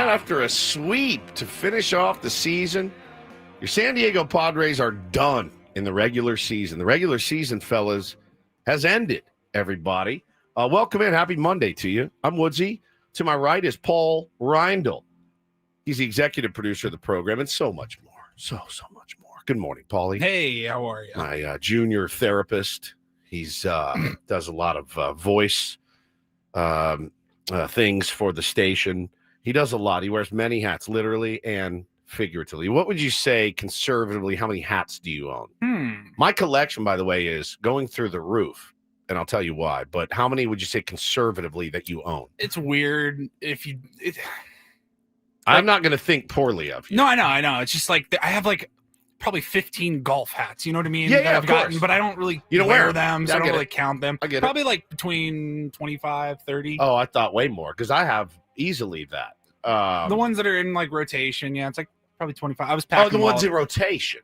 that, after a sweep to finish off the season, your San Diego Padres are done in the regular season. The regular season, fellas, has ended, everybody. Welcome in. Happy Monday to you. I'm Woodsy. To my right is Paul Reindl. He's the executive producer of the program and so much more. So much more. Good morning, Paulie. Hey, how are you? My junior therapist. He's does a lot of voice things for the station. He does a lot. He wears many hats, literally and figuratively. What would you say, conservatively, how many hats do you own? My collection, by the way, is going through the roof, and I'll tell you why. But how many would you say conservatively that you own? It's weird if you... I'm not going to think poorly of you. No, I know. It's just like I have like probably 15 golf hats. You know what I mean? Yeah, that I've of gotten, course. but I don't really You don't wear them, so Yeah, I don't really count them. I get probably like between 25, 30. Oh, I thought way more because I have easily that. The ones that are in like rotation, yeah, it's like probably 25. I was packing the ones in rotation,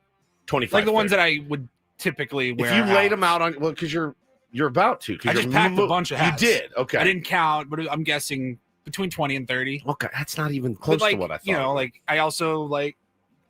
25. like the ones that I would typically wear. If you laid them out on, well, because you're about to. I just packed a bunch of hats. You did, okay. I didn't count, but I'm guessing between 20 and 30. Okay, that's not even close to what I thought. You know, like I also like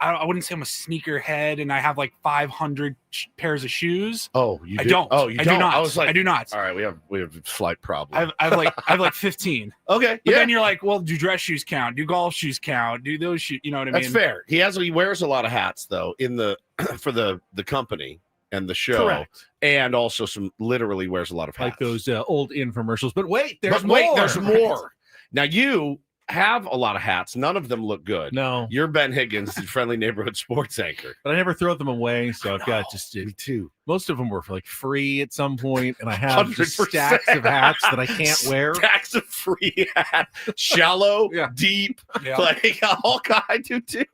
I wouldn't say I'm a sneaker head, and I have like 500 pairs of shoes. Oh, you do? I don't. Oh, you I don't? do not. I was like, I do not. All right, we have slight problem. I have like 15. Okay, but then you're like, well, do dress shoes count? Do golf shoes count? Do those shoes? You know what I mean? That's fair. He wears a lot of hats though in the for the company and the show. Correct. And also literally wears a lot of hats. Like those old infomercials. But wait, there's more. Now you have a lot of hats. None of them look good. No. You're Ben Higgins, the friendly neighborhood sports anchor. But I never throw them away, so I've got just me too. Most of them were for like free at some point, and I have just 100%. stacks of hats that I can't wear. Stacks of free hats, shallow, Yeah. deep, Yeah. like all I do too.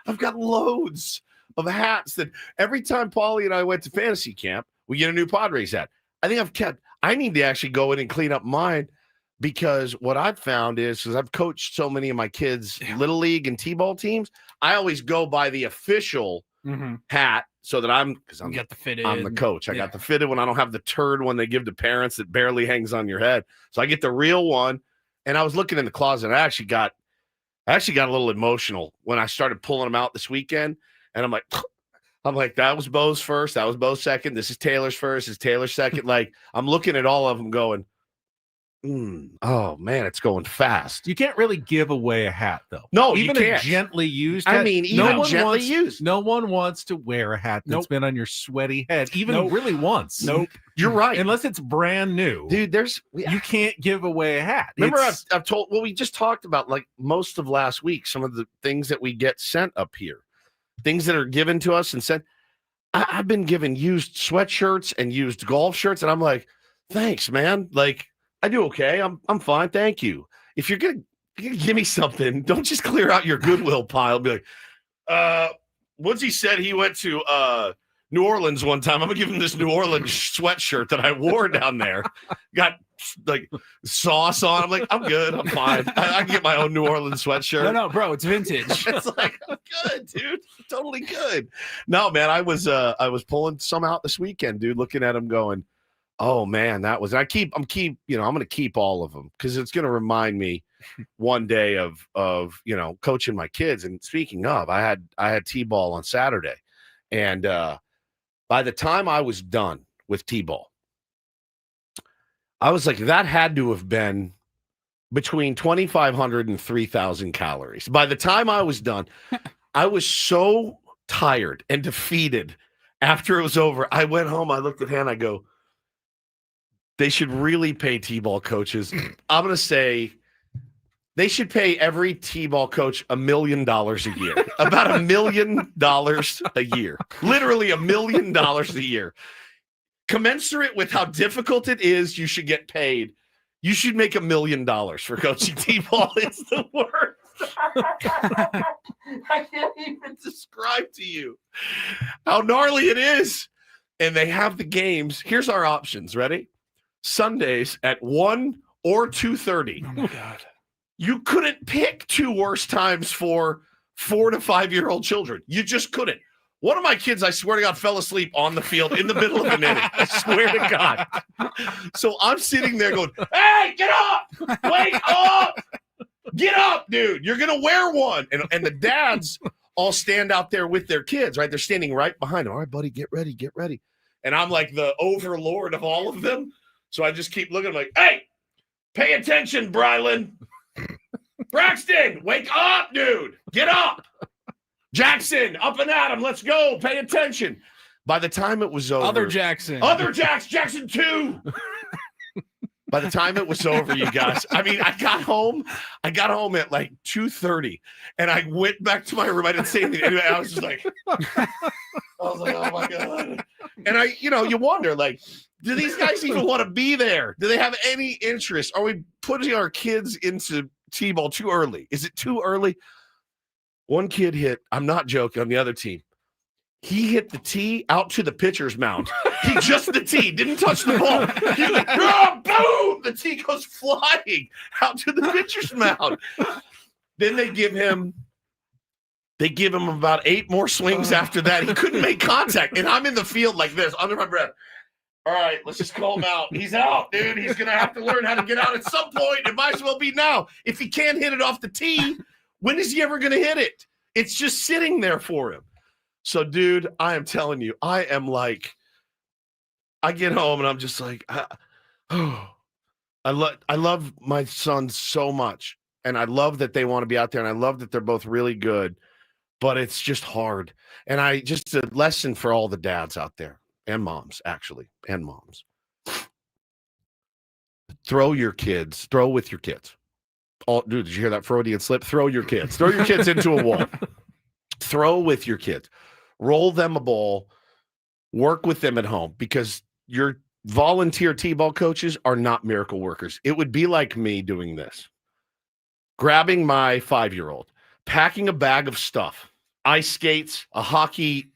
I've got loads of hats that every time Paulie and I went to fantasy camp, we get a new Padres hat. I need to actually go in and clean up mine. Because what I've found is, because I've coached so many of my kids' little league and t-ball teams, I always go by the official hat so that I'm got the fitted. I'm the coach. I got the fitted one. I don't have the turd one they give to parents that barely hangs on your head. So I get the real one. And I was looking in the closet. And I actually got a little emotional when I started pulling them out this weekend. And I'm like, that was Bo's first. That was Bo's second. This is Taylor's first. This is Taylor's second. Like, I'm looking at all of them going, oh man, it's going fast. You can't really give away a hat though. No, even you can't. A gently used hat. I mean, even gently used. No one wants to wear a hat that's been on your sweaty head, even really once. Nope. You're right. Unless it's brand new. Dude, you can't give away a hat. Remember, I've told, we just talked about like most of last week, some of the things that we get sent up here, things that are given to us and sent. I've been given used sweatshirts and used golf shirts, and I'm like, thanks, man. Like, I do okay. I'm fine. Thank you. If you're gonna give me something, don't just clear out your Goodwill pile. Be like, Woodsy said he went to New Orleans one time. I'm gonna give him this New Orleans sweatshirt that I wore down there. Got like sauce on. I'm like, I'm good. I'm fine. I can get my own New Orleans sweatshirt. No, bro, it's vintage. It's like, I'm good, dude. Totally good. No, man, I was pulling some out this weekend, dude. Looking at them, going, oh man, that was. I'm going to keep all of them because it's going to remind me one day of coaching my kids. And speaking of, I had t-ball on Saturday, and by the time I was done with t-ball, I was like, that had to have been between 2,500 and 3,000 calories. By the time I was done, I was so tired and defeated. After it was over, I went home. I looked at Hannah. I go, they should really pay t-ball coaches. I'm going to say they should pay every t-ball coach $1 million a year. About $1 million a year. Literally $1 million a year. Commensurate with how difficult it is, you should get paid. You should make $1 million for coaching t-ball. It's the worst. I can't even describe to you how gnarly it is. And they have the games. Here's our options. Ready? Sundays at 1 or 2:30. Oh my God. You couldn't pick two worse times for 4 to 5 year old children. You just couldn't. One of my kids, I swear to God, fell asleep on the field in the middle of an inning. I swear to God. So I'm sitting there going, hey, get up! Wake up! Get up, dude. You're going to wear one. And the dads all stand out there with their kids, right? They're standing right behind them. All right, buddy, get ready, get ready. And I'm like the overlord of all of them. So I just keep looking like, hey, pay attention, Brylan. Braxton, wake up, dude. Get up. Jackson, up and at him. Let's go. Pay attention. By the time it was over. Other Jackson. Jackson 2. By the time it was over, you guys, I mean, I got home at like 2:30 and I went back to my room. I didn't say anything. Anyway, I was just like, oh my God. And you wonder, like, do these guys even want to be there? Do they have any interest? Are we putting our kids into T-ball too early? Is it too early? One kid hit, I'm not joking, on the other team. He hit the tee out to the pitcher's mound. He just the tee, didn't touch the ball. He's like, oh, boom! The tee goes flying out to the pitcher's mound. Then they give him about 8 more swings after that. He couldn't make contact. And I'm in the field like this, under my breath. All right, let's just call him out. He's out, dude. He's going to have to learn how to get out at some point. It might as well be now. If he can't hit it off the tee, when is he ever going to hit it? It's just sitting there for him. So, dude, I am telling you, I am like, I get home and I'm just like, I love my sons so much. And I love that they want to be out there. And I love that they're both really good. But it's just hard. And just a lesson for all the dads out there and moms, actually, and moms. Throw with your kids. Dude, did you hear that Freudian slip? Throw your kids. Throw your kids into a wall. Throw with your kids. Roll them a ball. Work with them at home because your volunteer T-ball coaches are not miracle workers. It would be like me doing this. Grabbing my 5-year-old, packing a bag of stuff, ice skates, a hockey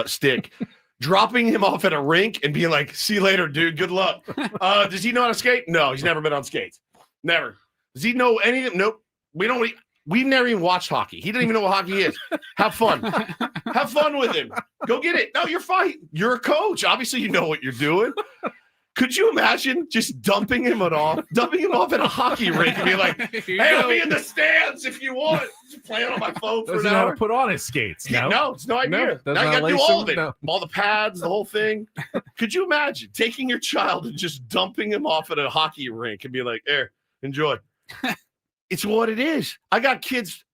stick, dropping him off at a rink and being like, see you later, dude. Good luck. Does he know how to skate? No, he's never been on skates. Never. Does he know anything? Nope. We've never even watched hockey. He didn't even know what hockey is. Have fun. Have fun with him. Go get it. No, you're fine. You're a coach. Obviously, you know what you're doing. Could you imagine just dumping him off at a hockey rink and be like, hey, I'll be in the stands if you want. Just playing on my phone for an hour. How to put on his skates. No, no, it's no idea. No, now you got to do all of it. No. All the pads, the whole thing. Could you imagine taking your child and just dumping him off at a hockey rink and be like, here, enjoy. It's what it is. I got kids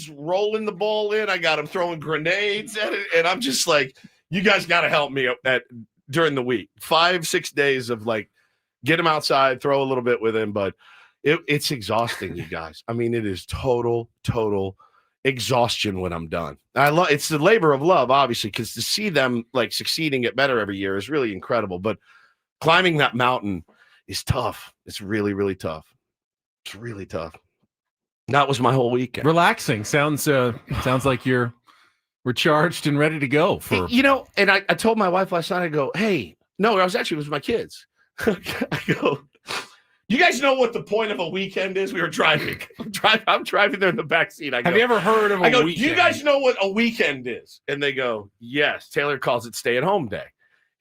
rolling the ball in. I got them throwing grenades at it. And I'm just like, you guys got to help me during the week. 5-6 days of like, get him outside, throw a little bit with him. But it's exhausting, you guys. I mean, it is total exhaustion when I'm done. It's the labor of love, obviously, because to see them like succeeding, get better every year is really incredible. But climbing that mountain is tough. It's really, really tough. It's really tough. That was my whole weekend. Relaxing. Sounds like you're recharged and ready to go for and I told my wife last night, I go, hey, no, it was my kids. I go, you guys know what the point of a weekend is? We were driving. I'm driving there in the back seat. Have you ever heard of a weekend? Do you guys know what a weekend is? And they go, yes. Taylor calls it stay-at-home day.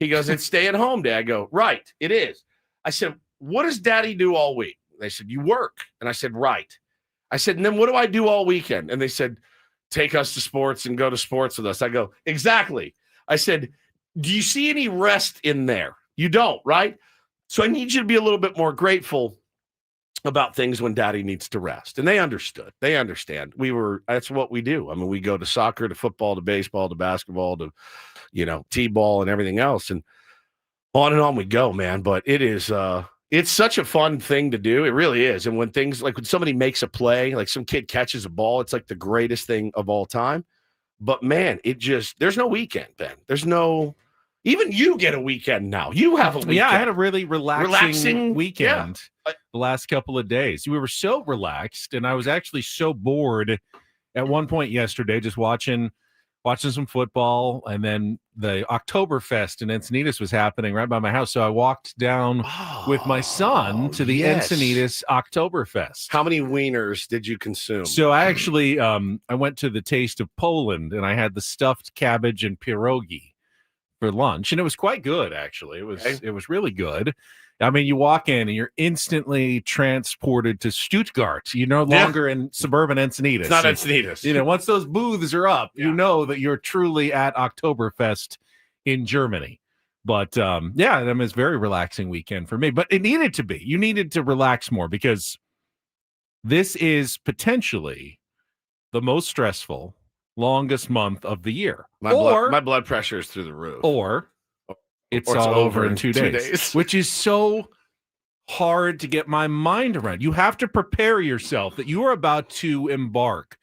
He goes, it's stay-at-home day. I go, right, it is. I said, what does daddy do all week? They said, you work. And I said, right. I said, and then what do I do all weekend? And they said, take us to sports and go to sports with us. I go, exactly. I said, do you see any rest in there? You don't, right? So I need you to be a little bit more grateful about things when daddy needs to rest. And they understood. They understand. That's what we do. I mean, we go to soccer, to football, to baseball, to basketball, to, T-ball and everything else. And on we go, man. But it is, it's such a fun thing to do. It really is. And when somebody makes a play, like some kid catches a ball, it's like the greatest thing of all time. But man, there's no weekend, Ben. Even you get a weekend now. You have a weekend. Yeah, I had a really relaxing weekend the last couple of days. We were so relaxed, and I was actually so bored at one point yesterday just watching some football, and then the Oktoberfest in Encinitas was happening right by my house. So I walked down with my son to the Encinitas Oktoberfest. How many wieners did you consume? So I actually I went to the Taste of Poland, and I had the stuffed cabbage and pierogi for lunch, and it was quite good, actually. It was really good. I mean, you walk in and you're instantly transported to Stuttgart. You're no longer in suburban Encinitas. It's not Encinitas. Once those booths are up, you know that you're truly at Oktoberfest in Germany. But I mean, it's a very relaxing weekend for me. But it needed to be. You needed to relax more because this is potentially the most stressful, longest month of the year. My blood pressure is through the roof. Or it's all over in 2 days, which is so hard to get my mind around. You have to prepare yourself that you are about to embark,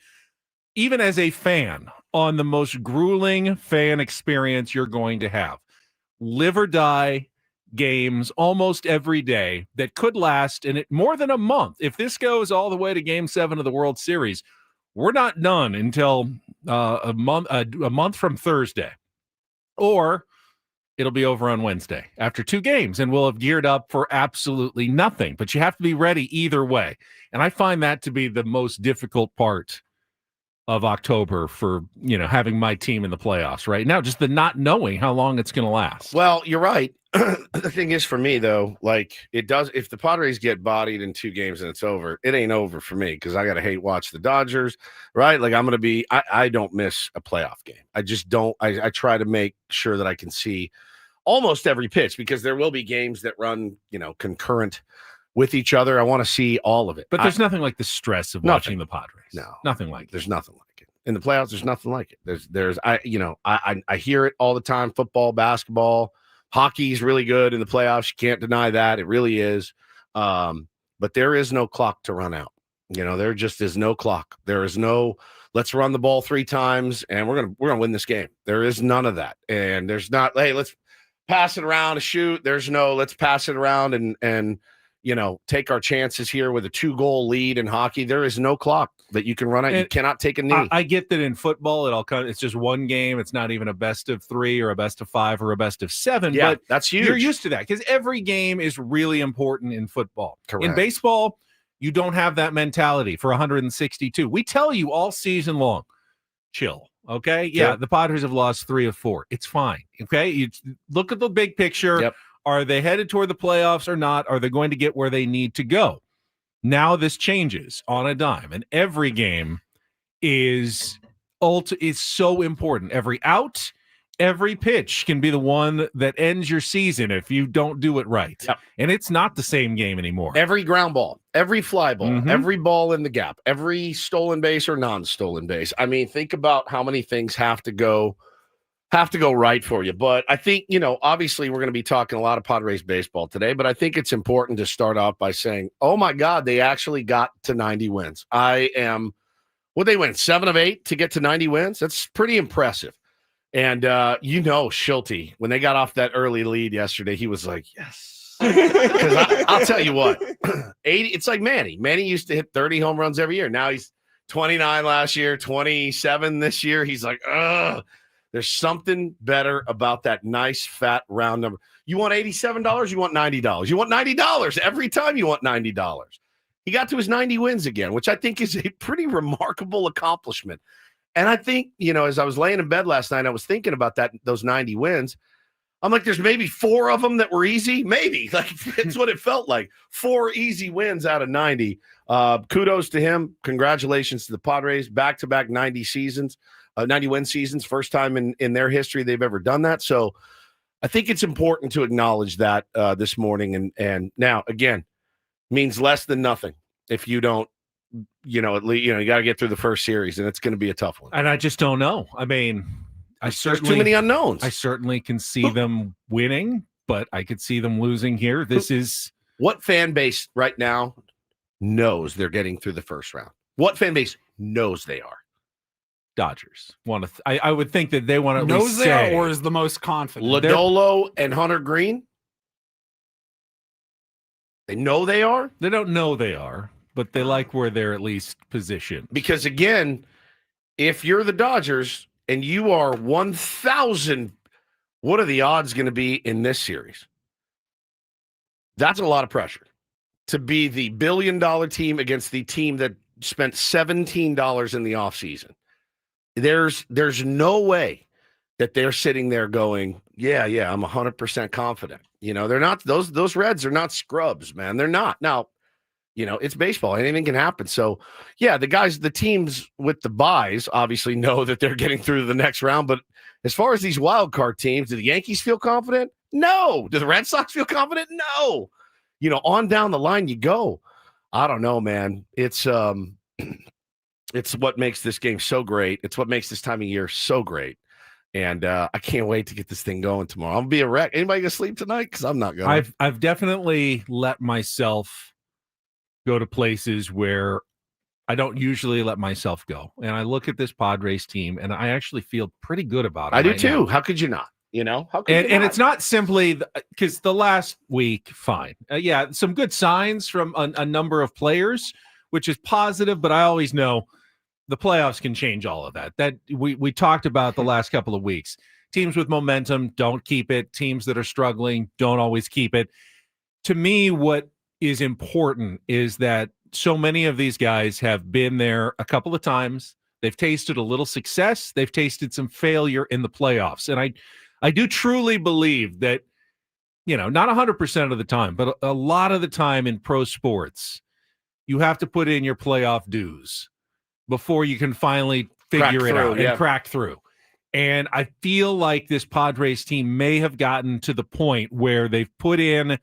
even as a fan, on the most grueling fan experience you're going to have. Live or die games almost every day that could last more than a month. If this goes all the way to Game 7 of the World Series, we're not done until a month from Thursday, or it'll be over on Wednesday after 2 games, and we'll have geared up for absolutely nothing. But you have to be ready either way, and I find that to be the most difficult part of October for having my team in the playoffs right now. Just the not knowing how long it's going to last. Well, you're right. The thing is, for me though, like it does. If the Padres get bodied in 2 games and it's over, it ain't over for me because I got to hate watch the Dodgers, right? Like I'm going to be. I don't miss a playoff game. I just don't. I try to make sure that I can see almost every pitch because there will be games that run concurrent with each other. I want to see all of it. But there's nothing like the stress of watching the Padres. No, nothing like it. There's nothing like it. In the playoffs, there's nothing like it. I hear it all the time. Football, basketball, hockey's really good in the playoffs. You can't deny that. It really is. But there is no clock to run out. There just is no clock. There is no let's run the ball 3 times and we're gonna win this game. There is none of that. And there's not, hey, let's pass it around to shoot. There's no let's pass it around and take our chances here with a 2-goal lead in hockey. There is no clock that you can run out. You cannot take a knee. I get that in football, it's just one game. It's not even a best of 3 or a best of 5 or a best of 7. Yeah, but that's huge. You're used to that because every game is really important in football. Correct. In baseball, you don't have that mentality for 162. We tell you all season long, chill. Okay. Yeah. The Padres have lost 3 of 4. It's fine. Okay. You look at the big picture. Yep. Are they headed toward the playoffs or not? Are they going to get where they need to go? Now this changes on a dime, and every game is so important. Every out, every pitch can be the one that ends your season if you don't do it right. Yep. And it's not the same game anymore. Every ground ball, every fly ball, every ball in the gap, every stolen base or non-stolen base. I mean, think about how many things have to go right for you. But I think, obviously we're going to be talking a lot of Padres baseball today, but I think it's important to start off by saying, oh my God, they actually got to 90 wins. Would they win 7 of 8 to get to 90 wins? That's pretty impressive. And, Schulte, when they got off that early lead yesterday, he was like, yes. Because I'll tell you what, 80, it's like Manny. Manny used to hit 30 home runs every year. Now he's 29 last year, 27 this year. He's like, ugh. There's something better about that nice, fat, round number. You want $87? You want $90? You want $90 every time you want $90. He got to his 90 wins again, which I think is a pretty remarkable accomplishment. And I think, as I was laying in bed last night, I was thinking about those 90 wins. I'm like, there's maybe 4 of them that were easy. Maybe. Like, it's what it felt like. 4 easy wins out of 90. Kudos to him. Congratulations to the Padres. Back-to-back 90 seasons. 90-win seasons, first time in their history they've ever done that. So I think it's important to acknowledge that this morning. And now, again, means less than nothing if you don't, you got to get through the first series, and it's going to be a tough one. And I just don't know. I mean, there's too many unknowns. I certainly can see them winning, but I could see them losing here. What fan base right now knows they're getting through the first round? What fan base knows they are? Dodgers want to. I would think that they want to knows they are, or is the most confident. Lodolo and Hunter Green. They know they are. They don't know they are, but they like where they're at least positioned. Because again, if you're the Dodgers and you are 1,000, what are the odds going to be in this series? That's a lot of pressure to be the billion-dollar team against the team that spent $17 in the offseason. There's no way that they're sitting there going, Yeah, I'm 100% confident. They're not those Reds are not scrubs, man. They're not. Now, it's baseball. Anything can happen. So, yeah, the teams with the buys obviously know that they're getting through to the next round. But as far as these wild card teams, do the Yankees feel confident? No. Do the Red Sox feel confident? No. On down the line you go. I don't know, man. It's what makes this game so great. It's what makes this time of year so great. And I can't wait to get this thing going tomorrow. I'm gonna be a wreck. Anybody gonna sleep tonight? Because I'm not going. I've definitely let myself go to places where I don't usually let myself go. And I look at this Padres team and I actually feel pretty good about it. I do too. How could you not? How could you not? And it's not simply because the last week, fine. Some good signs from a number of players, which is positive, but I always know the playoffs can change all of that. That we talked about the last couple of weeks. Teams with momentum don't keep it. Teams that are struggling don't always keep it. To me, what is important is that so many of these guys have been there a couple of times. They've tasted a little success. They've tasted some failure in the playoffs. And I do truly believe that, not 100% of the time, but a lot of the time in pro sports, you have to put in your playoff dues before you can finally figure it out and crack through. And I feel like this Padres team may have gotten to the point where they've put in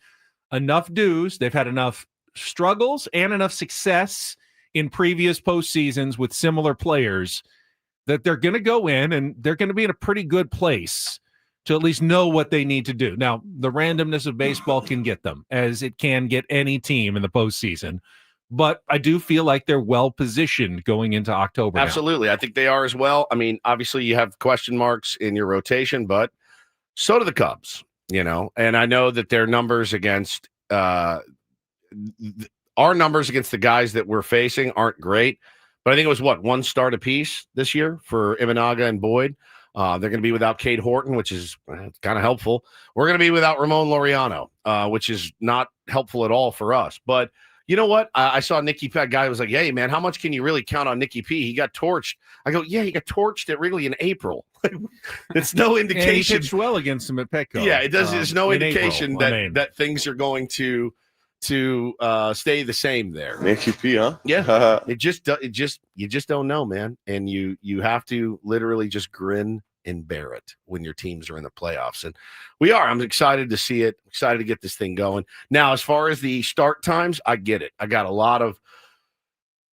enough dues. They've had enough struggles and enough success in previous postseasons with similar players that they're going to go in and they're going to be in a pretty good place to at least know what they need to do. Now, the randomness of baseball can get them, as it can get any team in the postseason. But I do feel like they're well positioned going into October. Absolutely. Now. I think they are as well. I mean, obviously you have question marks in your rotation, but so do the Cubs, and I know that their numbers against our numbers against the guys that we're facing aren't great, but I think it was one start apiece this year for Imanaga and Boyd. They're going to be without Cade Horton, which is kind of helpful. We're going to be without Ramon Laureano, which is not helpful at all for us. But you know what? I saw Nicky P. A guy was like, hey, man, how much can you really count on Nicky P? He got torched. I go, yeah, he got torched at Wrigley in April. It's no indication. And he pitched well against him at Petco. Yeah, it does. There's no indication April, that things are going to stay the same there. Nicky P, huh? Yeah. You just don't know, man. And you have to literally just grin and bear it when your teams are in the playoffs. And we are. I'm excited to see it. Excited to get this thing going. Now, as far as the start times, I get it. I got a lot of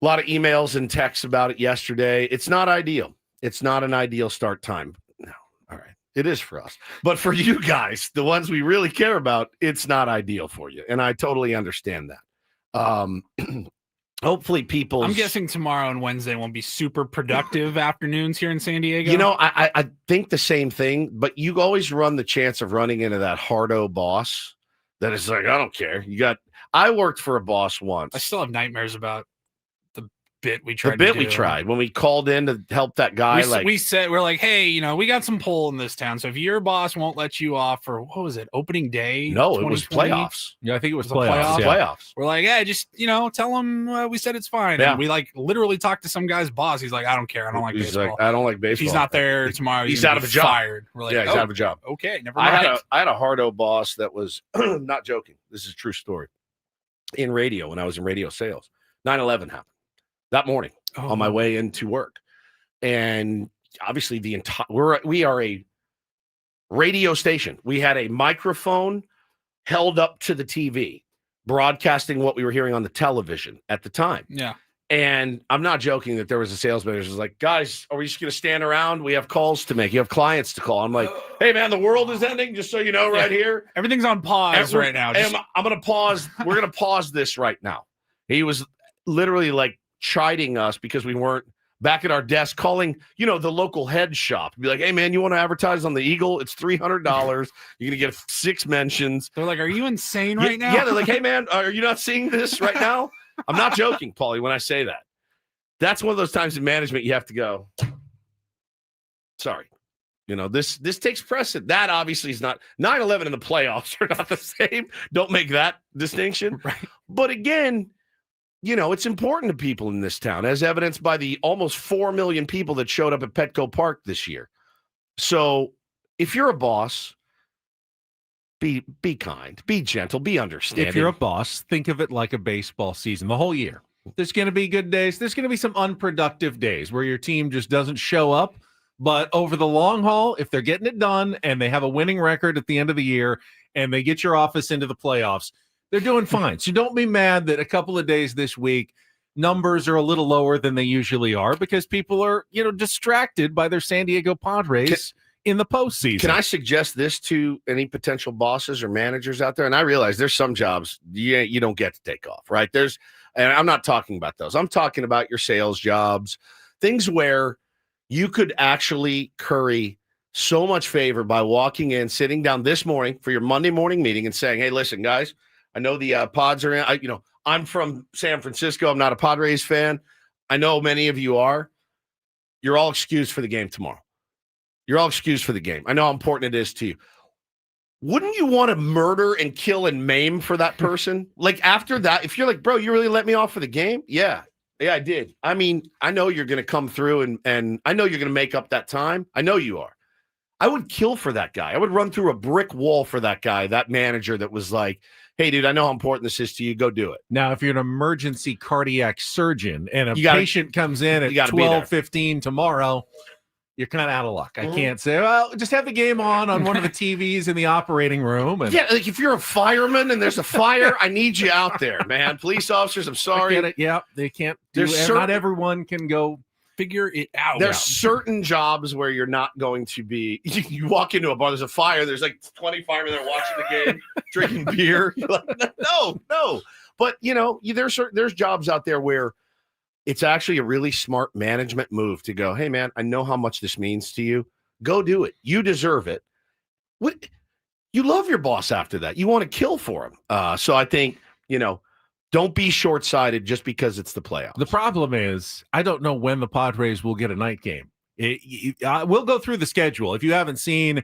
emails and texts about it yesterday. It's not ideal. It's not an ideal start time. No. All right. It is for us. But for you guys, the ones we really care about, it's not ideal for you. And I totally understand that. Hopefully I'm guessing tomorrow and Wednesday won't be super productive afternoons here in San Diego. I think the same thing, but you always run the chance of running into that hardo boss that is like, I don't care. I worked for a boss once. I still have nightmares about the bit we tried. When we called in to help that guy. We're like, hey, we got some pull in this town. So if your boss won't let you off for, what was it, opening day? No, it was playoffs. Yeah, I think it was playoffs. Yeah. Playoffs. We're like, yeah, just, tell him we said it's fine. Yeah. And we literally talked to some guy's boss. He's like, I don't care. I don't like baseball. Like, I don't like baseball. If he's not there tomorrow, he's out of a job. Fired. We're like, he's out of a job. Okay, never mind. I had a hardo boss that was not joking. This is a true story. In radio, when I was in radio sales, 9/11 happened that morning on my way into work. And obviously we are a radio station. We had a microphone held up to the TV, broadcasting what we were hearing on the television at the time. Yeah. And I'm not joking that there was a sales manager who's like, guys, are we just going to stand around? We have calls to make. You have clients to call. I'm like, hey, man, the world is ending, just so you know, right here. Everything's on pause right now. I'm going to pause. We're going to pause this right now. He was literally like chiding us because we weren't back at our desk calling, the local head shop. Be like, hey, man, you want to advertise on the Eagle? It's $300. You're going to get 6 mentions. They're like, are you insane right now? Yeah, they're like, hey, man, are you not seeing this right now? I'm not joking, Paulie, when I say that. That's one of those times in management you have to go, sorry. This takes precedent. That obviously is not 9/11 and the playoffs are not the same. Don't make that distinction. Right. But again, it's important to people in this town, as evidenced by the almost 4 million people that showed up at Petco Park this year. So if you're a boss Be kind, be gentle, be understanding. If you're a boss, think of it like a baseball season the whole year. There's going to be good days. There's going to be some unproductive days where your team just doesn't show up. But over the long haul, if they're getting it done and they have a winning record at the end of the year and they get your office into the playoffs, they're doing fine. So don't be mad that a couple of days this week numbers are a little lower than they usually are because people are, distracted by their San Diego Padres in the postseason. Can I suggest this to any potential bosses or managers out there? And I realize there's some jobs you don't get to take off, right? And I'm not talking about those. I'm talking about your sales jobs, things where you could actually curry so much favor by walking in, sitting down this morning for your Monday morning meeting and saying, hey, listen, guys, I know the Pods are in. I'm from San Francisco. I'm not a Padres fan. I know many of you are. You're all excused for the game tomorrow. You're all excused for the game. I know how important it is to you. Wouldn't you want to murder and kill and maim for that person? Like after that, if you're like, bro, you really let me off for the game? Yeah, I did. I mean, I know you're going to come through and I know you're going to make up that time. I know you are. I would kill for that guy. I would run through a brick wall for that guy, that manager that was like, hey, dude, I know how important this is to you. Go do it. Now, if you're an emergency cardiac surgeon and a patient comes in at 12:15 tomorrow, you're kind of out of luck. I can't say, well, just have the game on one of the TVs in the operating room. And yeah, like if you're a fireman and there's a fire, I need you out there, man. Police officers, I'm sorry. I get it. Yeah, they can't do it. Not everyone can go figure it out. There's certain jobs where you're not going to be. You walk into a bar, there's a fire, there's like 20 firemen there watching the game, drinking beer. You're like, no. But, there's jobs out there where it's actually a really smart management move to go, hey, man, I know how much this means to you. Go do it. You deserve it. You love your boss after that. You want to kill for him. So I think, don't be short-sighted just because it's the playoffs. The problem is I don't know when the Padres will get a night game. We'll go through the schedule. If you haven't seen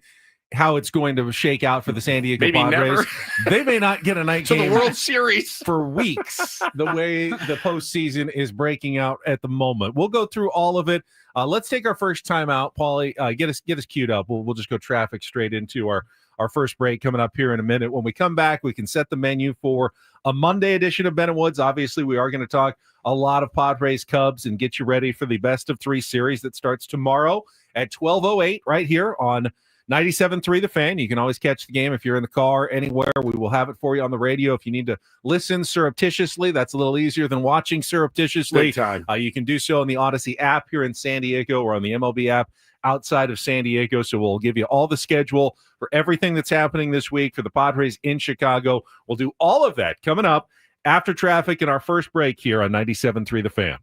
how it's going to shake out for the San Diego Padres, they may not get a night game the World Series for weeks, the way the postseason is breaking out at the moment. We'll go through all of it. Let's take our first time out. Paulie, get us queued up. We'll just go traffic straight into our first break coming up here in a minute. When we come back, we can set the menu for a Monday edition of Ben and Woods. Obviously, we are going to talk a lot of Padres Cubs and get you ready for the best of 3 series that starts tomorrow at 12:08 right here on 97.3 The Fan. You can always catch the game if you're in the car anywhere. We will have it for you on the radio. If you need to listen surreptitiously, that's a little easier than watching surreptitiously. Big time. You can do so on the Odyssey app here in San Diego or on the MLB app outside of San Diego. So we'll give you all the schedule for everything that's happening this week for the Padres in Chicago. We'll do all of that coming up after traffic in our first break here on 97.3 The Fan.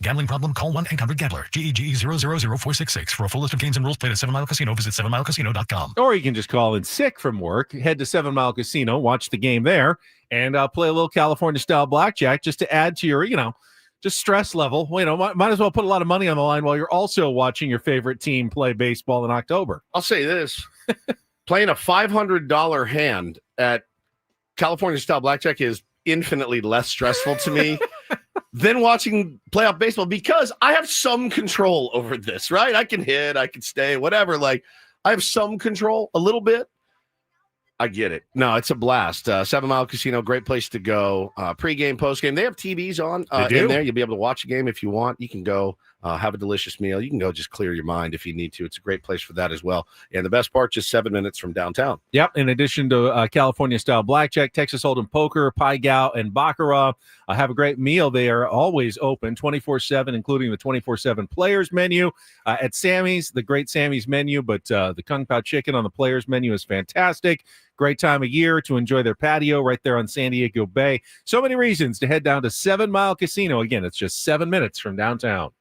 Gambling problem? Call 1-800-GAMBLER. GEGE 0000466. For a full list of games and rules, play at 7 Mile Casino. Visit 7milecasino.com. Or you can just call in sick from work, head to 7 Mile Casino, watch the game there, and play a little California-style blackjack just to add to your, just stress level. Might as well put a lot of money on the line while you're also watching your favorite team play baseball in October. I'll say this. Playing a $500 hand at California-style blackjack is infinitely less stressful to me than watching playoff baseball because I have some control over this, right? I can hit, I can stay, whatever. Like, I have some control, a little bit. I get it. No, it's a blast. 7 Mile Casino, great place to go. Pre-game, post-game. They have TVs on in there. You'll be able to watch a game if you want. You can go have a delicious meal. You can go just clear your mind if you need to. It's a great place for that as well. And the best part, just 7 minutes from downtown. Yep. In addition to California-style blackjack, Texas Hold'em poker, Pai Gow, and Baccarat, have a great meal. They are always open 24/7, including the 24/7 players menu at Sammy's, the great Sammy's menu. But the Kung Pao chicken on the players menu is fantastic. Great time of year to enjoy their patio right there on San Diego Bay. So many reasons to head down to 7 Mile Casino. Again, it's just 7 minutes from downtown.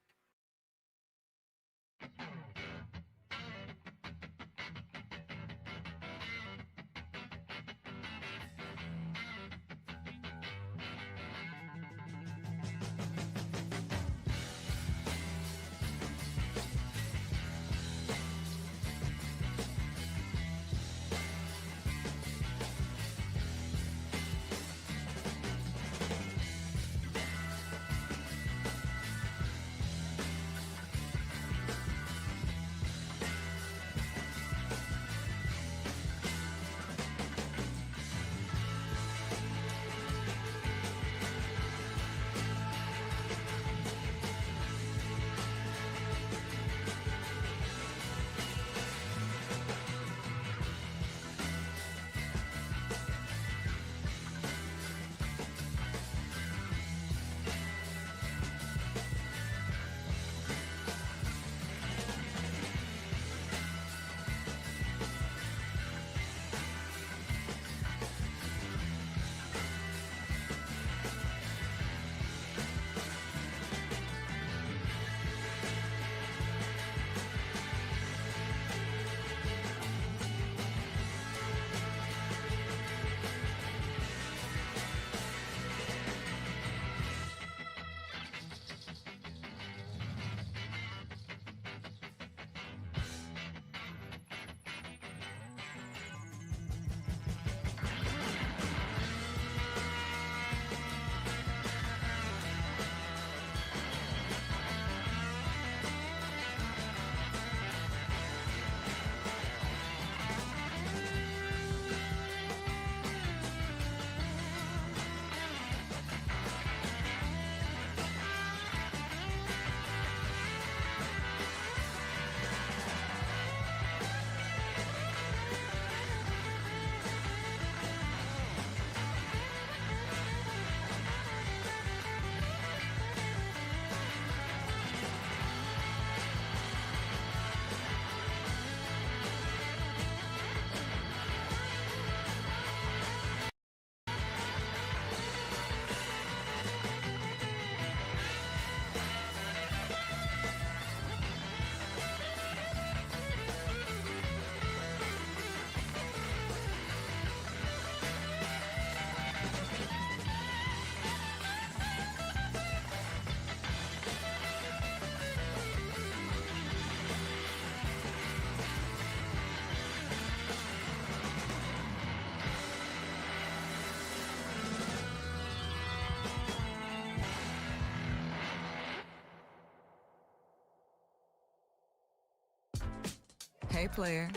Hey player,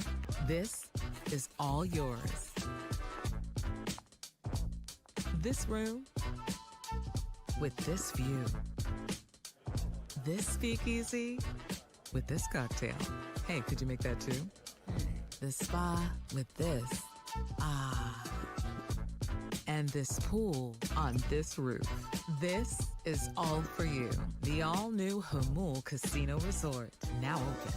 this is all yours. This room with this view. This speakeasy with this cocktail. Hey, could you make that too? This spa with this. And this pool on this roof. This is all for you. The all-new Hamul Casino Resort, now open.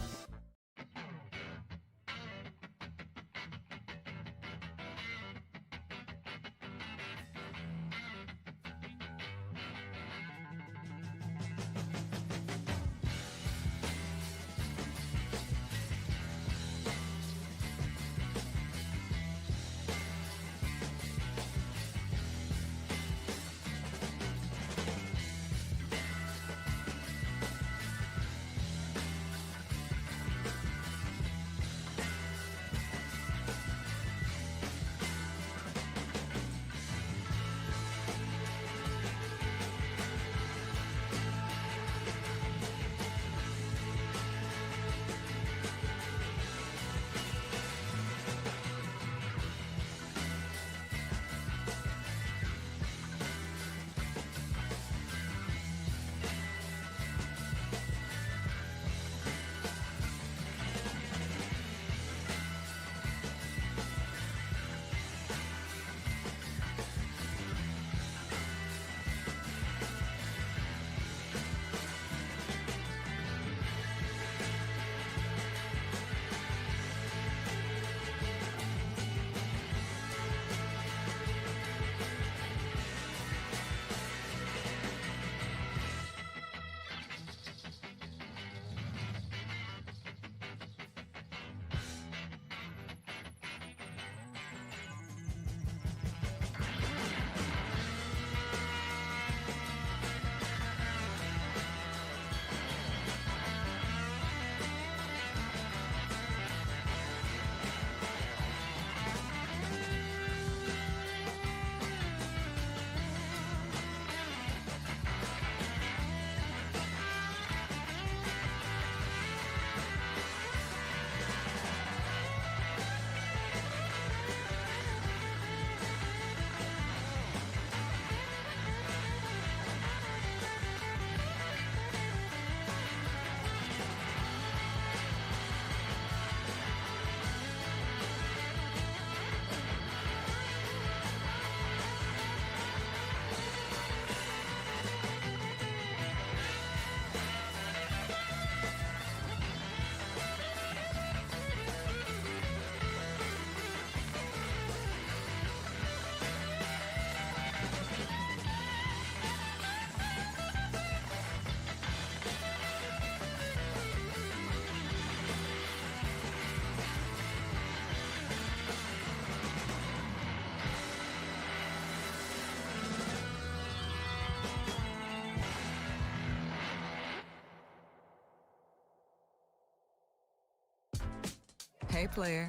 Hey player,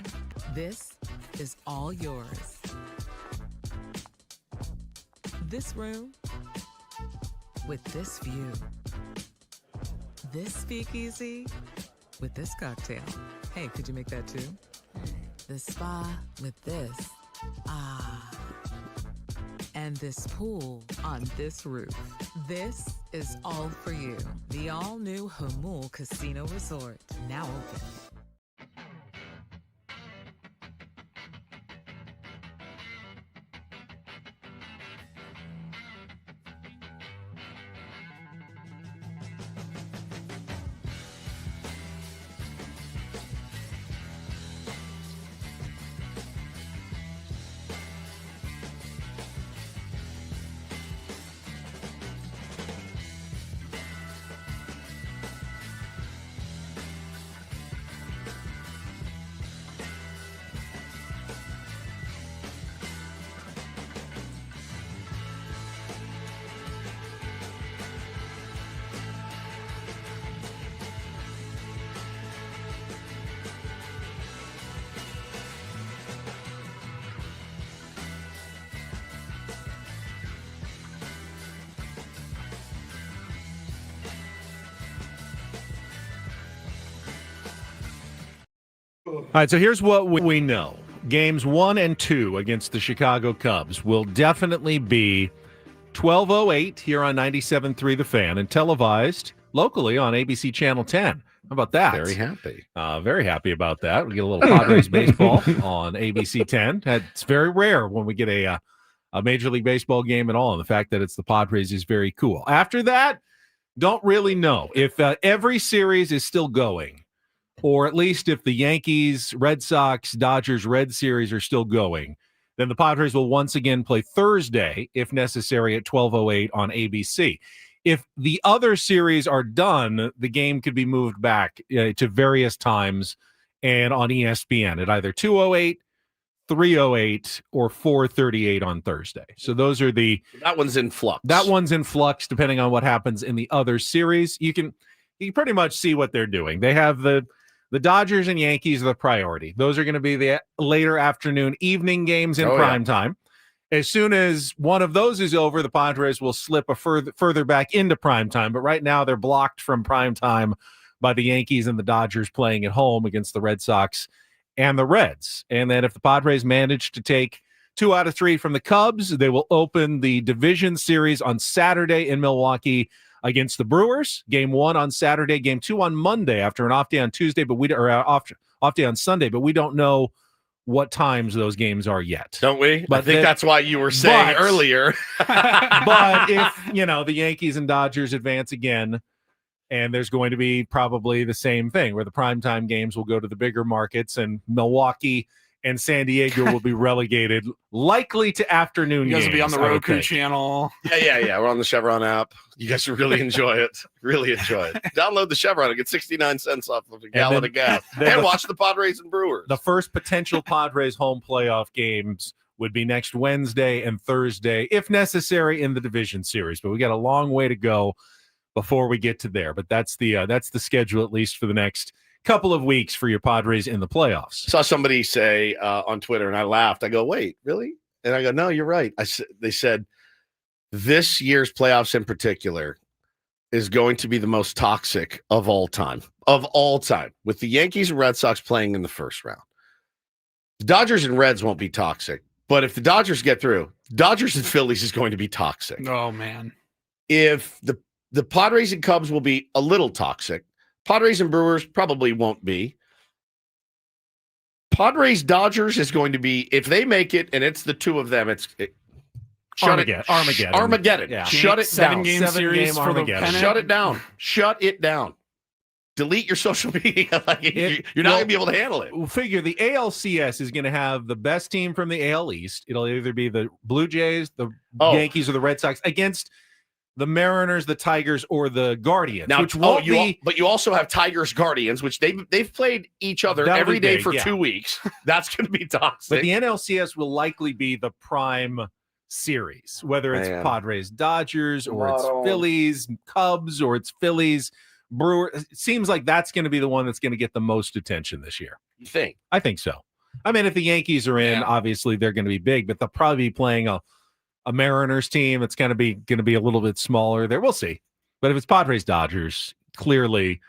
this is all yours. This room with this view. This speakeasy with this cocktail. Hey, could you make that too? This spa with this. And this pool on this roof. This is all for you. The all-new Hamul Casino Resort, now open. All right, so here's what we know. Games 1 and 2 against the Chicago Cubs will definitely be 12:08 here on 97.3 The Fan and televised locally on ABC Channel 10. How about that? Very happy. Very happy about that. We get a little Padres baseball on ABC 10. It's very rare when we get a Major League Baseball game at all, and the fact that it's the Padres is very cool. After that, don't really know if every series is still going, or at least if the Yankees, Red Sox, Dodgers, Red series are still going, then the Padres will once again play Thursday, if necessary, at 12:08 on ABC. If the other series are done, the game could be moved back to various times and on ESPN at either 2:08, 3:08, or 4:38 on Thursday. So those are that one's in flux. That one's in flux depending on what happens in the other series. You can pretty much see what they're doing. They have the Dodgers and Yankees are the priority. Those are going to be the later afternoon, evening games in prime time. As soon as one of those is over, the Padres will slip further back into prime time. But right now, they're blocked from prime time by the Yankees and the Dodgers playing at home against the Red Sox and the Reds. And then if the Padres manage to take 2 out of 3 from the Cubs, they will open the division series on Saturday in Milwaukee against the Brewers. Game 1 on Saturday, game 2 on Monday after an off day on Tuesday, off day on Sunday. But we don't know what times those games are yet. Don't we? But I think that's why you were saying earlier. But if, the Yankees and Dodgers advance again, and there's going to be probably the same thing where the primetime games will go to the bigger markets and Milwaukee and San Diego will be relegated likely to afternoon games. You guys will be on the Roku channel. Yeah. We're on the Chevron app. You guys will really enjoy it. Really enjoy it. Download the Chevron and get 69 cents off of a gallon of gas. And watch the Padres and Brewers. The first potential Padres home playoff games would be next Wednesday and Thursday, if necessary, in the division series. But we got a long way to go before we get to there. But that's the schedule, at least for the next couple of weeks for your Padres in the playoffs. Saw somebody say on Twitter, and I laughed. I go, wait, really? And I go, no, you're right. They said this year's playoffs in particular is going to be the most toxic of all time, with the Yankees and Red Sox playing in the first round. The Dodgers and Reds won't be toxic, but if the Dodgers get through, Dodgers and Phillies is going to be toxic. Oh, man. If the Padres and Cubs will be a little toxic, Padres and Brewers probably won't be. Padres Dodgers is going to be, if they make it and it's the two of them, Armageddon. Yeah. Shut it down. 7-game series for the pennant. Shut it down. Shut it down. Delete your social media. You're not going to be able to handle it. We'll figure the ALCS is going to have the best team from the AL East. It'll either be the Blue Jays, the Yankees, or the Red Sox against the Mariners, the Tigers, or the Guardians. Now, which but you also have Tigers Guardians, which they've played each other every day for 2 weeks. That's going to be toxic. But the NLCS will likely be the prime series, whether it's Padres Dodgers or it's Phillies Cubs or it's Phillies Brewers. It seems like that's going to be the one that's going to get the most attention this year. You think? I think so. I mean, if the Yankees are in, obviously they're going to be big, but they'll probably be playing a Mariners team. It's going to be a little bit smaller there. We'll see. But if it's Padres Dodgers, clearly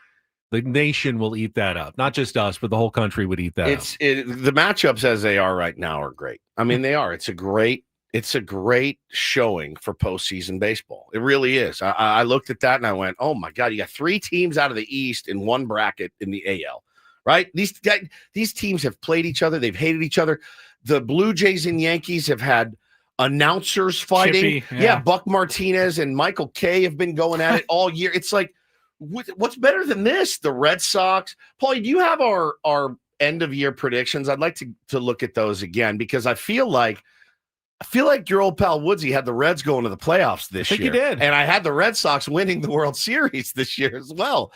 the nation will eat that up. Not just us, but the whole country would eat that up. The matchups as they are right now are great. I mean, they are. It's a great showing for postseason baseball. It really is. I looked at that and I went, oh my God, you got 3 teams out of the East in one bracket in the AL, right? These teams have played each other. They've hated each other. The Blue Jays and Yankees have had announcers fighting. Chippy, Buck Martinez and Michael Kay have been going at it all year. It's like, what's better than this? The Red Sox. Paulie, do you have our end of year predictions? I'd like to look at those again because I feel like your old pal Woodsy had the Reds going to the playoffs this year. I think he did. And I had the Red Sox winning the World Series this year as well.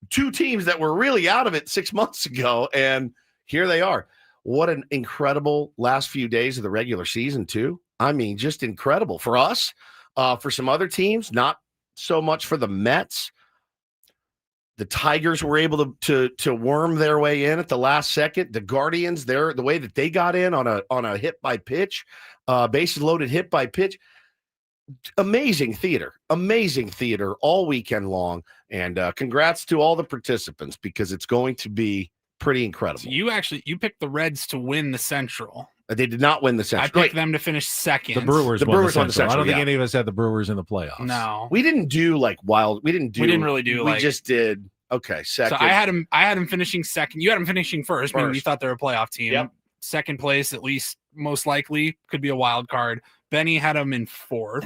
2 teams that were really out of it 6 months ago, and here they are. What an incredible last few days of the regular season, too. I mean, just incredible for us. For some other teams, not so much for the Mets. The Tigers were able to worm their way in at the last second. The Guardians, the way that they got in on a hit by pitch, bases loaded hit by pitch. Amazing theater all weekend long. And congrats to all the participants because it's going to be pretty incredible. So you picked the Reds to win the Central. They did not win the Central. I picked them to finish second. The Brewers won the Central. I don't think any of us had the Brewers in the playoffs. No, we didn't do like wild. We didn't really do. We just did. Okay, second. So I had him finishing second. You had him finishing first. Meaning you thought they were a playoff team. Yep. Second place, at least most likely, could be a wild card. Benny had him in fourth.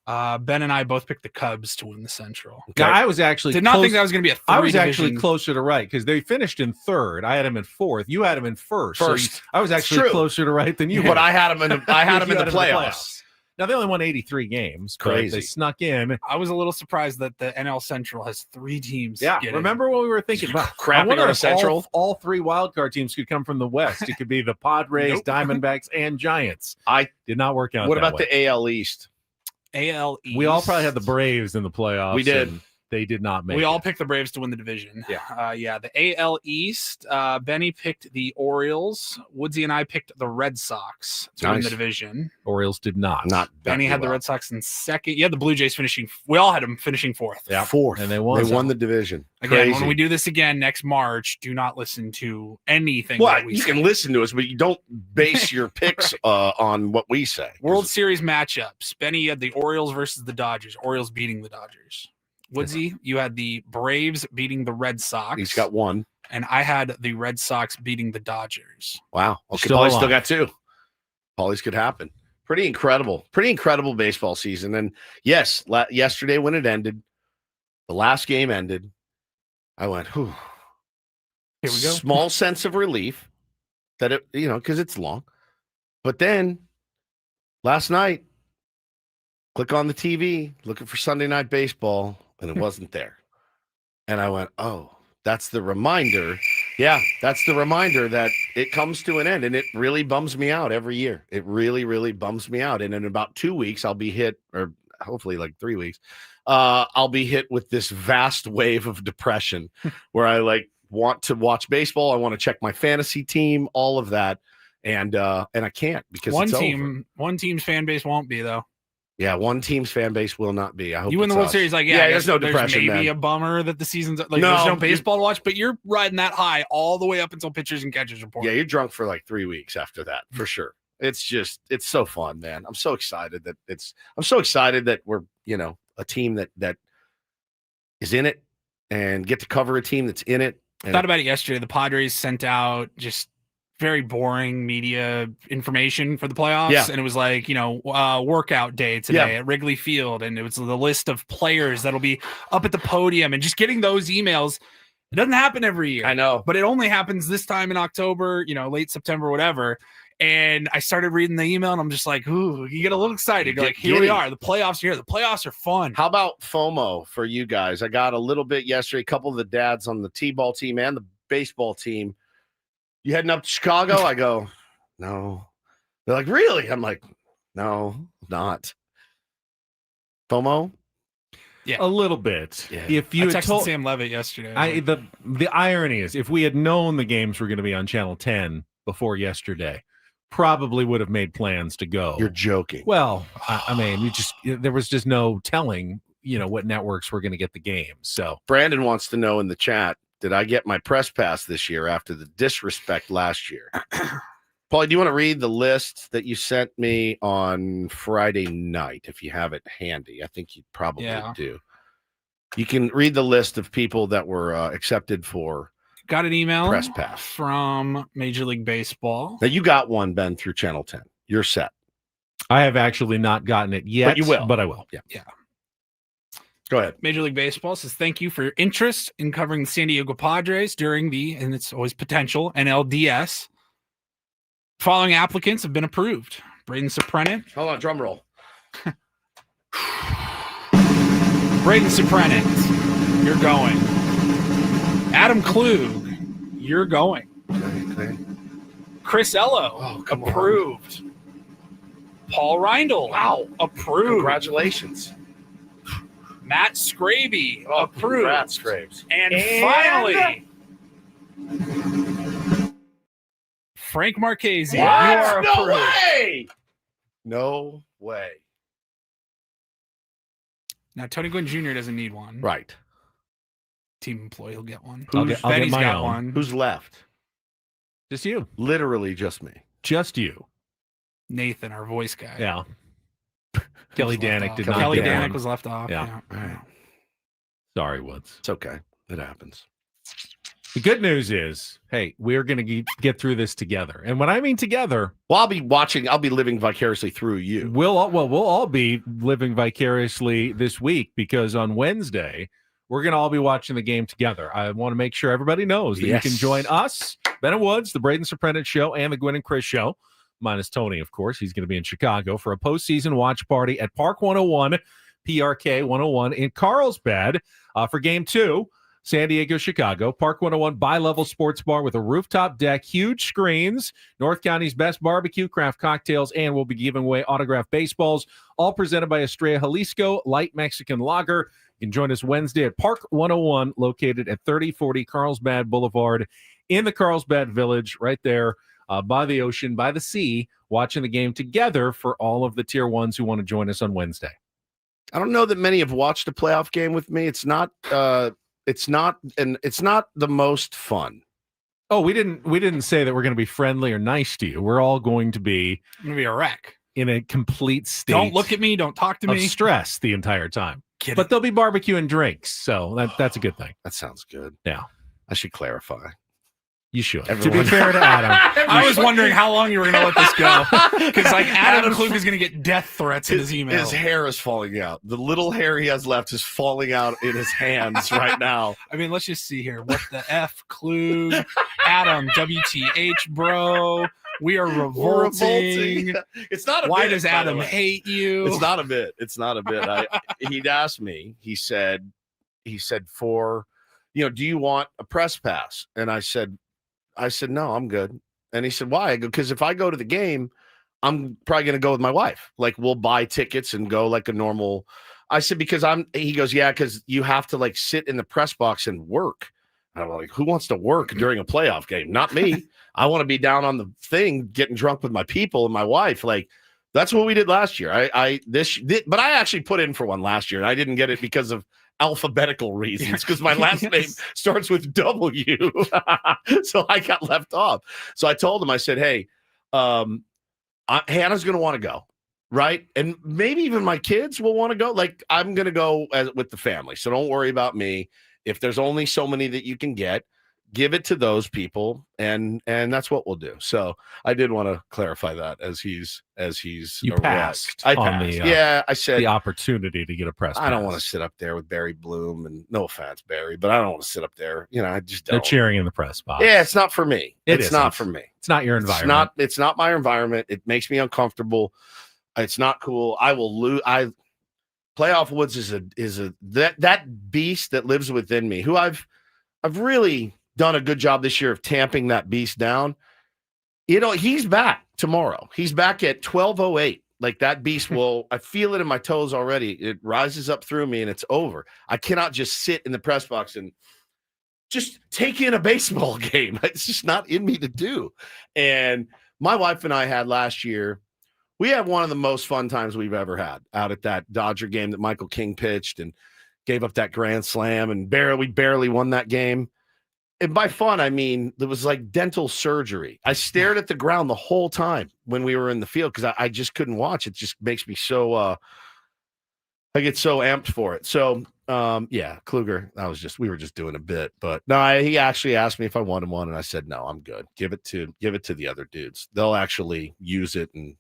Ben and I both picked the Cubs to win the Central. Okay. I was actually did not think that was going to be a three. I was actually division. closer to right because they finished in third. I had him in fourth. You had him in first. So I was actually True. closer to right than you. But I had him in the playoffs. Now they only won 83 games. Crazy. They snuck in. I was a little surprised that the NL Central has 3 teams. Yeah. Remember what we were thinking about? Crapping on a Central. All 3 wildcard teams could come from the West. It could be the Padres, Diamondbacks, and Giants. I did not work out. What about the AL East? AL East. We all probably had the Braves in the playoffs. We did. They did not make We it. all picked the Braves to win the division. Yeah. The AL East, Benny picked the Orioles. Woodsy and I picked the Red Sox to win the division. Orioles did not. Benny had the Red Sox in second. You had the Blue Jays finishing. We all had them finishing fourth. Yeah, fourth. And they won. They won the division. Again, Crazy. when we do this again next March, do not listen to anything. Well, you can listen to us, but you don't base your picks on what we say. World Series matchups. Benny, you had the Orioles versus the Dodgers. Orioles beating the Dodgers. Woodsy, you had the Braves beating the Red Sox. He's got 1. And I had the Red Sox beating the Dodgers. Wow. Okay, Paulie's still got 2. Paulie's could happen. Pretty incredible baseball season. And yes, yesterday when it ended, the last game ended, I went, whew. Here we go. Small sense of relief that it, because it's long. But then last night, click on the TV, looking for Sunday Night Baseball, and it wasn't there. And I went, oh, that's the reminder. Yeah, that's the reminder that it comes to an end. And it really bums me out every year. It really, really bums me out. And in about 2 weeks, I'll be hit, or hopefully like 3 weeks, I'll be hit with this vast wave of depression where I want to watch baseball. I want to check my fantasy team, all of that. And I can't because one team's fan base won't be, though. Yeah, one team's fan base will not be. I hope you win the World Series. There's no depression. Maybe a bummer that the season's there's no baseball to watch, but you're riding that high all the way up until pitchers and catchers report. Yeah, you're drunk for like 3 weeks after that for sure. It's so fun, man. I'm so excited that we're a team that is in it and get to cover a team that's in it. I thought about it yesterday. The Padres sent out just very boring media information for the playoffs. Yeah. And it was like, workout day today at Wrigley Field. And it was the list of players that'll be up at the podium, and just getting those emails. It doesn't happen every year. I know, but it only happens this time in October, late September, whatever. And I started reading the email and I'm just like, ooh, you get a little excited. You're like, here we are. The playoffs are here. The playoffs are fun. How about FOMO for you guys? I got a little bit yesterday. A couple of the dads on the T-ball team and the baseball team. You heading up to Chicago? I go, no. They're like, really? I'm like, no, not. FOMO? Yeah, a little bit. Yeah. If you I had texted Sam Levitt yesterday. The irony is, if we had known the games were going to be on Channel 10 before yesterday, probably would have made plans to go. You're joking. Well, I mean, there was just no telling, what networks were going to get the games. So Brandon wants to know in the chat, did I get my press pass this year after the disrespect last year? Paulie, do you want to read the list that you sent me on Friday night if you have it handy? I think you probably do. You can read the list of people that were accepted for got an email press pass from Major League Baseball. Now you got one, Ben, through Channel 10. You're set. I have actually not gotten it yet. But you will. But I will. Yeah. Go ahead. Major League Baseball says, thank you for your interest in covering the San Diego Padres during and it's always potential, NLDS. Following applicants have been approved. Braden Soprenet. Hold on, drum roll. Braden Soprenet, you're going. Adam Klug, you're going. Okay. Chris Ello, approved. Paul Reindl, wow, approved. Congratulations. Matt Scraby, approved. Congrats, Scrapes. And finally, Frank Marchese, you are approved. No way! No way. Now, Tony Gwynn Jr. doesn't need one. Right. team employee will get one. I'll get Betty's my got own. one. Who's left? Just you. Literally just me. Just you. Nathan, our voice guy. Yeah. Kelly Danick did not Kelly get Danick one. was left off. Yeah. All right. Sorry, Woods. It's okay. It happens. The good news is, hey, we're going to get through this together. And when I mean together, Well, I'll be living vicariously through you. we'll all be living vicariously this week, because on Wednesday, we're going to all be watching the game together. I want to make sure everybody knows that Yes. you can join us, Ben and Woods, the Braden Soprentice Show, and the Gwen and Chris Show, minus Tony, of course. He's going to be in Chicago for a postseason watch party at Park 101, PRK 101 in Carlsbad for Game 2. San Diego, Chicago, Park 101 bi-level sports bar with a rooftop deck, huge screens, North County's best barbecue, craft cocktails, and we'll be giving away autographed baseballs, all presented by Estrella Jalisco Light Mexican Lager. You can join us Wednesday at Park 101, located at 3040 Carlsbad Boulevard in the Carlsbad Village, right there by the ocean, by the sea, watching the game together for all of the Tier 1s who want to join us on Wednesday. I don't know that many have watched a playoff game with me. It's not the most fun. Oh, we didn't say that we're going to be friendly or nice to you. We're all going to be I'm going to be a wreck. in a complete state. Don't look at me. Don't talk to of me. stress the entire time. Kidding. But there'll be barbecue and drinks, so that's a good thing. That sounds good. Yeah. I should clarify. You should. Everyone- To be fair to Adam, I was wondering how long you were going to let this go. Because like Adam Klug is going to get death threats in his email. His hair is falling out. The little hair he has left is falling out in his hands right now. I mean, let's just see here. What the F, Klug? Adam, WTH, bro. We are revolting. It's not a Why bit, does by the Adam way. hate you? It's not a bit. It's not a bit. He'd asked me, he said, do you want a press pass? And I said, no, I'm good. And he said, why? I go, because if I go to the game, I'm probably going to go with my wife. Like, we'll buy tickets and go like a normal. I said, because he goes, yeah, because you have to like sit in the press box and work. I'm like, who wants to work during a playoff game? Not me. I want to be down on the thing, getting drunk with my people and my wife. Like, that's what we did last year. But I actually put in for one last year. And I didn't get it because of alphabetical reasons, because my last name starts with W. So I got left off. So I told him, I said, hey, Hannah's going to want to go. Right. And maybe even my kids will want to go. Like, I'm going to go with the family. So don't worry about me. If there's only so many that you can get, give it to those people, and that's what we'll do. So I did want to clarify that as he's you passed. I on passed. I said the opportunity to get a press pass. I don't want to sit up there with Barry Bloom, and no offense, Barry, but I don't want to sit up there. I just don't. They're cheering in the press box. Yeah, it's not for me. It's not isn't. for me. It's not your environment. It's not my environment. It makes me uncomfortable. It's not cool. I will lose. Playoff Woods is that beast that lives within me, who I've really done a good job this year of tamping that beast down. He's back tomorrow. He's back at 12:08. Like, that beast will, I feel it in my toes already. It rises up through me and it's over. I cannot just sit in the press box and just take in a baseball game. It's just not in me to do. And my wife and I had last year, we had one of the most fun times we've ever had out at that Dodger game that Michael King pitched and gave up that grand slam, and we barely won that game. And by fun, I mean, it was like dental surgery. I stared at the ground the whole time when we were in the field because I just couldn't watch. It just makes me so, I get so amped for it. So, Kluger, we were just doing a bit. But no, he actually asked me if I wanted one, and I said, no, I'm good. Give it to the other dudes. They'll actually use it and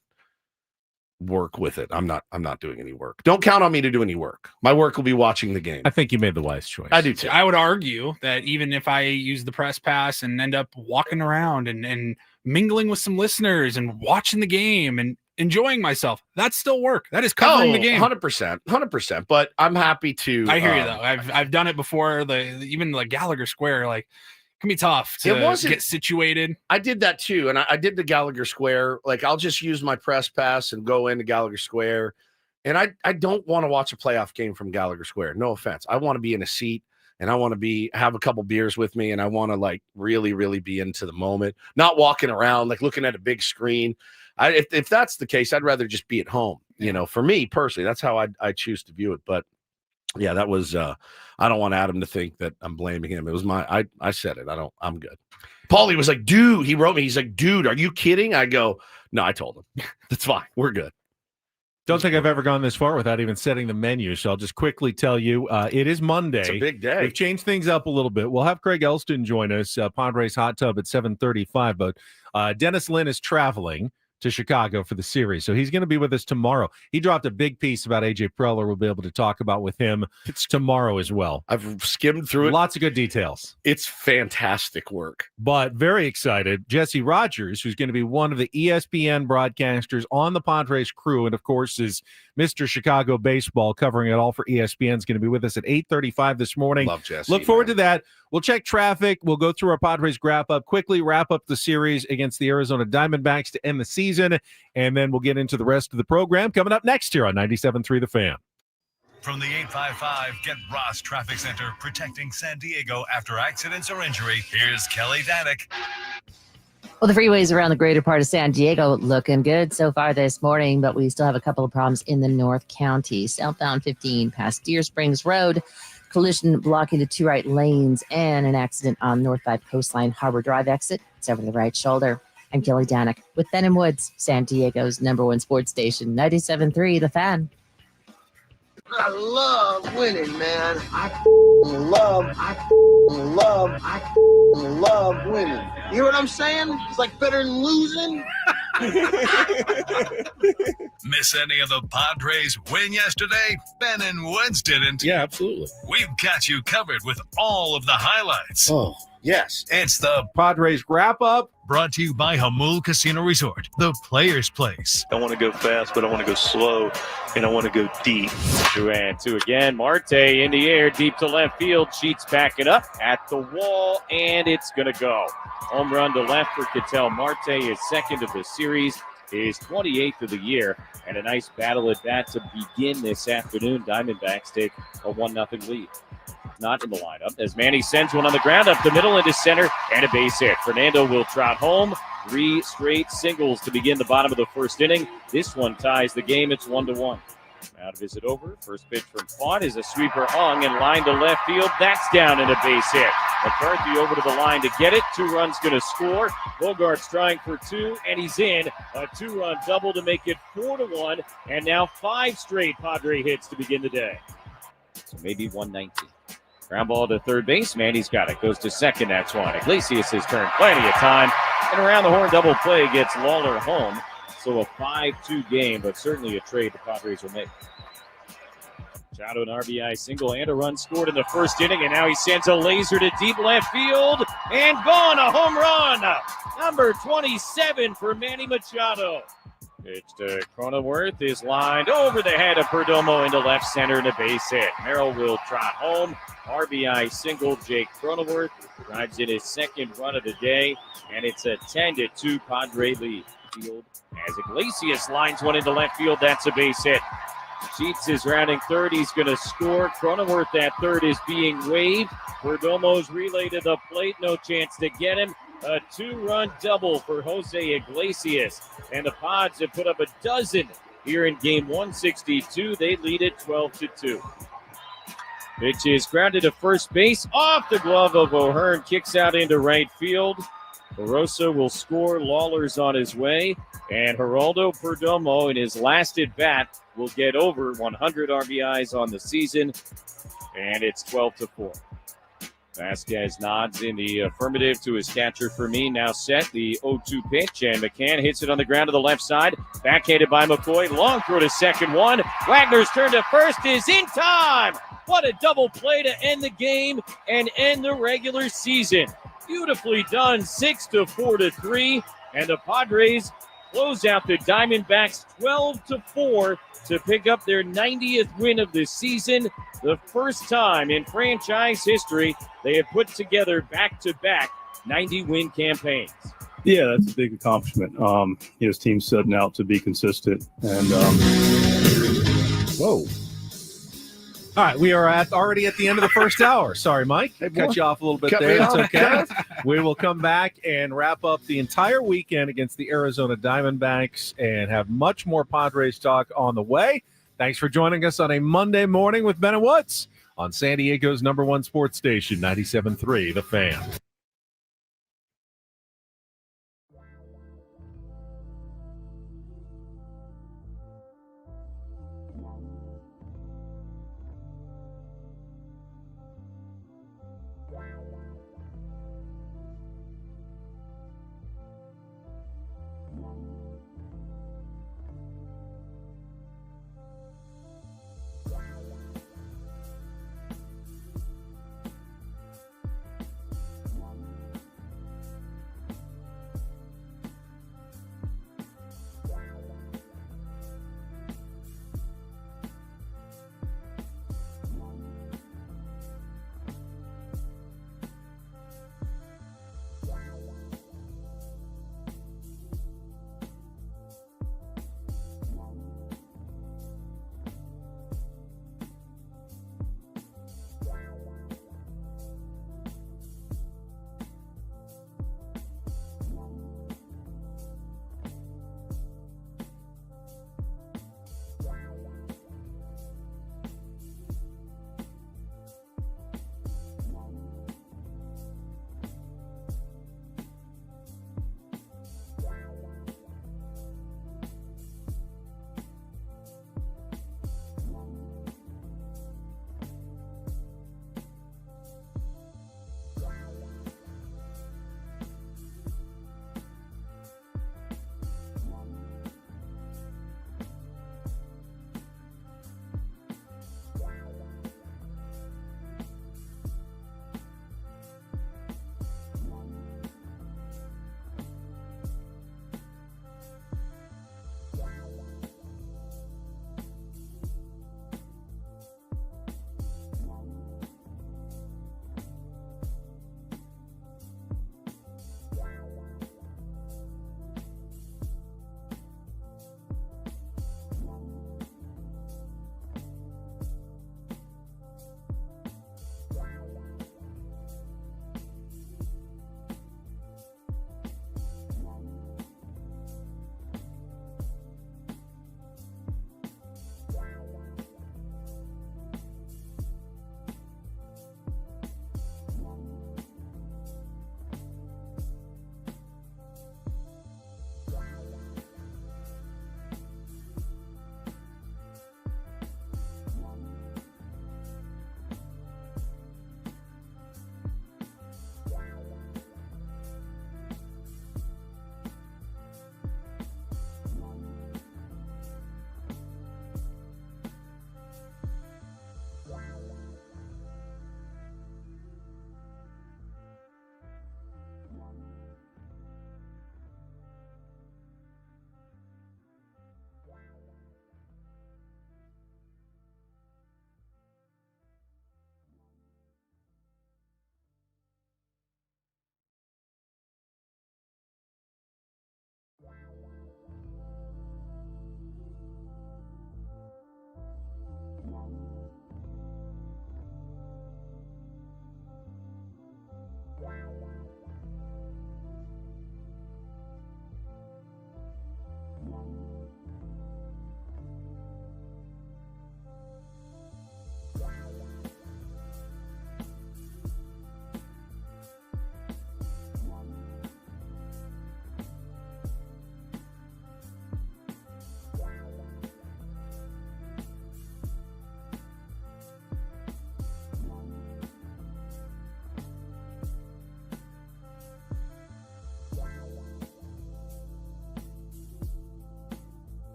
work with it. I'm not doing any work. Don't count on me to do any work. My work will be watching the game. I think you made the wise choice. I do too. I would argue that even if I use the press pass and end up walking around and mingling with some listeners and watching the game and enjoying myself, that's still work. That is covering the game. 100%. But I'm happy to. I hear you though. I've done it before. Even the Gallagher Square, like, can be tough to get situated. I did that too. And I did the Gallagher Square. Like, I'll just use my press pass and go into Gallagher Square. And I don't want to watch a playoff game from Gallagher Square. No offense. I want to be in a seat, and I want to have a couple beers with me. And I want to like really, really be into the moment, not walking around, like looking at a big screen. If that's the case, I'd rather just be at home, for me personally. That's how I choose to view it. But Yeah, that was I don't want Adam to think that I'm blaming him. It was I said it. I'm good. Paulie was like, dude, he wrote me. He's like, dude, are you kidding? I go, no, I told him. That's fine. We're good. Don't think I've ever gone this far without even setting the menu. So I'll just quickly tell you, it is Monday. It's a big day. We've changed things up a little bit. We'll have Craig Elston join us, Padres Hot Tub at 7:35. But Dennis Lynn is traveling to Chicago for the series. So he's going to be with us tomorrow. He dropped a big piece about AJ Preller. We'll be able to talk about with him tomorrow as well. I've skimmed through it. Lots of good details. It's fantastic work. But very excited. Jesse Rogers, who's going to be one of the ESPN broadcasters on the Padres crew, and of course is Mr. Chicago Baseball, covering it all for ESPN, is going to be with us at 8:35 this morning. Love Jesse. Look forward to that. We'll check traffic. We'll go through our Padres wrap-up, quickly wrap up the series against the Arizona Diamondbacks to end the season, and then we'll get into the rest of the program coming up next here on 97.3 The Fan. From the 855 Get Ross Traffic Center, protecting San Diego after accidents or injury, here's Kelly Danick. Well, the freeways around the greater part of San Diego looking good so far this morning, but we still have a couple of problems in the North County. Southbound 15 past Deer Springs Road, collision blocking the two right lanes, and an accident on North 5 Coastline Harbor Drive exit. It's over the right shoulder. I'm Kelly Danick with Ben & Woods, San Diego's #1 sports station, 97.3 The Fan. I love winning, man. I love winning. You hear what I'm saying? It's like better than losing. Miss any of the Padres win yesterday? Ben and Woods didn't. Yeah, absolutely. We've got you covered with all of the highlights. Oh, yes. It's the Padres wrap-up. brought to you by Hamul Casino Resort, the Players' Place. I want to go fast, but I want to go slow, and I want to go deep. 2-2 again. Marte in the air, deep to left field. Sheets back it up at the wall, and it's going to go. Home run to left for Ketel Marte, his second of the series, his 28th of the year, and a nice battle at bat to begin this afternoon. Diamondbacks take a 1-0 lead. Not in the lineup as Manny sends one on the ground up the middle into center and a base hit. Fernando will trot home. 3 straight singles to begin the bottom of the first inning. This one ties the game. It's 1-1. Now to visit over. First pitch from Fawn is a sweeper hung and line to left field. That's down and a base hit. McCarthy over to the line to get it. 2 runs going to score. Bogart's trying for 2, and he's in. A 2-run double to make it 4-1. And now 5 straight Padre hits to begin the day. So maybe 119. Ground ball to third base. Manny's got it. Goes to second. That's one. Iglesias has turned plenty of time. And around the horn double play gets Lawler home. So a 5-2 game, but certainly a trade the Padres will make. Machado an RBI single and a run scored in the first inning, and now he sends a laser to deep left field. And gone, a home run. Number 27 for Manny Machado. Pitch to Cronenworth is lined over the head of Perdomo into left center and a base hit. Merrill will trot home. RBI single. Jake Cronenworth drives in his second run of the day, and it's a 10-2 Padre lead. Field as Iglesias lines one into left field. That's a base hit. Sheets is rounding third. He's going to score. Cronenworth at third is being waived. Perdomo's relay to the plate. No chance to get him. A 2-run double for Jose Iglesias. And the Pods have put up a dozen here in game 162. They lead it 12-2. Pitch is grounded to first base. Off the glove of O'Hearn. Kicks out into right field. Barossa will score. Lawler's on his way. And Geraldo Perdomo in his last at bat will get over 100 RBIs on the season. And it's 12-4. Vasquez nods in the affirmative to his catcher Fermin. Now set the 0-2 pitch, and McCann hits it on the ground to the left side. Backhanded by McCoy. Long throw to second one. Wagner's turn to first is in time. What a double play to end the game and end the regular season. Beautifully done, 6-4-3, and the Padres close out the Diamondbacks 12-4 to pick up their 90th win of the season. The first time in franchise history they have put together back-to-back 90-win campaigns. Yeah, that's a big accomplishment. His team's setting out to be consistent. And Whoa. All right, we are already at the end of the first hour. Sorry, Mike. Hey, Cut you off a little bit Cut there. me It's off. okay. We will come back and wrap up the entire weekend against the Arizona Diamondbacks and have much more Padres talk on the way. Thanks for joining us on a Monday morning with Ben and Woods on San Diego's #1 sports station, 97.3 The Fan.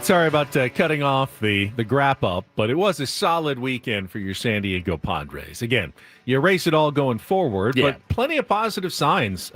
Sorry about cutting off the wrap up, but it was a solid weekend for your San Diego Padres. Again, you erase it all going forward, but plenty of positive signs.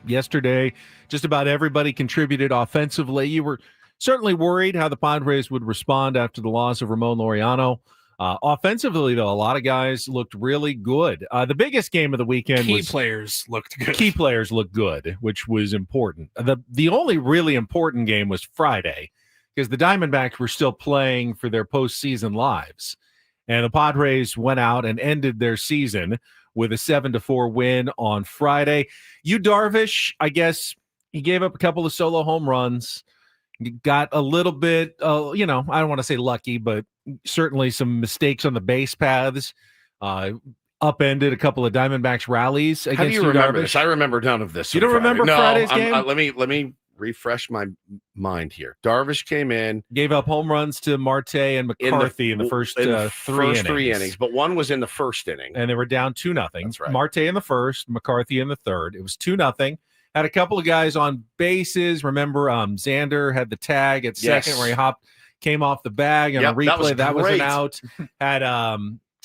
Yesterday, just about everybody contributed offensively. You were certainly worried how the Padres would respond after the loss of Ramon Laureano. Offensively, though, a lot of guys looked really good. The biggest game of the weekend Key players looked good. Key players looked good, which was important. The only really important game was Friday, because the Diamondbacks were still playing for their postseason lives. And the Padres went out and ended their season with a 7-4 win on Friday. Yu Darvish, I guess he gave up a couple of solo home runs, got a little bit, I don't want to say lucky, but certainly some mistakes on the base paths, upended a couple of Diamondbacks rallies against How do you Yu remember Darvish. this? I remember none of this. You don't remember Friday's game? Let me refresh my mind here. Darvish came in, gave up home runs to Marte and McCarthy in the first three innings, but one was in the first inning, and they were down 2-0. That's right. Marte in the first, McCarthy in the third. It was 2-0. Had a couple of guys on bases. Remember, Xander had the tag at second where he came off the bag on a replay. That was an out. Had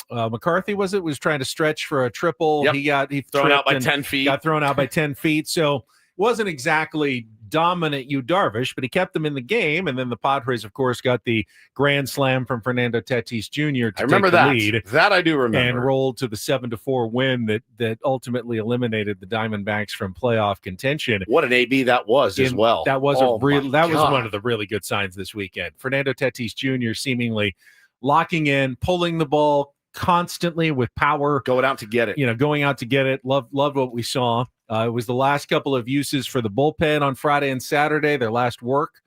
McCarthy was trying to stretch for a triple. Yep. He thrown out by 10 feet. Got thrown out by 10 feet. So wasn't exactly dominant Yu Darvish, but he kept them in the game. And then the Padres, of course, got the grand slam from Fernando Tatis Jr. to take the lead. That I do remember. And rolled to the 7-4 win that ultimately eliminated the Diamondbacks from playoff contention. What an AB that was as well. That was was one of the really good signs this weekend. Fernando Tatis Jr. seemingly locking in, pulling the ball constantly with power. Going out to get it. Going out to get it. Loved what we saw. It was the last couple of uses for the bullpen on Friday and Saturday, their last work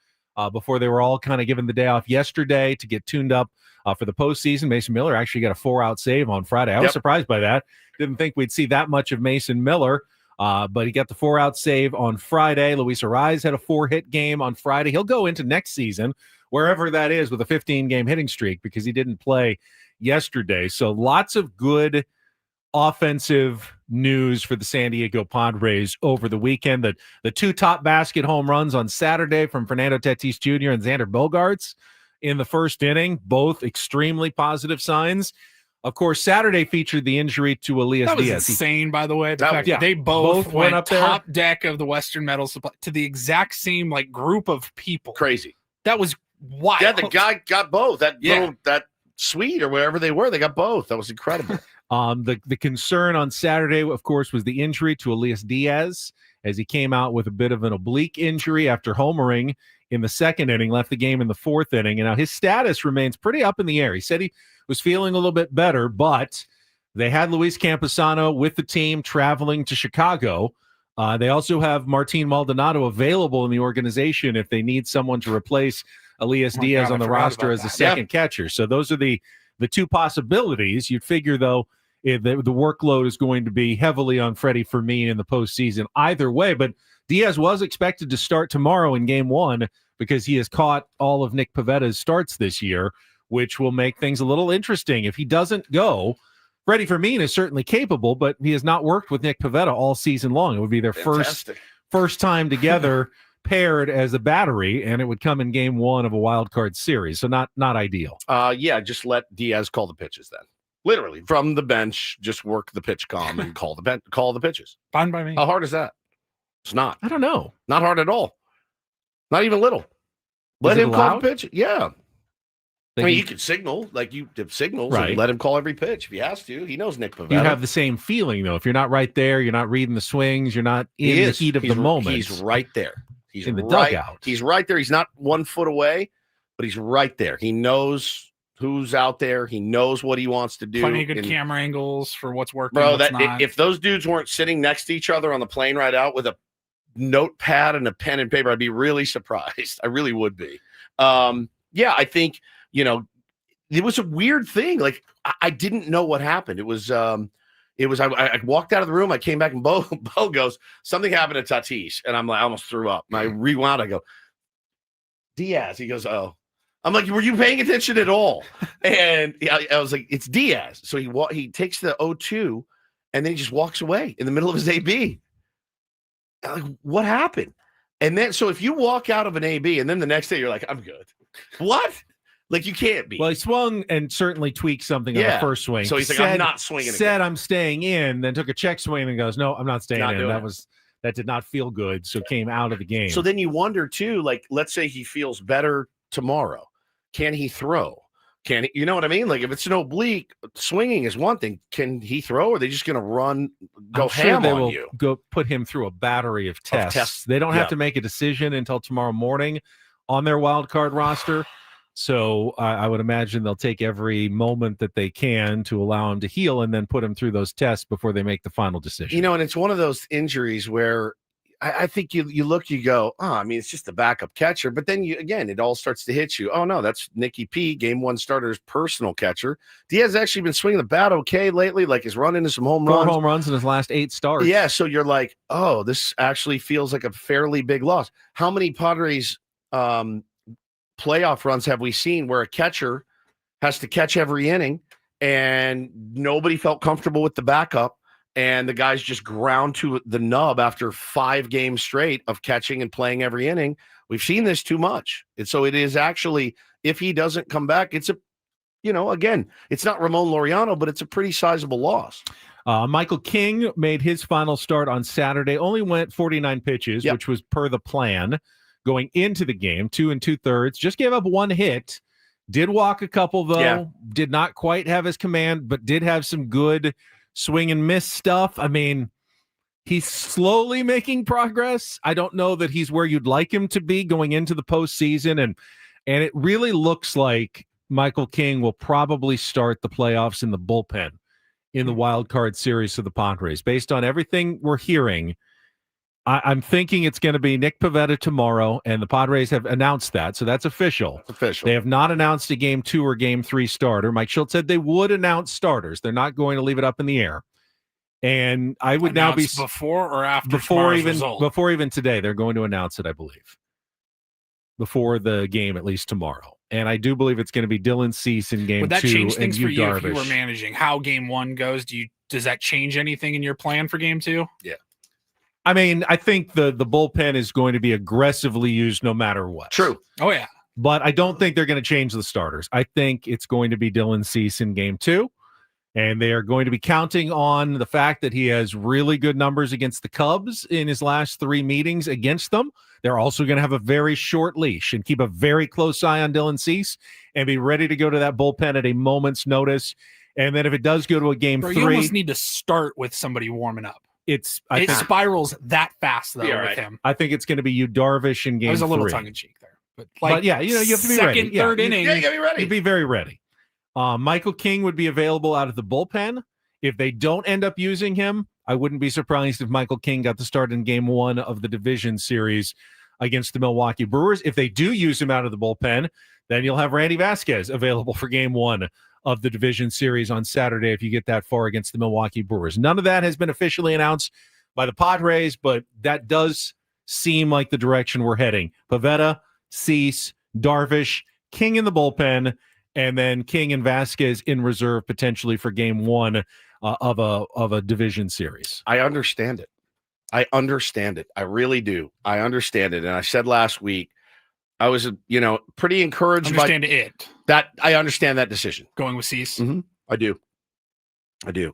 before they were all kind of given the day off yesterday to get tuned up for the postseason. Mason Miller actually got a 4-out save on Friday. I was surprised by that. Didn't think we'd see that much of Mason Miller, but he got the 4-out save on Friday. Luis Arraez had a 4-hit game on Friday. He'll go into next season, wherever that is, with a 15-game hitting streak because he didn't play yesterday. So lots of good offensive news for the San Diego Padres over the weekend. The two top basket home runs on Saturday from Fernando Tatis Jr. and Xander Bogaerts in the first inning, both extremely positive signs. Of course, Saturday featured the injury to Elias Diaz. Diaz. Insane, by the way. They both went up top deck of the Western Metal Supply to the exact same group of people. Crazy. That was wild. Yeah, the guy got both. That suite or wherever they were, they got both. That was incredible. The concern on Saturday, of course, was the injury to Elias Diaz as he came out with a bit of an oblique injury after homering in the second inning, left the game in the fourth inning. And now his status remains pretty up in the air. He said he was feeling a little bit better, but they had Luis Camposano with the team traveling to Chicago. They also have Martin Maldonado available in the organization if they need someone to replace Elias Diaz on the roster as a second catcher. So those are the two possibilities. You'd figure, though, the workload is going to be heavily on Freddie Fermin in the postseason either way. But Diaz was expected to start tomorrow in Game 1 because he has caught all of Nick Pavetta's starts this year, which will make things a little interesting. If he doesn't go, Freddie Fermin is certainly capable, but he has not worked with Nick Pavetta all season long. It would be their first time together paired as a battery, and it would come in Game 1 of a wild card series. So not ideal. Just let Diaz call the pitches then. Literally from the bench, just work the pitch column and call the pitches. Fine by me. How hard is that? It's not. I don't know. Not hard at all. Not even little. Let him call the pitch. Yeah. You can signal, you have signals, right? And let him call every pitch if he has to. He knows Nick Pavetta. You have the same feeling, though. If you're not right there, you're not reading the swings, you're not in the heat of the moment. He's right there. He's in the dugout. He's right there. He's not 1 foot away, but he's right there. He knows who's out there. He knows what he wants to do. Plenty of good camera angles for what's working. Bro, if those dudes weren't sitting next to each other on the plane ride out with a notepad and a pen and paper, I'd be really surprised. I really would be. I think, it was a weird thing. I didn't know what happened. I walked out of the room. I came back and Bo goes, something happened to Tatis. And I'm like, I almost threw up. And I rewound. I go, Diaz. He goes, oh. I'm like, were you paying attention at all? And I was like, it's Diaz. So he takes the 0-2 and then he just walks away in the middle of his AB. I'm like, what happened? And then, so if you walk out of an AB and then the next day you're like, I'm good. What? Like, you can't be. Well, he swung and certainly tweaked something on the first swing. So he's like, I'm not swinging Said, again. I'm staying in, then took a check swing and goes, no, I'm not staying in. That did not feel good, so came out of the game. So then you wonder, too, like, let's say he feels better tomorrow. Can he throw? Can he, you know what I mean? Like, if it's an oblique, swinging is one thing. Can he throw, or are they just going to go ham on you? Go put him through a battery of tests. They don't have to make a decision until tomorrow morning on their wild card roster. So I would imagine they'll take every moment that they can to allow him to heal and then put him through those tests before they make the final decision. You know, and it's one of those injuries where I think you look, you go, oh, I mean, it's just a backup catcher. But then, it all starts to hit you. Oh, no, that's Nicky P, game one starter's personal catcher. Diaz actually been swinging the bat okay lately, like he's running into some home runs. 4 home runs in his last 8 starts. Yeah, so you're like, oh, this actually feels like a fairly big loss. How many Padres playoff runs have we seen where a catcher has to catch every inning and nobody felt comfortable with the backup and the guys just ground to the nub after 5 games straight of catching and playing every inning? We've seen this too much. And so it is actually, if he doesn't come back, it's again, it's not Ramon Laureano, but it's a pretty sizable loss. Michael King made his final start on Saturday, only went 49 pitches, which was per the plan. Going into the game, 2 2/3, just gave up 1 hit. Did walk a couple, though. Did not quite have his command, but did have some good swing and miss stuff. I mean, he's slowly making progress. I don't know that he's where you'd like him to be going into the postseason. And it really looks like Michael King will probably start the playoffs in the bullpen in the wild card series of the Padres. Based on everything we're hearing, I'm thinking it's going to be Nick Pivetta tomorrow, and the Padres have announced that, so that's official. It's official. They have not announced a Game 2 or Game 3 starter. Mike Schultz said they would announce starters. They're not going to leave it up in the air. And I would now be before or after before even today. They're going to announce it, I believe, before the game, at least tomorrow. And I do believe it's going to be Dylan Cease in Game 2. Would that change things for you Darvish. if you were managing how Game 1 goes? Does that change anything in your plan for Game 2? Yeah. I mean, I think the bullpen is going to be aggressively used no matter what. True. Oh, yeah. But I don't think they're going to change the starters. I think it's going to be Dylan Cease in Game 2. And they are going to be counting on the fact that he has really good numbers against the Cubs in his last 3 meetings against them. They're also going to have a very short leash and keep a very close eye on Dylan Cease and be ready to go to that bullpen at a moment's notice. And then if it does go to a Game 3... You almost need to start with somebody warming up. It spirals that fast, though, with him. I think it's going to be you, Darvish, in Game 3. I was a little tongue-in-cheek there. But you have to be ready. Third inning. You got to be ready. You'd be very ready. Michael King would be available out of the bullpen. If they don't end up using him, I wouldn't be surprised if Michael King got the start in Game 1 of the division series against the Milwaukee Brewers. If they do use him out of the bullpen, then you'll have Randy Vasquez available for Game 1 of the division series on Saturday if you get that far against the Milwaukee Brewers. None of that has been officially announced by the Padres, but that does seem like the direction we're heading. Pivetta, Cease, Darvish, King in the bullpen, and then King and Vasquez in reserve potentially for Game 1 of a division series. I understand it. I really do. I understand it. And I said last week, I was, pretty encouraged I understand that decision. Going with Cease? Mm-hmm. I do.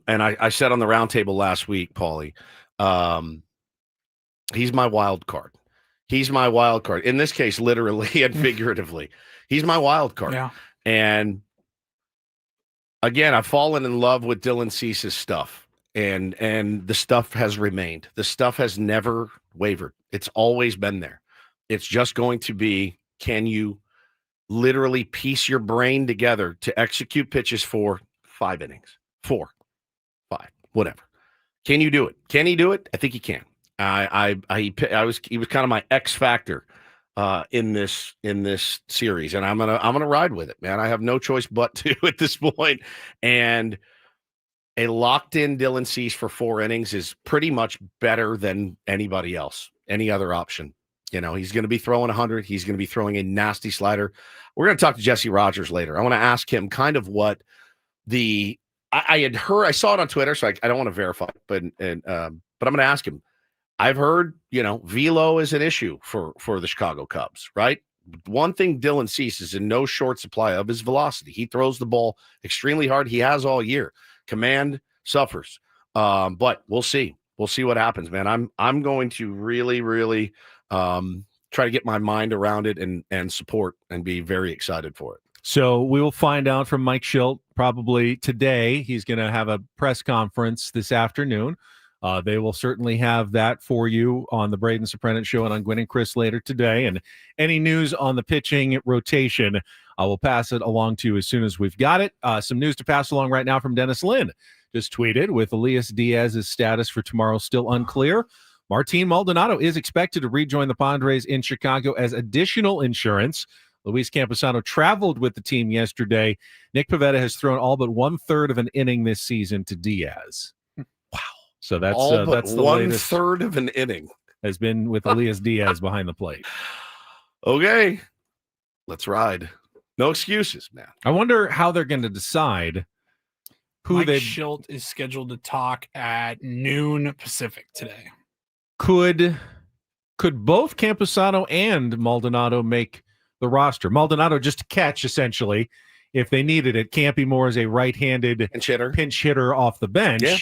And I said on the roundtable last week, Paulie, he's my wild card. He's my wild card. In this case, literally and figuratively. He's my wild card. Yeah. And again, I've fallen in love with Dylan Cease's stuff. And the stuff has remained. The stuff has never wavered. It's always been there. It's just going to be, can you literally piece your brain together to execute pitches for 5 innings? 4, 5, whatever. Can you do it? Can he do it? I think he can. He was kind of my X factor in this series, and I'm gonna ride with it, man. I have no choice but to at this point. And a locked in Dylan Cease for 4 innings is pretty much better than anybody else, any other option. He's going to be throwing 100. He's going to be throwing a nasty slider. We're going to talk to Jesse Rogers later. I want to ask him kind of what I had heard. I saw it on Twitter, so I don't want to verify it, but I'm going to ask him. I've heard, velo is an issue for the Chicago Cubs, right? one thing Dylan Cease is in no short supply of is velocity. He throws the ball extremely hard. He has all year. Command suffers. But we'll see. We'll see what happens, man. I'm going to really, really try to get my mind around it and support and be very excited for it. So we will find out from Mike Schilt probably today. He's going to have a press conference this afternoon. They will certainly have that for you on the Braden Soprano Show and on Gwen and Chris later today. And any news on the pitching rotation, I will pass it along to you as soon as we've got it. Some news to pass along right now from Dennis Lynn. Just tweeted with Elias Diaz's status for tomorrow still unclear. Martin Maldonado is expected to rejoin the Padres in Chicago as additional insurance. Luis Camposano traveled with the team yesterday. Nick Pivetta has thrown all but 1/3 of an inning this season to Diaz. Wow. So that's the latest 1/3 of an inning has been with Elias Diaz behind the plate. Okay. Let's ride. No excuses, man. I wonder how they're going to decide who Mike Schilt is scheduled to talk at noon Pacific today. Could both Camposano and Maldonado make the roster? Maldonado just to catch, essentially, if they needed it. Campy more as a right-handed pinch hitter off the bench. Yeah.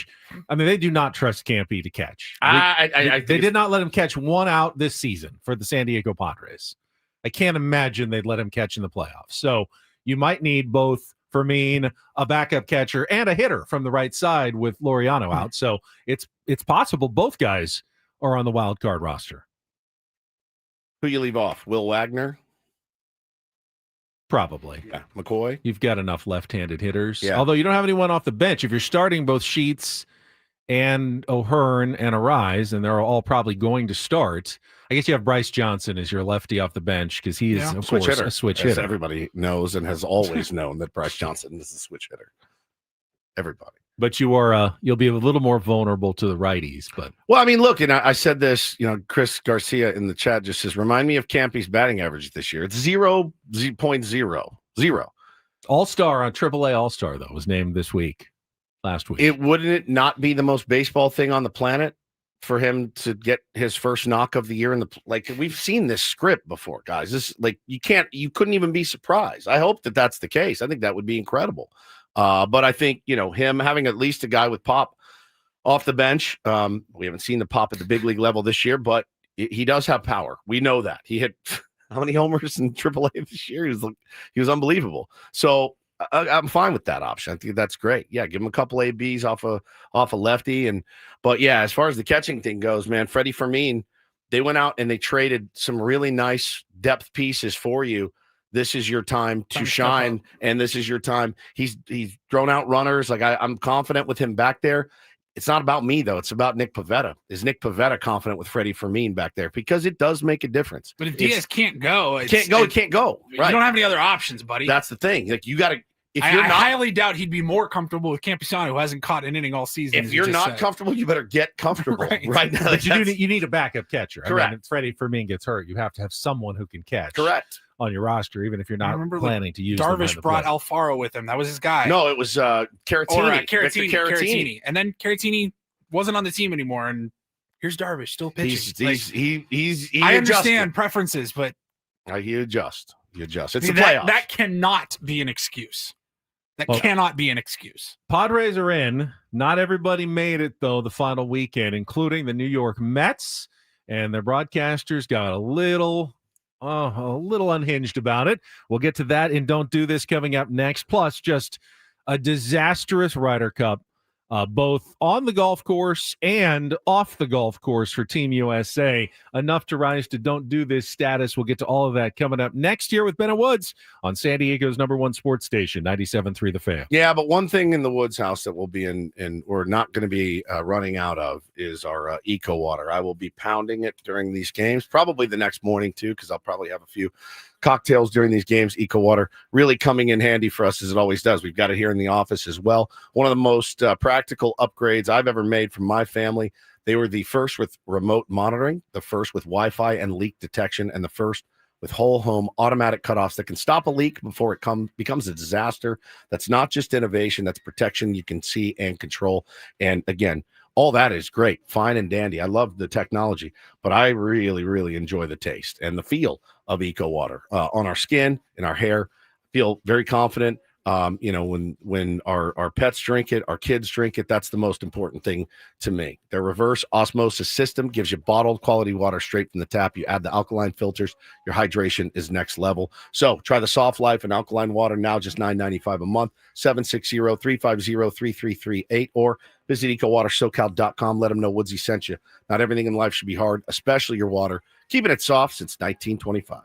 I mean, they do not trust Campy to catch. They did not let him catch one out this season for the San Diego Padres. I can't imagine they'd let him catch in the playoffs. So you might need both Fermin, a backup catcher, and a hitter from the right side with Laureano out. So it's possible both guys are on the wild card roster. Who you leave off? Will Wagner? Probably. Yeah. McCoy? You've got enough left-handed hitters. Yeah. Although you don't have anyone off the bench. If you're starting both Sheets and O'Hearn and Arise, and they're all probably going to start, I guess you have Bryce Johnson as your lefty off the bench because he is, of course, a switch hitter. Everybody knows and has always known that Bryce Johnson is a switch hitter. Everybody. But you'll be a little more vulnerable to the righties. But well, I mean, look, and I said this, Chris Garcia in the chat just says, remind me of Campy's batting average this year. It's 0.00. All-Star on AAA All-Star, though, was named last week. Wouldn't it not be the most baseball thing on the planet for him to get his first knock of the year we've seen this script before, guys. This you couldn't even be surprised. I hope that that's the case. I think that would be incredible. But I think, him having at least a guy with pop off the bench. We haven't seen the pop at the big league level this year, but he does have power. We know that. He hit how many homers in AAA this year? He was unbelievable. So I'm fine with that option. I think that's great. Yeah, give him a couple ABs off a lefty. But yeah, as far as the catching thing goes, man, Freddie Fermin, they went out and they traded some really nice depth pieces for you. This is your time to shine, and this is your time. He's thrown out runners. I'm confident with him back there. It's not about me, though. It's about Nick Pivetta. Is Nick Pivetta confident with Freddie Fermin back there? Because it does make a difference. But if Diaz can't go. He can't go. Right. You don't have any other options, buddy. That's the thing. You got to – I highly doubt he'd be more comfortable with Camposano, who hasn't caught an inning all season. If you're not comfortable, you better get comfortable right now. But you need a backup catcher. Correct. If Freddie Fermin gets hurt, you have to have someone who can catch. Correct. On your roster, even if you're not planning to use Darvish brought Alfaro with him. That was his guy. No, it was Caratini. Caratini. And then Caratini wasn't on the team anymore. And here's Darvish still pitching. I understand preferences, but he adjusts. It's a playoff. That cannot be an excuse. That cannot be an excuse. Padres are in. Not everybody made it, though, the final weekend, including the New York Mets. And their broadcasters got a little unhinged about it. We'll get to that in Don't Do This coming up next. Plus, just a disastrous Ryder Cup, both on the golf course and off the golf course for Team USA. Enough to rise to Don't Do This status. We'll get to all of that coming up next year with Bennett Woods on San Diego's #1 sports station, 97.3 The Fan. Yeah, but one thing in the Woods house that we'll be in we're not going to be running out of is our Eco Water. I will be pounding it during these games, probably the next morning too, because I'll probably have a few cocktails during these games. Eco Water really coming in handy for us as it always does. We've got it here in the office as well. One of the most practical upgrades I've ever made for my family. They were the first with remote monitoring, the first with Wi-Fi and leak detection, and the first with whole home automatic cutoffs that can stop a leak before it becomes a disaster. That's not just innovation, that's protection you can see and control. And again, all that is great, fine and dandy. I love the technology, but I really, really enjoy the taste and the feel of Eco Water on our skin and our hair. Feel very confident. When our pets drink it, our kids drink it, that's the most important thing to me. Their reverse osmosis system gives you bottled quality water straight from the tap. You add the alkaline filters, your hydration is next level. So try the Soft Life and alkaline water now, just $9.95 a month, 760-350-3338, or visit ecowatersocal.com. Let them know Woodsy sent you. Not everything in life should be hard, especially your water. Keeping it soft since 1925.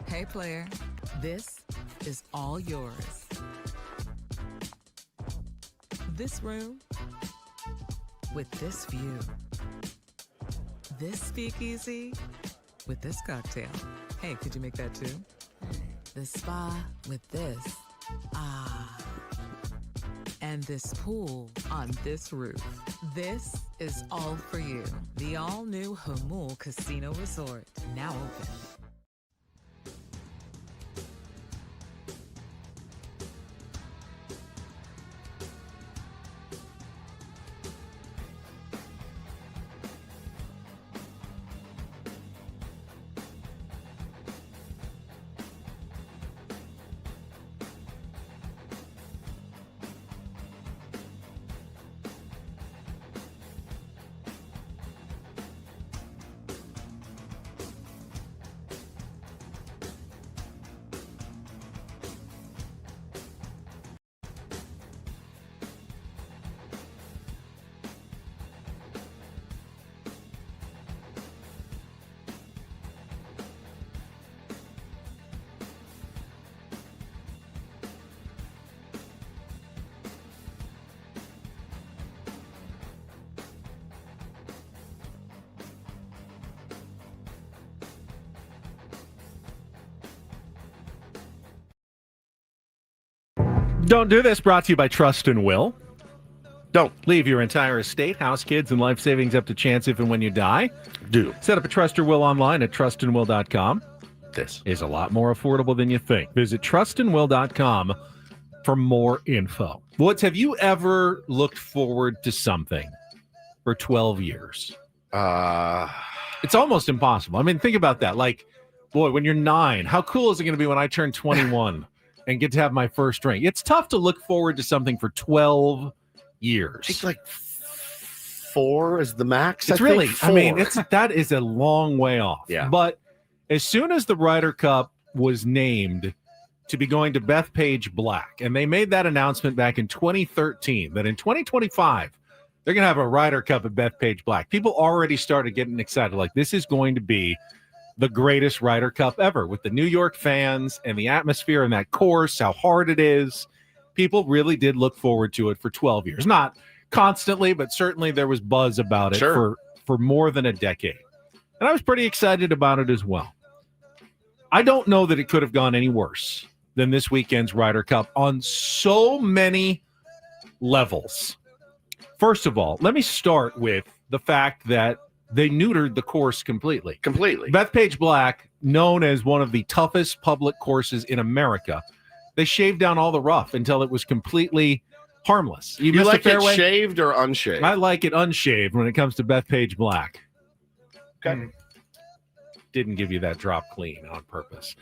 Hey, player, this is all yours. This room with this view. This speakeasy with this cocktail. Hey, could you make that too? The spa with this. Ah. And this pool on this roof. This is all for you. The all-new Hamul Casino Resort, now open. Don't Do This, brought to you by Trust and Will. Don't leave your entire estate, house, kids, and life savings up to chance if and when you die. Do. Set up a Trust or Will online at trustandwill.com. This is a lot more affordable than you think. Visit trustandwill.com for more info. Woods, have you ever looked forward to something for 12 years? It's almost impossible. I mean, think about that. Like, boy, when you're 9, how cool is it going to be when I turn 21 and get to have my first drink? It's tough to look forward to something for 12 years. It's like 4 is the max. It's really, I mean, that is a long way off. Yeah. But as soon as the Ryder Cup was named to be going to Bethpage Black, and they made that announcement back in 2013 that in 2025 they're going to have a Ryder Cup at Bethpage Black. People already started getting excited, like this is going to be the greatest Ryder Cup ever, with the New York fans and the atmosphere and that course, how hard it is. People really did look forward to it for 12 years. Not constantly, but certainly there was buzz about it for more than a decade. And I was pretty excited about it as well. I don't know that it could have gone any worse than this weekend's Ryder Cup on so many levels. First of all, let me start with the fact that they neutered the course completely. Bethpage Black, known as one of the toughest public courses in America, they shaved down all the rough until it was completely harmless. You like it shaved or unshaved? I like it unshaved when it comes to Bethpage Black. Okay. Didn't give you that drop clean on purpose.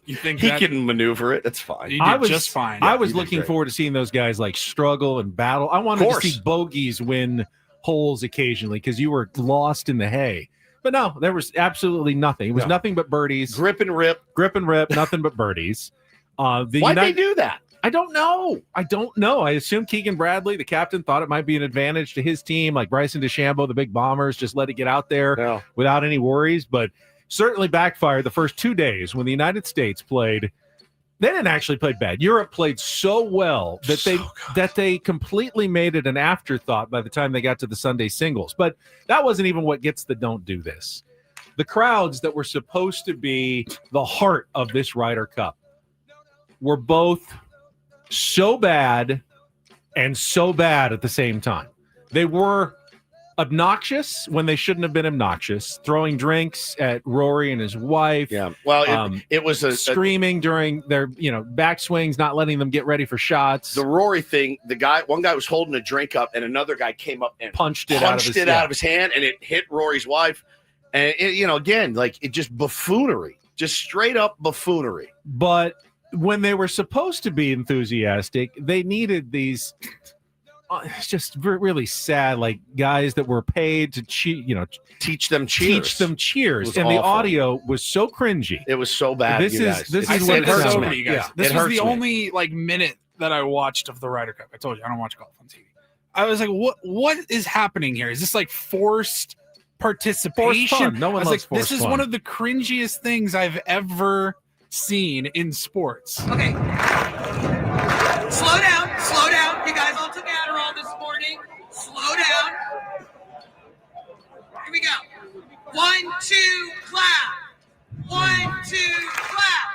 You think he can maneuver it? That's fine. I was just fine. I was looking forward to seeing those guys like struggle and battle. I wanted to see bogeys win holes occasionally because you were lost in the hay. But no, there was absolutely nothing. It was nothing but birdies. Grip and rip, nothing but birdies. Why'd they do that? I don't know. I assume Keegan Bradley, the captain, thought it might be an advantage to his team, like Bryson DeChambeau, the big Bombers, just let it get out there without any worries. But certainly backfired the first 2 days when the United States played. They didn't actually play bad. Europe played so well that they completely made it an afterthought by the time they got to the Sunday singles. But that wasn't even what gets the Don't Do This. The crowds that were supposed to be the heart of this Ryder Cup were both so bad and so bad at the same time. They were obnoxious when they shouldn't have been obnoxious, throwing drinks at Rory and his wife. Yeah. Well, it was screaming during their, backswings, not letting them get ready for shots. The Rory thing, one guy was holding a drink up and another guy came up and punched it out of his hand, and it hit Rory's wife. And again, like it just buffoonery, just straight up buffoonery. But when they were supposed to be enthusiastic, they needed these it's just really sad, like guys that were paid to teach them cheers. And awful. The audio was so cringy. It was so bad. This is what it hurts me, you guys. Yeah. This was the only minute that I watched of the Ryder Cup. I told you I don't watch golf on TV. I was like, what is happening here? Is this like forced participation? Forced fun. No one loves forced this is fun. one of the cringiest things I've ever seen in sports. Okay. Slow down. You guys all took Adderall this morning. Slow down. Here we go. 1, 2, clap. 1, 2, clap.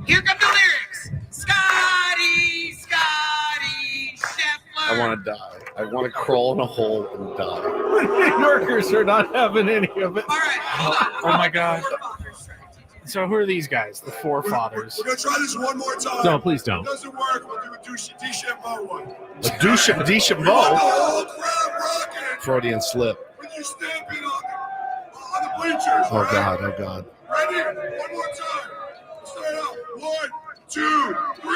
Here come the lyrics. Scotty Scheffler. I want to die. I want to crawl in a hole and die. The New Yorkers are not having any of it. All right. Oh my God. So who are these guys? The forefathers. We're going to try this one more time. No, please don't. If it doesn't work, we'll do a DeChambeau one. A DeChambeau? The whole crowd rocking. Freudian slip. With you stamping on the bleachers. Oh, God. Oh, God. Ready? One more time. Start out. 1, 2, 3.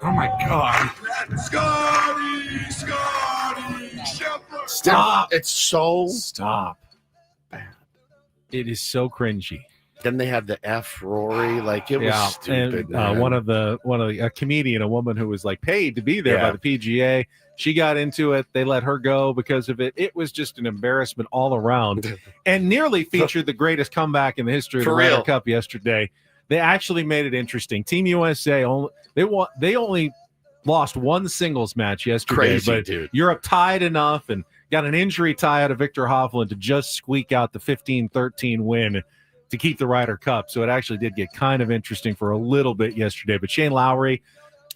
Oh, my God. Scotty Scheffler. Stop. It's so Stop. bad. It is so cringy. Then they had the F Rory, like it was stupid. And a comedian, a woman who was like paid to be there by the PGA, she got into it. They let her go because of it. It was just an embarrassment all around, and nearly featured the greatest comeback in the history of the Ryder Cup yesterday. They actually made it interesting. Team USA they only lost one singles match yesterday, Crazy, but dude. Europe tied enough and got an injury tie out of Victor Hovland to just squeak out the 15-13 win to keep the Ryder Cup. So it actually did get kind of interesting for a little bit yesterday. But Shane Lowry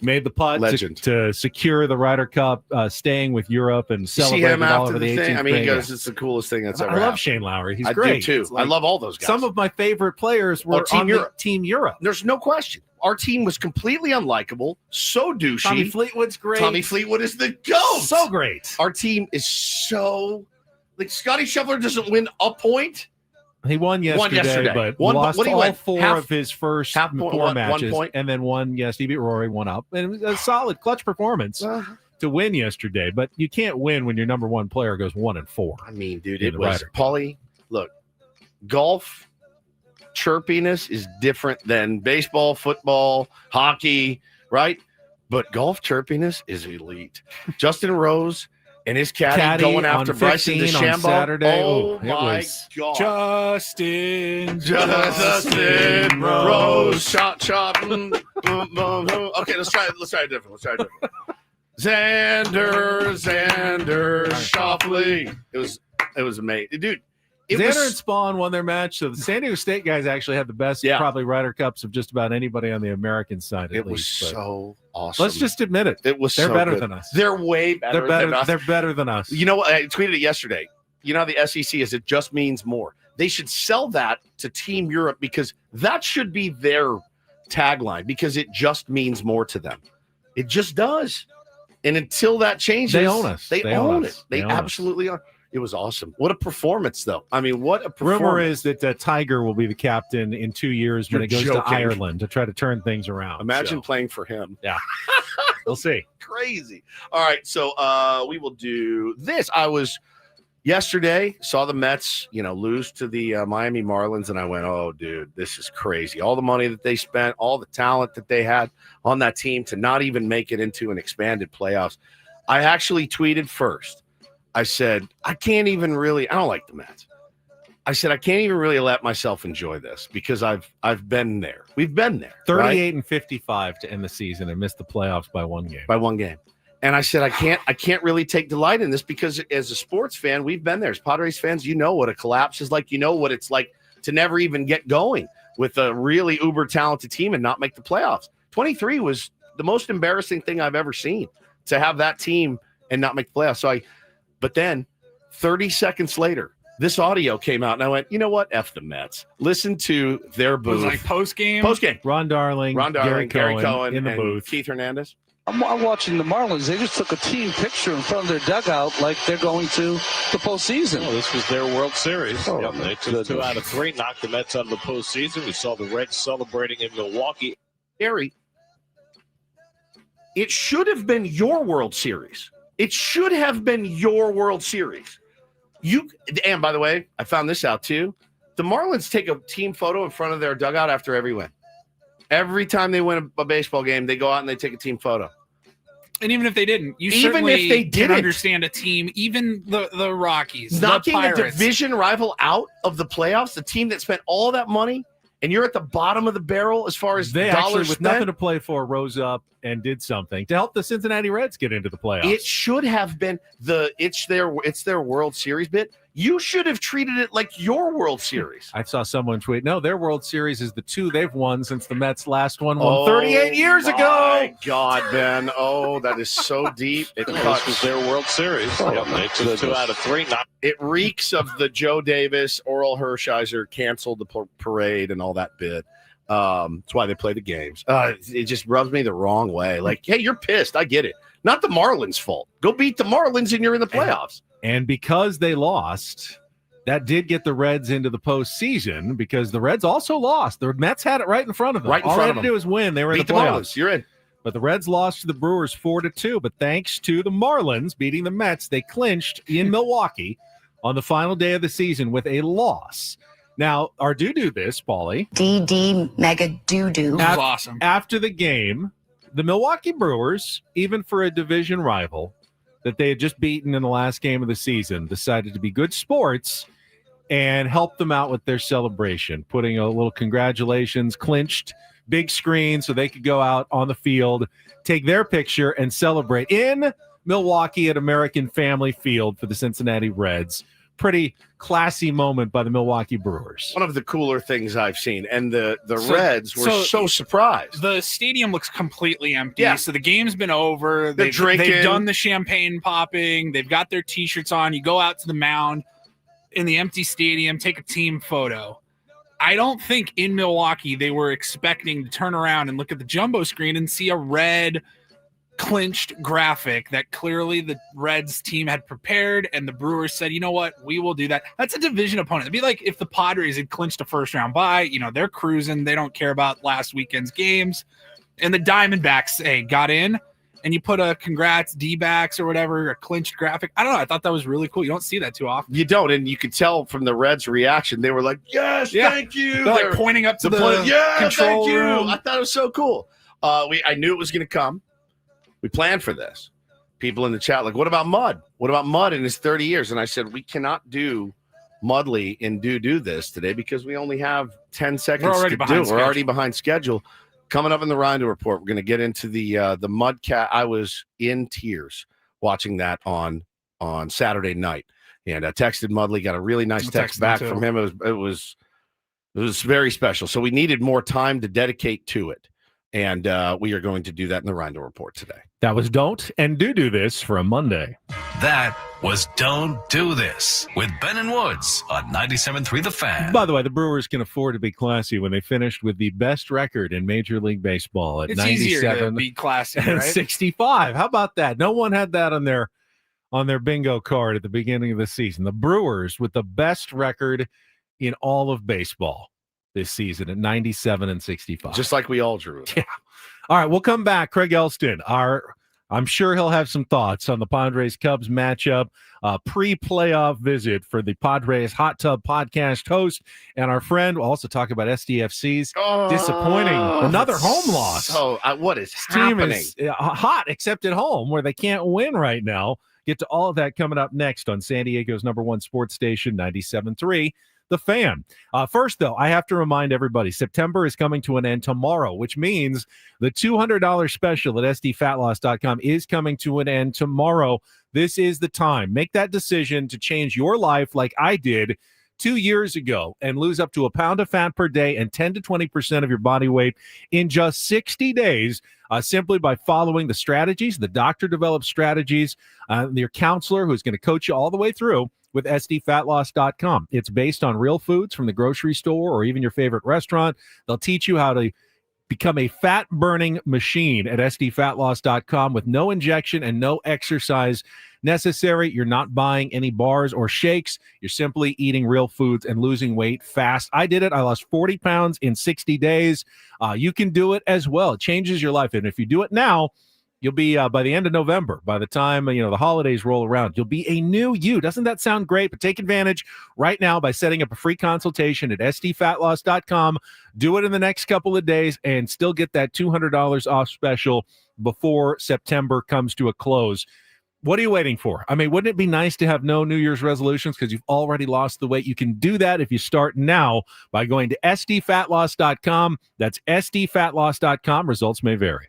made the putt to secure the Ryder Cup, staying with Europe and celebrating all over the 18th. I mean, he goes, it's the coolest thing that's ever happened. I love happened. Shane Lowry. He's I great. do too. I love all those guys. Some of my favorite players were on Team Europe. There's no question. Our team was completely unlikable, so douchey. Tommy Fleetwood's great. Tommy Fleetwood is the GOAT. So great. Our team is so like Scotty Scheffler doesn't win a point. He won yesterday, but lost all four of his first four matches, and then won. Yes, he beat Rory, one up, and it was a solid clutch performance to win yesterday. But you can't win when your number one player goes 1-4. I mean, dude, it was Paulie. Look, golf chirpiness is different than baseball, football, hockey, right? But golf chirpiness is elite. Justin Rose and his caddy going after Bryson DeChambeau on Saturday. Oh my God. Justin Rose. Shot. Okay, let's try it different. Xander Schauffele. It was amazing. Dude, Xander and Spawn won their match. So the San Diego State guys actually had the best, probably Ryder Cups of just about anybody on the American side. It was so awesome. Let's just admit it. They're better than us. They're way better than us. They're better than us. You know what? I tweeted it yesterday. You know how the SEC is, it just means more. They should sell that to Team Europe because that should be their tagline because it just means more to them. It just does. And until that changes, they own us. They own it. They absolutely are. It was awesome. What a performance, though. I mean, what a performance. Rumor is that Tiger will be the captain in 2 years when it goes to Ireland to try to turn things around. Imagine playing for him. Yeah. We'll see. Crazy. All right, so we will do this. I was yesterday, saw the Mets, lose to the Miami Marlins, and I went, oh, dude, this is crazy. All the money that they spent, all the talent that they had on that team to not even make it into an expanded playoffs. I actually tweeted first. I said, I don't like the Mets. I said, I can't even really let myself enjoy this because I've been there. We've been there. 38-55 to end the season and missed the playoffs by one game. And I said, I can't really take delight in this because as a sports fan, we've been there. As Padres fans, you know what a collapse is like. You know what it's like to never even get going with a really uber talented team and not make the playoffs. 23 was the most embarrassing thing I've ever seen, to have that team and not make the playoffs. But then 30 seconds later, this audio came out, and I went, you know what? F the Mets. Listen to their booth. It was like post-game? Post-game. Ron Darling, Gary Cohen in the booth. Keith Hernandez. I'm watching the Marlins. They just took a team picture in front of their dugout like they're going to the postseason. Oh, this was their World Series. They took 2 out of 3, knocked the Mets out of the postseason. We saw the Reds celebrating in Milwaukee. Gary, it should have been your World Series. It should have been your World Series. And by the way, I found this out too. The Marlins take a team photo in front of their dugout after every win. Every time they win a baseball game, they go out and they take a team photo. And even if they didn't, can understand a team, even the Rockies, knocking the Pirates, a division rival out of the playoffs, the team that spent all that money, and you're at the bottom of the barrel as far as they dollars actually, with spent. nothing to play for, rose up and did something to help the Cincinnati Reds get into the playoffs. It should have been it's their World Series bit. You should have treated it like your World Series. I saw someone tweet, no, their World Series is the 2 they've won since the Mets last won 38 years ago. My God, Ben. Oh, that is so deep. This was their World Series. They took 2 out of 3. It reeks of the Joe Davis, Oral Hershiser canceled the parade and all that bit. That's why they play the games. It just rubs me the wrong way. Like, hey, you're pissed. I get it. Not the Marlins' fault. Go beat the Marlins and you're in the playoffs. And because they lost, that did get the Reds into the postseason because the Reds also lost. The Mets had it right in front of them. All they had to do was win. They were in the playoffs. You're in. But the Reds lost to the Brewers 4-2. But thanks to the Marlins beating the Mets, they clinched in Milwaukee on the final day of the season with a loss. Now, our do this, Paulie. DD mega doo-doo. That was awesome. After the game, the Milwaukee Brewers, even for a division rival that they had just beaten in the last game of the season, decided to be good sports and help them out with their celebration, putting a little congratulations, clinched big screen so they could go out on the field, take their picture, and celebrate in Milwaukee at American Family Field for the Cincinnati Reds. Pretty classy moment by the Milwaukee Brewers. One of the cooler things I've seen. And the Reds were so surprised. The stadium looks completely empty. Yeah. So the game's been over. They're drinking. They've done the champagne popping. They've got their T-shirts on. You go out to the mound in the empty stadium, take a team photo. I don't think in Milwaukee they were expecting to turn around and look at the jumbo screen and see a red clinched graphic that clearly the Reds team had prepared, and the Brewers said, you know what, we will do that. That's a division opponent. It'd be like if the Padres had clinched a first round bye. They're cruising. They don't care about last weekend's games. And the Diamondbacks got in, and you put a congrats DBacks or whatever, a clinched graphic. I don't know. I thought that was really cool. You don't see that too often. You don't, and you could tell from the Reds' reaction. They were like, yes, thank you. They're like pointing up to the control thank you. room. I thought it was so cool. I knew it was going to come. We planned for this. People in the chat like, what about Mud? What about Mud in his 30 years? And I said, we cannot do Mudley and do this today because we only have 10 seconds to do. We're already behind schedule. Coming up in the Ryder Report, we're going to get into the Mud Cat. I was in tears watching that on Saturday night, and I texted Mudley, got a really nice text back from him. It was very special. So we needed more time to dedicate to it. And we are going to do that in the Ryder Report today. That was Don't and Do This for a Monday. That was Don't Do This with Ben and Woods on 97.3 The Fan. By the way, the Brewers can afford to be classy when they finished with the best record in Major League Baseball at 97 to be classy, and right? 65. How about that? No one had that on their bingo card at the beginning of the season. The Brewers with the best record in all of baseball this season at 97 and 65. Just like we all drew it. Yeah. All right, we'll come back. Craig Elston, I'm sure he'll have some thoughts on the Padres-Cubs matchup, pre-playoff visit for the Padres Hot Tub podcast host, and our friend will also talk about SDFC's disappointing another home loss. So what is happening? Team is hot, except at home, where they can't win right now. Get to all of that coming up next on San Diego's #1 sports station, 97.3. The Fan. First, though, I have to remind everybody, September is coming to an end tomorrow, which means the $200 special at sdfatloss.com is coming to an end tomorrow. This is the time. Make that decision to change your life like I did 2 years ago and lose up to a pound of fat per day and 10 to 20% of your body weight in just 60 days simply by following the strategies, the doctor-developed strategies, your counselor who's going to coach you all the way through with sdfatloss.com. It's based on real foods from the grocery store or even your favorite restaurant. They'll teach you how to become a fat-burning machine at sdfatloss.com with no injection and no exercise necessary. You're not buying any bars or shakes. You're simply eating real foods and losing weight fast. I did it. I lost 40 pounds in 60 days. You can do it as well. It changes your life. And if you do it now, you'll be, by the end of November, by the time, the holidays roll around, you'll be a new you. Doesn't that sound great? But take advantage right now by setting up a free consultation at sdfatloss.com. Do it in the next couple of days and still get that $200 off special before September comes to a close. What are you waiting for? I mean, wouldn't it be nice to have no New Year's resolutions because you've already lost the weight? You can do that if you start now by going to sdfatloss.com. That's sdfatloss.com. Results may vary.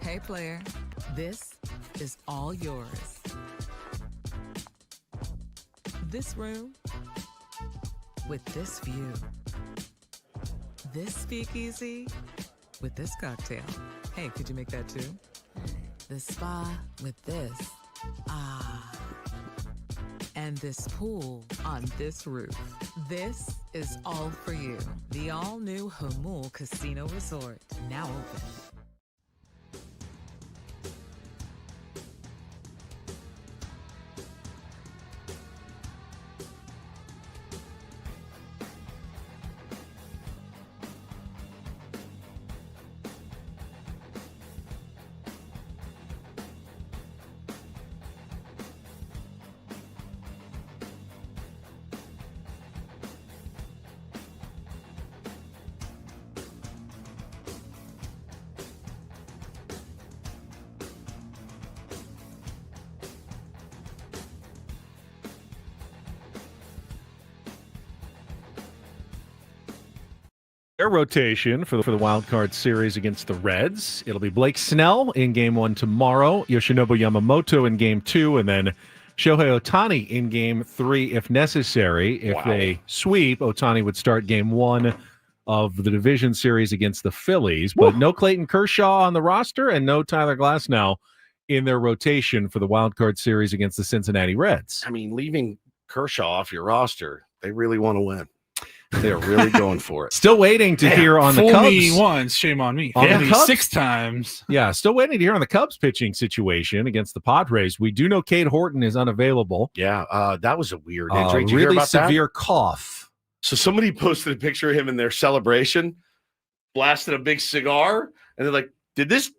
Hey, player, this is all yours. This room with this view. This speakeasy with this cocktail. Hey, could you make that too? This spa with this. Ah. And this pool on this roof. This is all for you. The all-new Hamul Casino Resort, now open. Their rotation for the Wildcard series against the Reds. It'll be Blake Snell in Game 1 tomorrow, Yoshinobu Yamamoto in Game 2, and then Shohei Ohtani in Game 3 if necessary. If they sweep, Ohtani would start Game 1 of the division series against the Phillies, but no Clayton Kershaw on the roster and no Tyler Glasnow in their rotation for the Wildcard series against the Cincinnati Reds. I mean, leaving Kershaw off your roster, they really want to win. They're really going for it. Still waiting to hear on the Cubs. Fool me once, shame on me. On the Cubs, 6 times. Yeah, still waiting to hear on the Cubs pitching situation against the Padres. We do know Cade Horton is unavailable. Yeah, that was a weird injury. Did you really hear about severe that? Cough. So somebody posted a picture of him in their celebration, blasted a big cigar, and they're like, Did this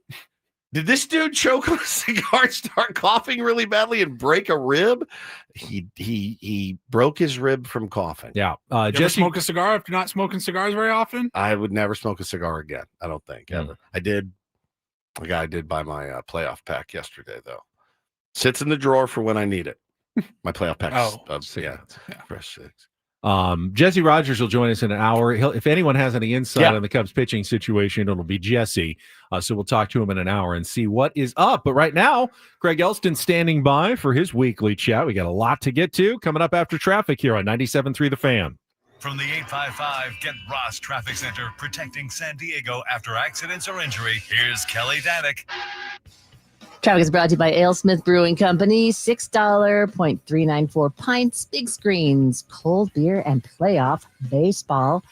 dude choke on a cigar and start coughing really badly and break a rib? He broke his rib from coughing. Yeah. You ever smoke a cigar after not smoking cigars very often? I would never smoke a cigar again. I don't think ever. I did. A guy did buy my playoff pack yesterday, though. Sits in the drawer for when I need it. My playoff pack. Fresh six. Jesse Rogers will join us in an hour. If anyone has any insight on the Cubs pitching situation, it'll be Jesse. So we'll talk to him in an hour and see what is up. But right now, Craig Elston standing by for his weekly chat. We got a lot to get to coming up after traffic here on 97.3 The Fan. From the 855 Get Ross Traffic Center, protecting San Diego after accidents or injury, here's Kelly Danick. Traffic is brought to you by AleSmith Brewing Company. $6.394 pints, big screens, cold beer, and playoff baseball.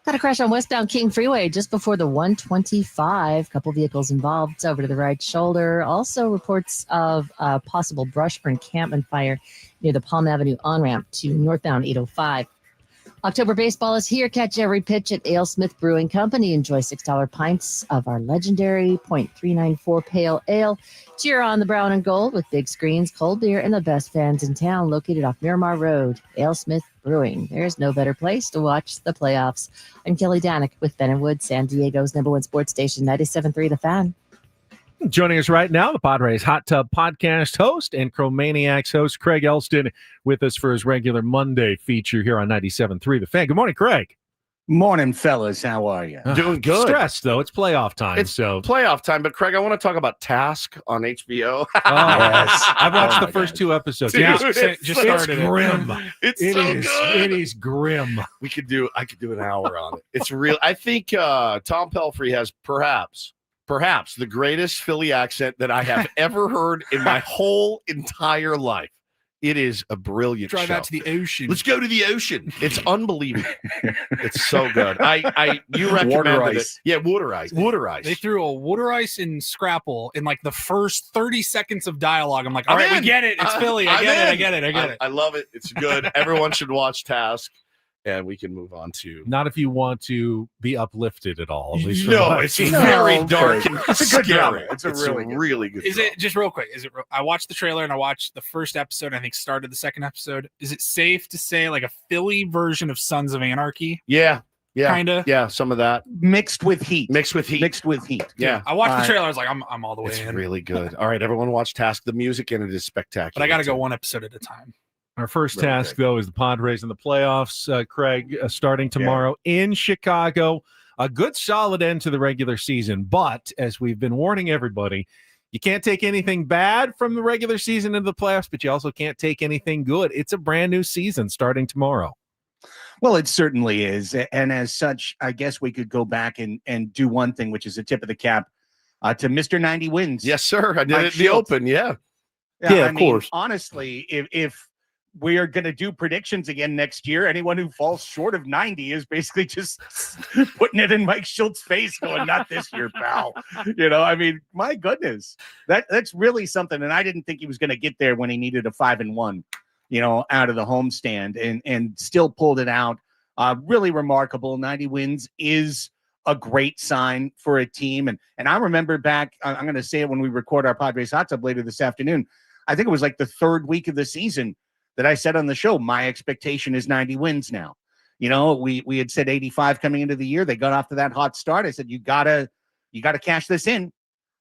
Got a crash on westbound King Freeway just before the 125. Couple vehicles involved. It's over to the right shoulder. Also reports of a possible brush or encampment fire near the Palm Avenue on-ramp to northbound 805. October baseball is here. Catch every pitch at AleSmith Brewing Company. Enjoy $6 pints of our legendary .394 pale ale. Cheer on the brown and gold with big screens, cold beer, and the best fans in town. Located off Miramar Road, AleSmith Brewing. There's no better place to watch the playoffs. I'm Kelly Danick with Ben & Wood, San Diego's #1 sports station, 97.3 The Fan. Joining us right now, the Padres Hot Tub Podcast host and Chromaniacs host, Craig Elston, with us for his regular Monday feature here on 97.3 The Fan. Good morning, Craig. Morning, fellas. How are you? Doing good. Stressed, though. It's playoff time. It's playoff time. But, Craig, I want to talk about Task on HBO. Yes. I've watched the first 2 episodes. Dude, Just started grim. It so is, good. It is grim. I could do an hour on it. It's real. I think Tom Pelfrey has perhaps the greatest Philly accent that I have ever heard in my whole entire life. It is a brilliant Drive show. out to the ocean. Let's go to the ocean. It's unbelievable. It's so good. You recommended Water it. ice. Yeah, water ice. They threw a water ice and Scrapple in like the first 30 seconds of dialogue. I'm like, all right, we get it. It's Philly. I get it. I love it. It's good. Everyone should watch Task. And we can move on to. Not if you want to be uplifted at all. At least it's very dark and it's a good scary. drama. It's really good. Is it just real quick? I watched the trailer and I watched the first episode. I think started the second episode. Is it safe to say like a Philly version of Sons of Anarchy? Yeah. Kinda. Yeah, some of that Mixed with heat. Yeah. I watched the trailer. I was like, I'm all the way It's in. really good. All right, everyone watch Task. The music in it is spectacular. But I got to go one episode at a time. Our first task, though, is the Padres in the playoffs. Craig, starting tomorrow in Chicago a good solid end to the regular season. But as we've been warning everybody, you can't take anything bad from the regular season into the playoffs, but you also can't take anything good. It's a brand new season starting tomorrow. Well, it certainly is. And as such, I guess we could go back and do one thing, which is a tip of the cap to Mr. 90 Wins. Yes, sir. I did it in the Open. Yeah, of course. Honestly, if we are going to do predictions again next year, anyone who falls short of 90 is basically just putting it in Mike Schultz's face going, not this year, pal. I mean, my goodness, that's really something. And I didn't think he was going to get there when he needed a 5-1, out of the homestand and still pulled it out. Really remarkable. 90 Wins is a great sign for a team. And I remember back, I'm going to say it when we record our Padres Hot Tub later this afternoon. I think it was like the third week of the season that I said on the show, my expectation is 90 wins now. We had said 85 coming into the year. They got off to that hot start. I said, you gotta cash this in,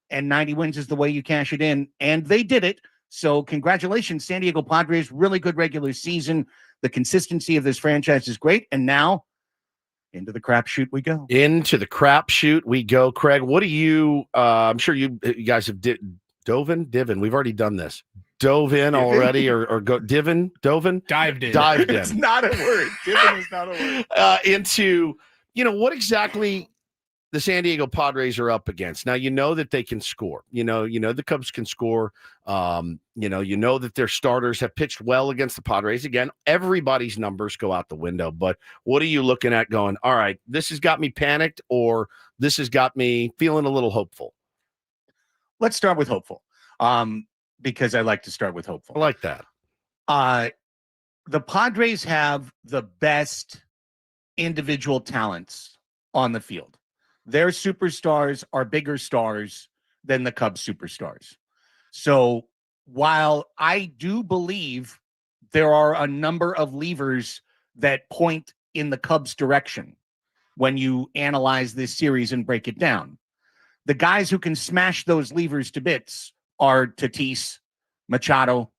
and 90 wins is the way you cash it in. And they did it. So congratulations, San Diego Padres. Really good regular season. The consistency of this franchise is great. And now into the crapshoot we go. Into the crapshoot we go. Craig, what do you, I'm sure you guys have dove in. We've already done this. Dove in already or go dove in. Dived in. It's not a word. Divin is not a word. Into, what exactly the San Diego Padres are up against. Now, that they can score. The Cubs can score. That their starters have pitched well against the Padres. Again, everybody's numbers go out the window. But what are you looking at going, all right, this has got me panicked or this has got me feeling a little hopeful? Let's start with hopeful. Because I like to start with hopeful. I like that. The Padres have the best individual talents on the field. Their superstars are bigger stars than the Cubs superstars. So while I do believe there are a number of levers that point in the Cubs' direction when you analyze this series and break it down, the guys who can smash those levers to bits are Tatis, Machado,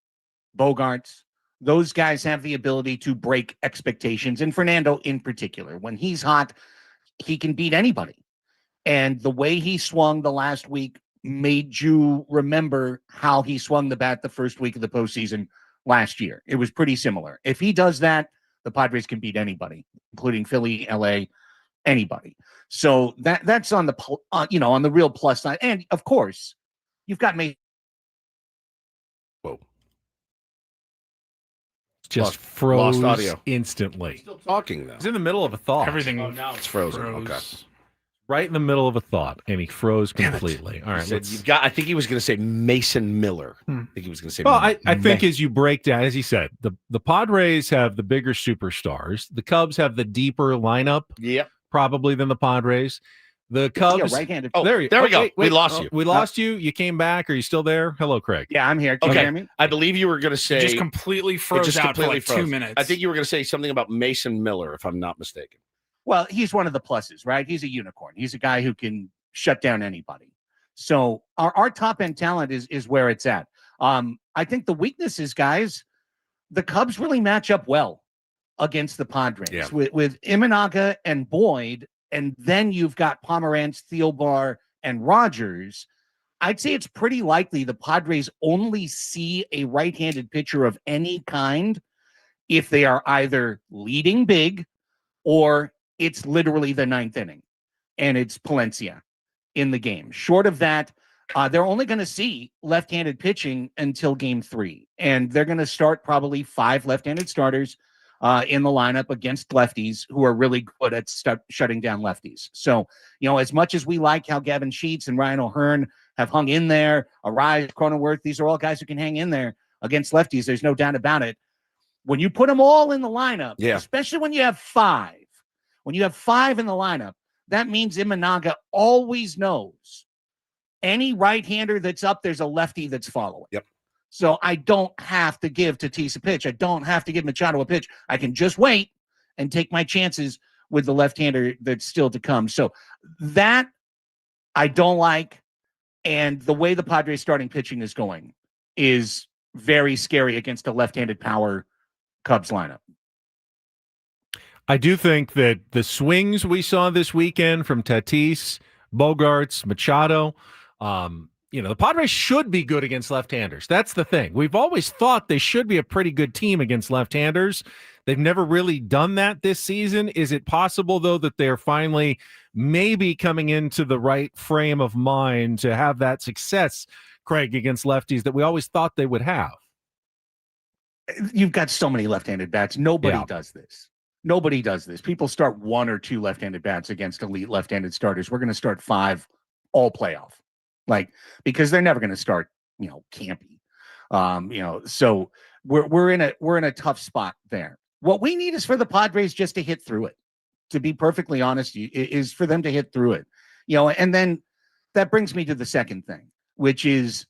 Bogarts. Those guys have the ability to break expectations. And Fernando in particular, when he's hot, he can beat anybody. And the way he swung the last week made you remember how he swung the bat the first week of the postseason last year. It was pretty similar. If he does that, the Padres can beat anybody, including Philly, LA, anybody. So that's on the on the real plus side. And of course, you've got Mason. Whoa. Just froze lost audio instantly. Still talking though. He's in the middle of a thought. Everything. Now it's frozen. Okay. Right in the middle of a thought, and he froze completely. All right, I think he was going to say Mason Miller. I think he was going to say. Well, I think as you break down, as he said, the Padres have the bigger superstars. The Cubs have the deeper lineup. Yep. Probably than the Padres. The Cubs. Right-handed. Oh, there we go. Wait. We lost you. We lost you. You came back. Are you still there? Hello, Craig. Yeah, I'm here. Can you hear me? I believe you were going to say. Just completely froze out for like 2 minutes. I think you were going to say something about Mason Miller, if I'm not mistaken. Well, he's one of the pluses, right? He's a unicorn. He's a guy who can shut down anybody. So our top end talent is where it's at. I think the weakness is, guys, the Cubs really match up well against the Padres with Imanaga and Boyd, and then you've got Pomerantz, Thielbar, and Rogers. I'd say it's pretty likely the Padres only see a right-handed pitcher of any kind if they are either leading big or it's literally the ninth inning, and it's Palencia in the game. Short of that, they're only going to see left-handed pitching until game 3, and they're going to start probably 5 left-handed starters in the lineup against lefties who are really good at shutting down lefties. So, as much as we like how Gavin Sheets and Ryan O'Hearn have hung in there, Arise, Cronenworth, these are all guys who can hang in there against lefties. There's no doubt about it. When you put them all in the lineup, especially when you have 5, when you have 5 in the lineup, that means Imanaga always knows any right-hander that's up, there's a lefty that's following. Yep. So I don't have to give Tatis a pitch. I don't have to give Machado a pitch. I can just wait and take my chances with the left-hander that's still to come. So that I don't like. And the way the Padres starting pitching is going is very scary against a left-handed power Cubs lineup. I do think that the swings we saw this weekend from Tatis, Bogarts, Machado, the Padres should be good against left-handers. That's the thing. We've always thought they should be a pretty good team against left-handers. They've never really done that this season. Is it possible, though, that they're finally maybe coming into the right frame of mind to have that success, Craig, against lefties that we always thought they would have? You've got so many left-handed bats. Nobody does this. Nobody does this. People start 1 or 2 left-handed bats against elite left-handed starters. We're going to start 5 all playoff, because they're never going to start, campy. So we're in a tough spot there. What we need is for the Padres just to hit through it. To be perfectly honest, is for them to hit through it. And then that brings me to the second thing, which is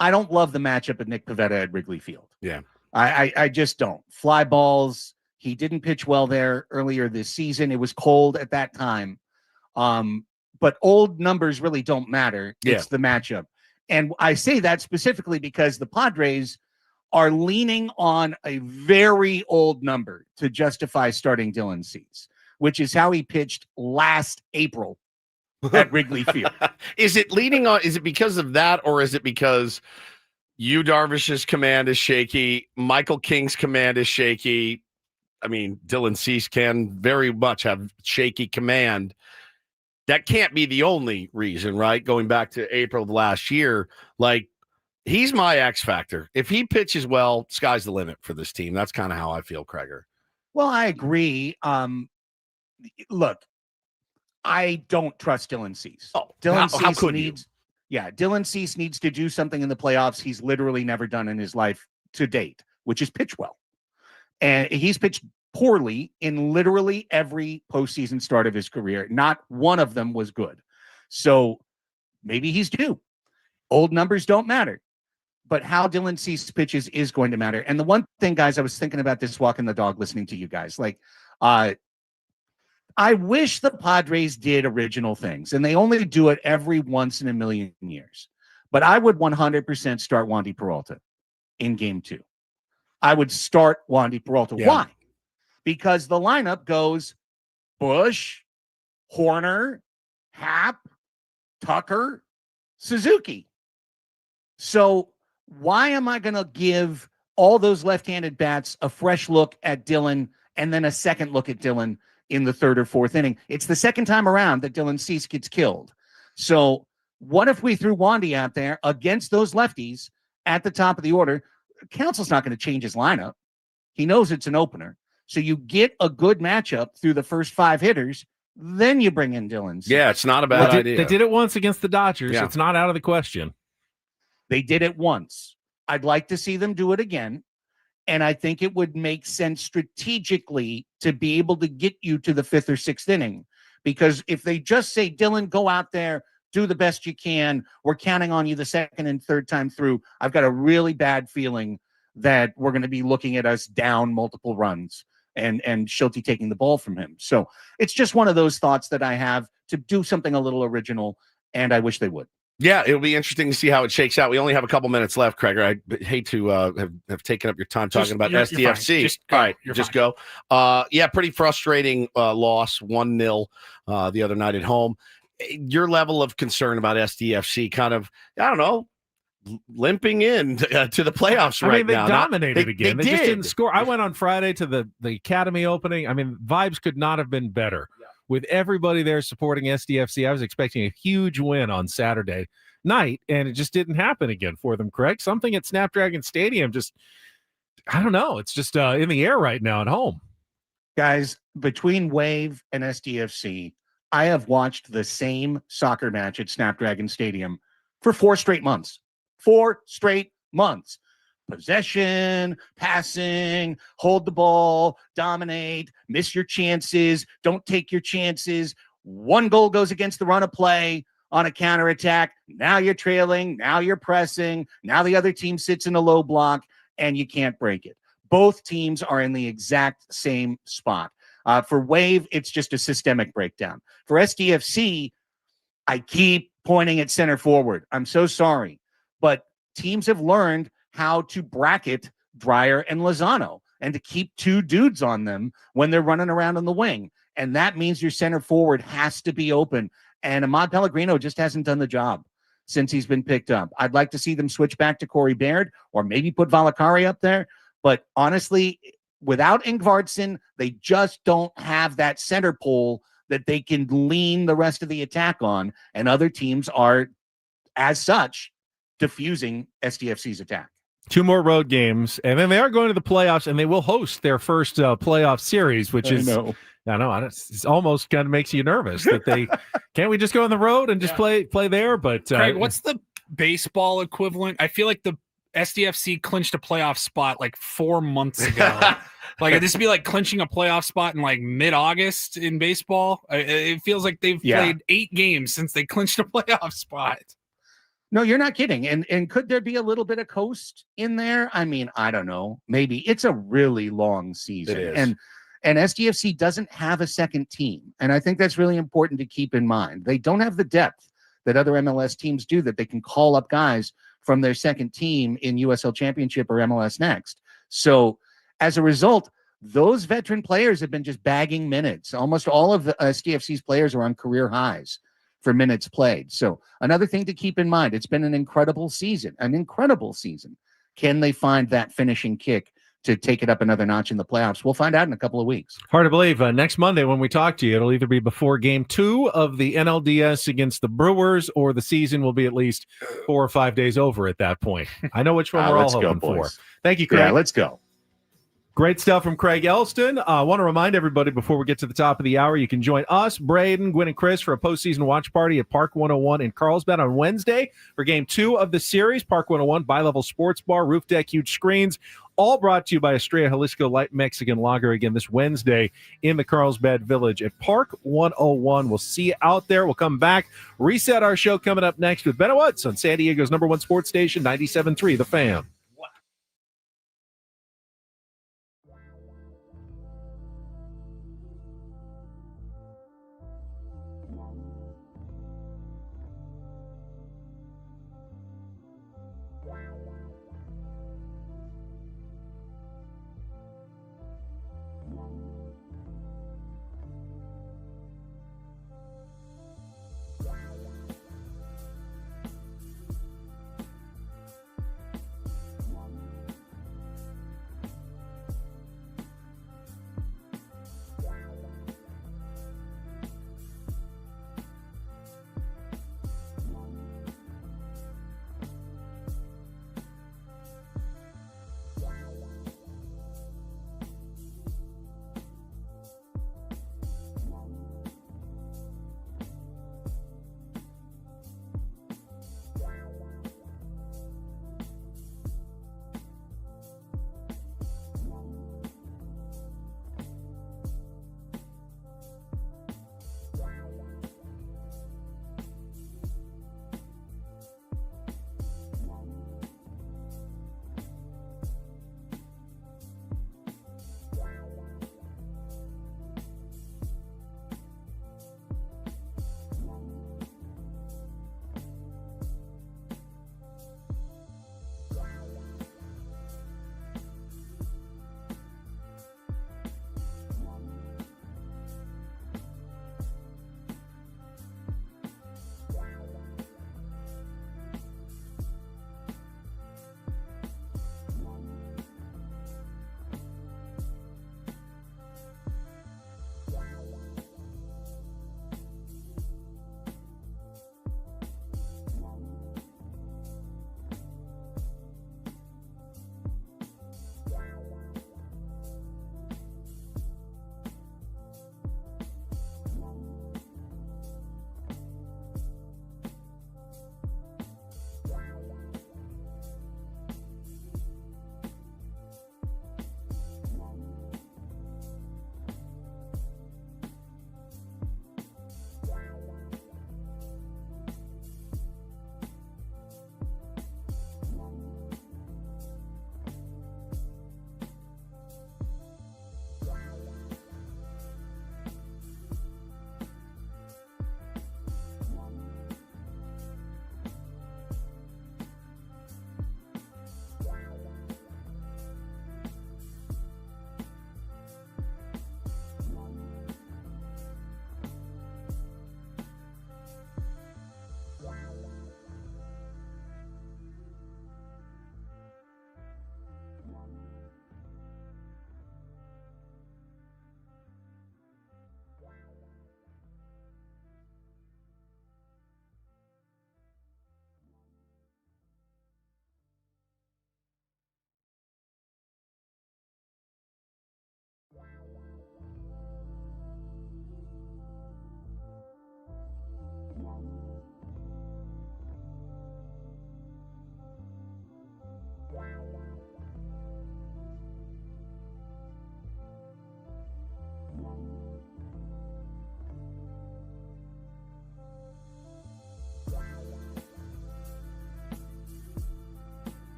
I don't love the matchup of Nick Pivetta at Wrigley Field. Yeah. I just don't. Fly balls. He didn't pitch well there earlier this season. It was cold at that time. But old numbers really don't matter. Yeah. It's the matchup. And I say that specifically because the Padres are leaning on a very old number to justify starting Dylan Cease, which is how he pitched last April at Wrigley Field. Is it because of that, or is it because Yu Darvish's command is shaky, Michael King's command is shaky? I mean, Dylan Cease can very much have shaky command. That can't be the only reason, right? Going back to April of last year, he's my X factor. If he pitches well, sky's the limit for this team. That's kind of how I feel, Kreger. Well, I agree. Look, I don't trust Dylan Cease. How could you? Dylan Cease needs to do something in the playoffs he's literally never done in his life to date, which is pitch well. And he's pitched poorly in literally every postseason start of his career. Not one of them was good. So maybe he's due. Old numbers don't matter. But how Dylan Cease pitches is going to matter. And the one thing, guys, I was thinking about this walking the dog listening to you guys. I wish the Padres did original things, and they only do it every once in a million years. But I would 100% start Wandy Peralta in game 2. I would start Wandy Peralta. Yeah. Why? Because the lineup goes Bush, Horner, Happ, Tucker, Suzuki. So why am I going to give all those left-handed bats a fresh look at Dylan and then a second look at Dylan in the 3rd or 4th inning? It's the second time around that Dylan Cease gets killed. So what if we threw Wandy out there against those lefties at the top of the order? Council's not going to change his lineup. He knows it's an opener. So you get a good matchup through the first 5 hitters, then you bring in Dylan Cease. Yeah, it's not a bad idea. They did it once against the Dodgers. Yeah. It's not out of the question. They did it once. I'd like to see them do it again. And I think it would make sense strategically to be able to get you to the 5th or 6th inning. Because if they just say, Dylan, go out there, do the best you can, we're counting on you the 2nd and 3rd time through, I've got a really bad feeling that we're going to be looking at us down multiple runs and Schulte taking the ball from him. So it's just one of those thoughts that I have to do something a little original, and I wish they would. Yeah, it'll be interesting to see how it shakes out. We only have a couple minutes left, Kreger. I hate to have taken up your time talking about SDFC. All right, just go. Pretty frustrating loss, 1-0 the other night at home. Your level of concern about SDFC kind of, I don't know, limping in to the playoffs now. They now. Dominated again. They did. Just didn't score. I went on Friday to the Academy opening. I mean, vibes could not have been better. Yeah. With everybody there supporting SDFC, I was expecting a huge win on Saturday night, and it just didn't happen again for them, Craig. Something at Snapdragon Stadium I don't know. It's just in the air right now at home. Guys, between Wave and SDFC, I have watched the same soccer match at Snapdragon Stadium for 4 straight months. 4 straight months. Possession, passing, hold the ball, dominate, miss your chances, don't take your chances. 1 goal goes against the run of play on a counterattack. Now you're trailing, now you're pressing, now the other team sits in a low block, and you can't break it. Both teams are in the exact same spot. For Wave, it's just a systemic breakdown. For SDFC, I keep pointing at center forward. I'm so sorry. But teams have learned how to bracket Dreyer and Lozano. and to keep two dudes on them when they're running around on the wing. And that means your center forward has to be open. And Ahmad Pellegrino just hasn't done the job since he's been picked up. I'd like to see them switch back to Corey Baird or maybe put Valakari up there. But honestly, without Ingvarsson, they just don't have that center pole that they can lean the rest of the attack on. And other teams are, as such, diffusing SDFC's attack. 2 more road games, and then they are going to the playoffs, and they will host their first playoff series, which is, I know, it's almost kind of makes you nervous that they can't we just go on the road and just play there? But Craig, what's the baseball equivalent? I feel like the SDFC clinched a playoff spot like 4 months ago. Like this would be like clinching a playoff spot in like mid-August in baseball. It feels like they've played 8 games since they clinched a playoff spot. No, you're not kidding. And could there be a little bit of coast in there? I mean, I don't know. Maybe. It's a really long season. It is. And SDFC doesn't have a second team. And I think that's really important to keep in mind. They don't have the depth that other MLS teams do, that they can call up guys from their second team in USL Championship or MLS Next. So as a result, those veteran players have been just bagging minutes. Almost all of the SDFC's players are on career highs for minutes played. So another thing to keep in mind, it's been an incredible season. Can they find that finishing kick to take it up another notch in the playoffs? We'll find out in a couple of weeks. Hard to believe. Next Monday when we talk to you, it'll either be before game 2 of the NLDS against the Brewers, or the season will be at least 4 or 5 days over at that point. I know which one we're all hoping for. Thank you, Craig. Yeah, let's go. Great stuff from Craig Elston. I want to remind everybody before we get to the top of the hour, you can join us, Braden, Gwen, and Chris for a postseason watch party at Park 101 in Carlsbad on Wednesday for game 2 of the series. Park 101, bi-level sports bar, roof deck, huge screens, all brought to you by Estrella Jalisco Light Mexican Lager again this Wednesday in the Carlsbad Village at Park 101. We'll see you out there. We'll come back, reset our show coming up next with Ben Woods on San Diego's #1 sports station, 97.3 The Fan.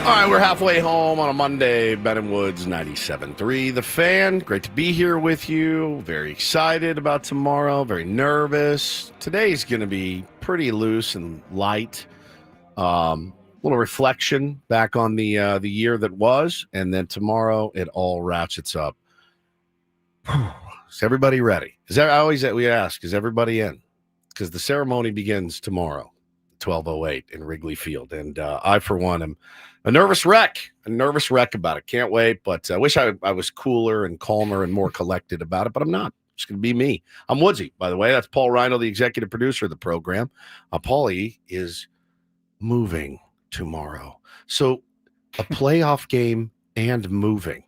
All right, we're halfway home on a Monday. Ben and Woods, 97.3. The Fan, great to be here with you. Very excited about tomorrow. Very nervous. Today's going to be pretty loose and light. Little reflection back on the year that was, and then tomorrow it all ratchets up. Is everybody ready? We ask, is everybody in? Because the ceremony begins tomorrow, 12:08 in Wrigley Field, and I, for one, am a nervous wreck about it. Can't wait, but I wish I was cooler and calmer and more collected about it, but I'm not. It's going to be me. I'm Woodsy, by the way. That's Paul Rhino, the executive producer of the program. Paulie is moving tomorrow. So a playoff game and moving.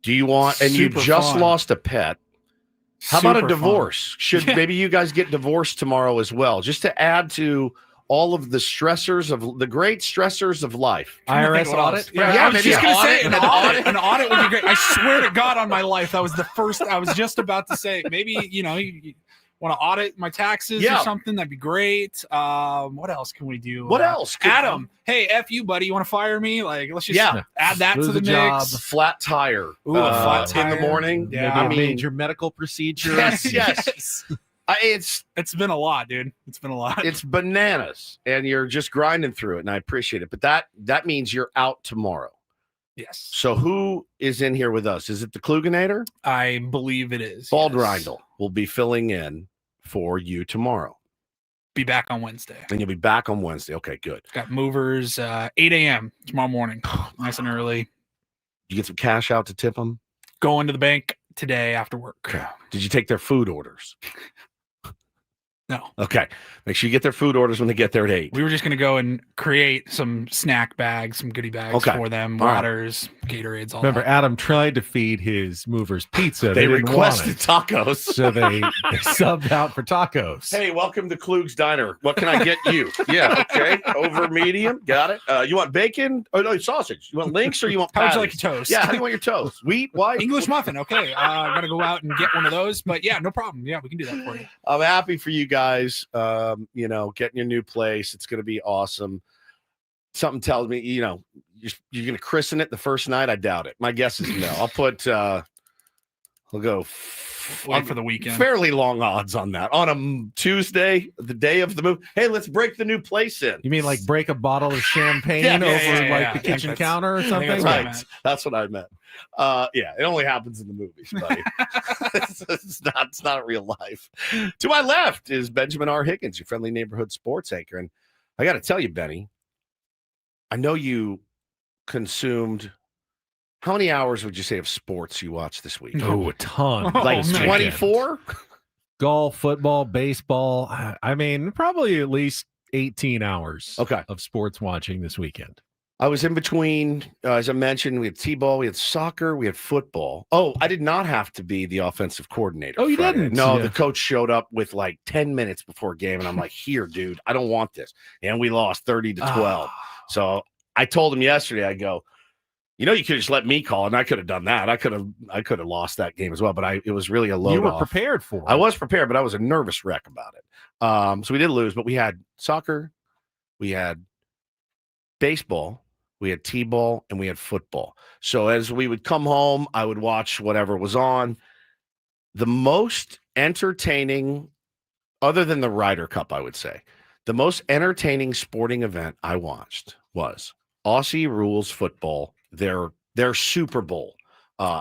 Do you want, and you just lost a pet. How about a divorce? Should maybe you guys get divorced tomorrow as well, just to add to all of the stressors of the great stressors of life. IRS audit? Yeah, I was just going to say an audit would be great. I swear to God on my life, that was the first I was just about to say. Maybe, you want to audit my taxes or something? That'd be great. What else can we do? What else? Adam, hey, F you, buddy. You want to fire me? Like, let's just add that to the mix. Flat tire. Ooh, a flat tire. In the morning. Yeah. Maybe a major medical procedure. Yes. It's been a lot, dude. It's been a lot. It's bananas, and you're just grinding through it, and I appreciate it. But that means you're out tomorrow. Yes. So who is in here with us? Is it the Kluganator? I believe it is. Bald Reindl will be filling in for you tomorrow. Be back on Wednesday. And you'll be back on Wednesday. Okay, good. Got movers 8 a.m. tomorrow morning. Nice and early. You get some cash out to tip them? Going to the bank today after work. Okay. Did you take their food orders? No. Okay. Make sure you get their food orders when they get there at 8. We were just going to go and create some snack bags, some goodie bags for them, waters, Gatorades, all Remember, that. Adam tried to feed his movers pizza. They requested tacos. So they subbed out for tacos. Hey, welcome to Klug's Diner. What can I get you? Yeah, okay. Over medium. Got it. You want bacon? Oh, no, sausage. You want links or you want patties? How would you like your toast? Yeah, how do you want your toast? Wheat, white? English muffin. Okay. I got to go out and get one of those. But yeah, no problem. Yeah, we can do that for you. I'm happy for you guys. Getting your new place. It's going to be awesome. Something tells me, you're going to christen it the first night. I doubt it. My guess is no. I'll go wait for the weekend. Fairly long odds on that. On a Tuesday, the day of the move. Hey, let's break the new place in. You mean like break a bottle of champagne over the kitchen counter or something? Right. That's what I meant. It only happens in the movies, buddy. it's not real life. To my left is Benjamin R. Higgins, your friendly neighborhood sports anchor. And I got to tell you, Benny, I know you consumed. How many hours would you say of sports you watched this week? Oh, a ton. Like 24? Golf, football, baseball. I mean, probably at least 18 hours of sports watching this weekend. I was in between, as I mentioned, we had T-ball, we had soccer, we had football. Oh, I did not have to be the offensive coordinator. Oh, you didn't? No, the coach showed up with like 10 minutes before game, and I'm like, here, dude, I don't want this. And we lost 30-12. So I told him yesterday, I go, you could have just let me call, and I could have done that. I could have lost that game as well, but it was really a load You were off. prepared for it. I was prepared, but I was a nervous wreck about it. So we did lose, but we had soccer, we had baseball, we had T-ball, and we had football. So as we would come home, I would watch whatever was on. The most entertaining, other than the Ryder Cup, I would say, the most entertaining sporting event I watched was Aussie Rules Football, their Super Bowl,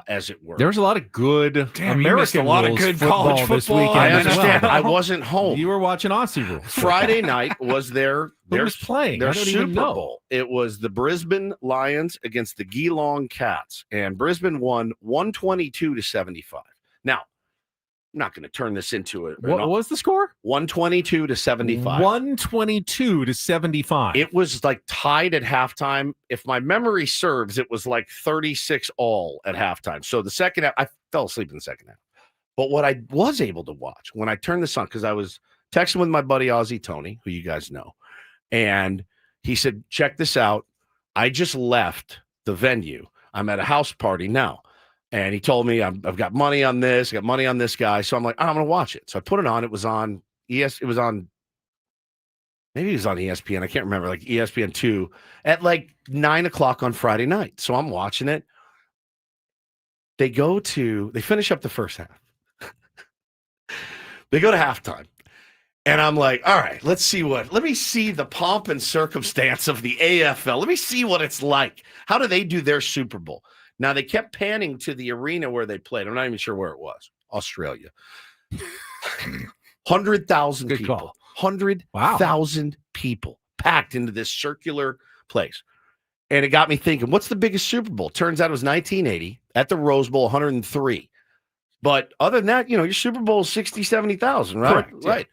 as it were. There was a lot of good American a lot of rules good football college this football. weekend. I understand. Well. I wasn't home. You were watching Aussie Rules. Friday night was their was playing? Their I don't Super even know. Bowl. It was the Brisbane Lions against the Geelong Cats, and Brisbane won 122-75. Now, I'm not going to turn this into a. What was the score? 122-75. 122-75. It was like tied at halftime. If my memory serves, it was like 36-all at halftime. So the second half, I fell asleep in the second half. But what I was able to watch when I turned this on, because I was texting with my buddy Ozzy Tony, who you guys know, and he said, check this out. I just left the venue. I'm at a house party now. And he told me, I've got money on this, I got money on this guy. So I'm like, I'm going to watch it. So I put it on. It was on maybe it was on ESPN. I can't remember, like ESPN2 at like 9:00 on Friday night. So I'm watching it. They finish up the first half. They go to halftime. And I'm like, all right, let me see the pomp and circumstance of the AFL. Let me see what it's like. How do they do their Super Bowl? Now, they kept panning to the arena where they played. I'm not even sure where it was. Australia. 100,000 people. 100,000 people packed into this circular place. And it got me thinking, what's the biggest Super Bowl? Turns out it was 1980 at the Rose Bowl, 103. But other than that, your Super Bowl is 60, 70,000, right? Correct, right.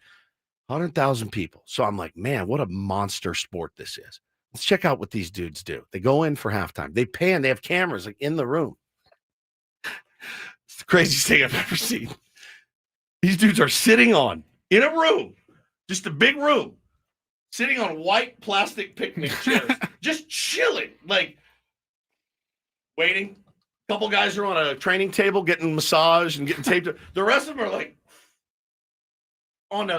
100,000 people. So I'm like, man, what a monster sport this is. Let's check out what these dudes do. They go in for halftime. They pan. They have cameras like in the room. It's the craziest thing I've ever seen. These dudes are sitting in a room, just a big room, sitting on white plastic picnic chairs, just chilling, like waiting. A couple guys are on a training table getting massaged and getting taped. The rest of them are like on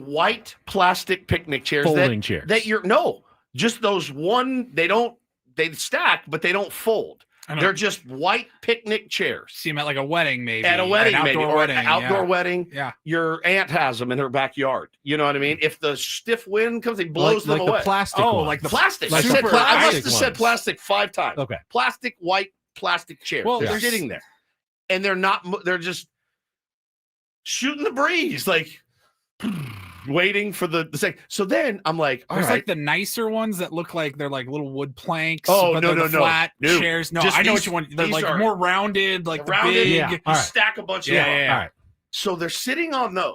white plastic picnic chairs. Folding chairs. Just those one. They stack, but they don't fold. They're just white picnic chairs. See them at like a wedding, maybe. At a wedding, an maybe. outdoor Or wedding. an outdoor wedding. Yeah. Your aunt has them in her backyard. You know what I mean? If the stiff wind comes, it blows them away. The plastic ones. Like the plastic. Like I must have ones. said plastic 5 times. Okay. Plastic, white, plastic chairs. Well, they're sitting there. And they're just shooting the breeze, like waiting for the second. So then I'm like, all There's right. like the nicer ones that look like they're like little wood planks. Oh, but no, they're the flat no. chairs. No, Just I know these- what you want. They're these like are- more rounded, like the rounded, big. Yeah. you stack a bunch of them. Yeah. All right. So they're sitting on those.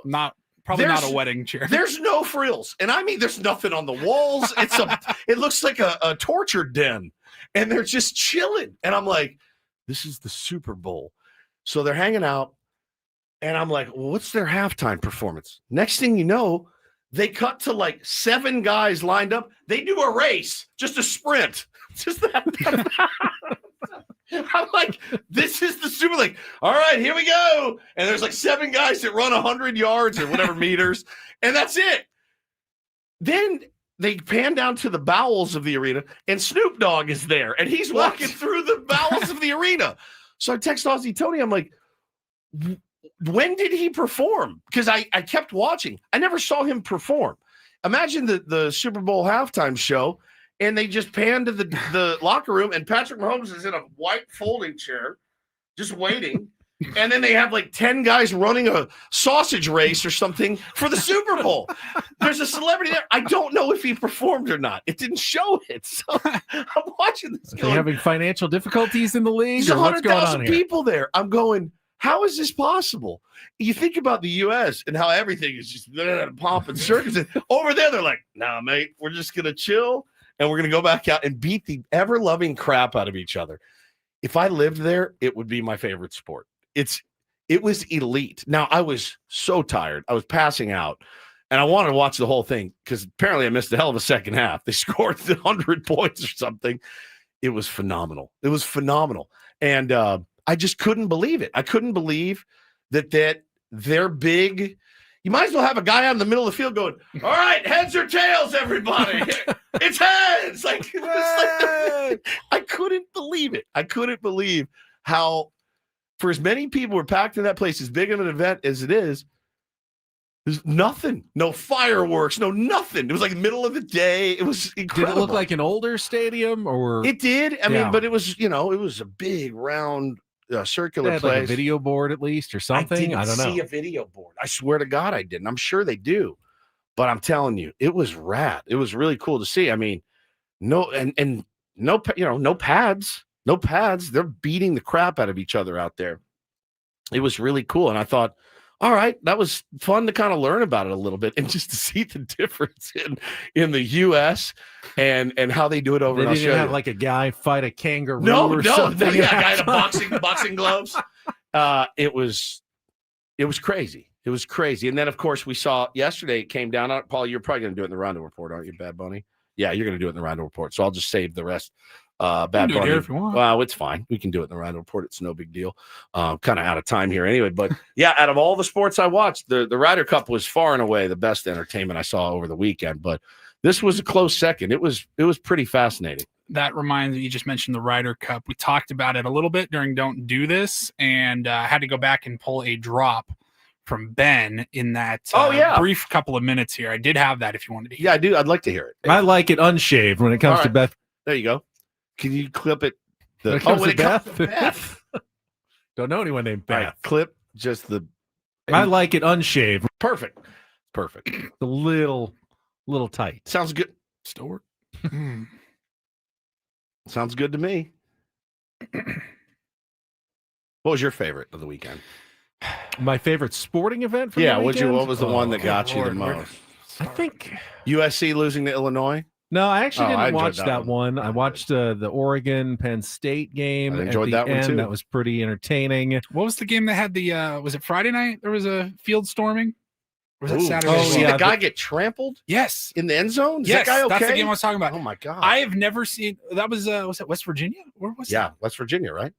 Probably not There's- a wedding chair. There's no frills. And I mean, there's nothing on the walls. It looks like a torture den. And they're just chilling. And I'm like, this is the Super Bowl. So they're hanging out. And I'm like, well, what's their halftime performance? Next thing you know, they cut to like 7 guys lined up. They do a race, just a sprint. Just that. I'm like, this is the Super League. All right, here we go. And there's like 7 guys that run 100 yards or whatever meters, and that's it. Then they pan down to the bowels of the arena, and Snoop Dogg is there, and he's walking through the bowels of the arena. So I text Aussie Tony. I'm like, when did he perform? Because I kept watching. I never saw him perform. Imagine the Super Bowl halftime show, and they just pan to the locker room, and Patrick Mahomes is in a white folding chair, just waiting. And then they have like 10 guys running a sausage race or something for the Super Bowl. There's a celebrity there. I don't know if he performed or not. It didn't show it. So I'm watching this. Are they having financial difficulties in the league? There's Or what's going on 100,000 here? people there. I'm going, how is this possible? You think about the U.S. and how everything is just pomp and circumstance. Over there, they're like, nah, mate, we're just going to chill, and we're going to go back out and beat the ever-loving crap out of each other. If I lived there, it would be my favorite sport. It was elite. Now, I was so tired. I was passing out, and I wanted to watch the whole thing because apparently I missed a hell of a second half. They scored 100 points or something. It was phenomenal. And I just couldn't believe it. I couldn't believe that they're big. You might as well have a guy out in the middle of the field going, all right, heads or tails, everybody. It's heads. I couldn't believe it. I couldn't believe how, for as many people were packed in that place, as big of an event as it is, there's nothing. No fireworks, no nothing. It was like the middle of the day. It was incredible. Did it look like an older stadium, or it did? I mean, but it was, it was a big round circular they had place. like a video board at least or something? I don't know. See a video board. I swear to God I didn't. I'm sure they do. But I'm telling you, it was rad. It was really cool to see. I mean, no pads. No pads. They're beating the crap out of each other out there. It was really cool. And I thought, all right, that was fun to kind of learn about it a little bit and just to see the difference in the U.S. and how they do it over in They Australia. didn't have like a guy fight a kangaroo No, or something. yeah, a guy in boxing gloves. It was crazy. It was crazy. And then, of course, we saw yesterday, it came down. Paul, you're probably going to do it in the Rondo Report, aren't you, Bad Bunny? Yeah, you're going to do it in the Rondo Report. So I'll just save the rest. Bad do it Bunny. here if you want. Well, it's fine. We can do it in the Rondo Report. It's no big deal. Kind of out of time here anyway. But yeah, out of all the sports I watched, the Ryder Cup was far and away the best entertainment I saw over the weekend. But This was a close second. It was pretty fascinating. That reminds me, you just mentioned the Ryder Cup. We talked about it a little bit during Don't Do This, and I had to go back and pull a drop from Ben in that brief couple of minutes here. I did have that if you wanted to hear. Yeah, I do. I'd like to hear it. I like it unshaved when it comes to Beth. There you go. Can you clip it? When it comes to Beth? Don't know anyone named Beth. Right, clip just the. I like it unshaved. Perfect. A little tight. Sounds good. Store. Sounds good to me. What was your favorite of the weekend? My favorite sporting event from the weekend? What was the one that got you the most? I think USC losing to Illinois. No, I actually didn't watch that one. I watched the Oregon Penn State game. I enjoyed at the that one end. too. That was pretty entertaining. What was the game that had the was it Friday night? There was a field storming? Or was that Ooh. Saturday? Did you see the guy get trampled? Yes. In the end zone? Is Yes, that guy okay? that's the game I was talking about. Oh my god. I have never seen that was that West Virginia? Where was that? West Virginia, right?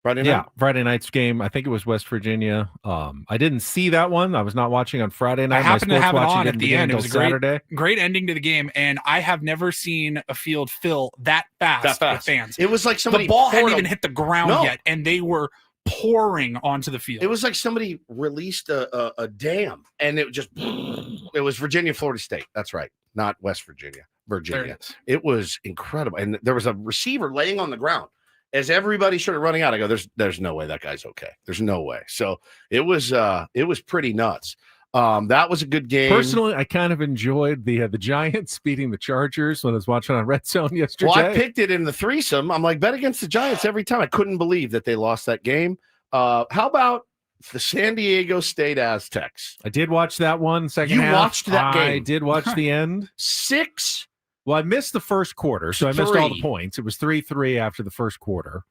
Friday night? Yeah, Friday night's game. I think it was West Virginia. I didn't see that one. I was not watching on Friday night. I happened to have it on at the end. It was a Saturday. great ending to the game, and I have never seen a field fill that fast with fans. It was like somebody. The ball hadn't poured even hit the ground yet, and they were pouring onto the field. It was like somebody released a dam, and it just. It was Virginia, Florida State. That's right, not West Virginia. Virginia. It was incredible, and there was a receiver laying on the ground. As everybody started running out, I go, there's no way that guy's okay. There's no way. So it was pretty nuts. That was a good game. Personally, I kind of enjoyed the Giants beating the Chargers when I was watching on Red Zone yesterday. Well, I picked it in the threesome. I'm like, bet against the Giants every time. I couldn't believe that they lost that game. How about the San Diego State Aztecs? I did watch that one. Second half. You watched that game? I did watch the end. 6. Well, I missed the first quarter, so I missed all the points. It was 3-3 after the first quarter.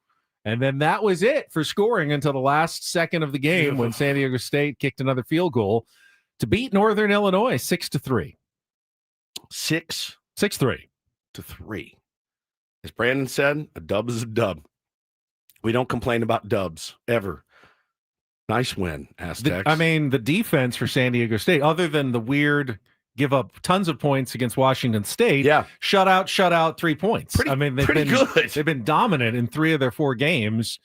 And then that was it for scoring until the last second of the game when San Diego State kicked another field goal to beat Northern Illinois 6-3. 6-3. 6-3. As Brandon said, a dub is a dub. We don't complain about dubs ever. Nice win, Aztecs. The defense for San Diego State, other than the weird give up tons of points against Washington State. Yeah. Shut out 3 points. They've been good. They've been dominant in 3 of their 4 games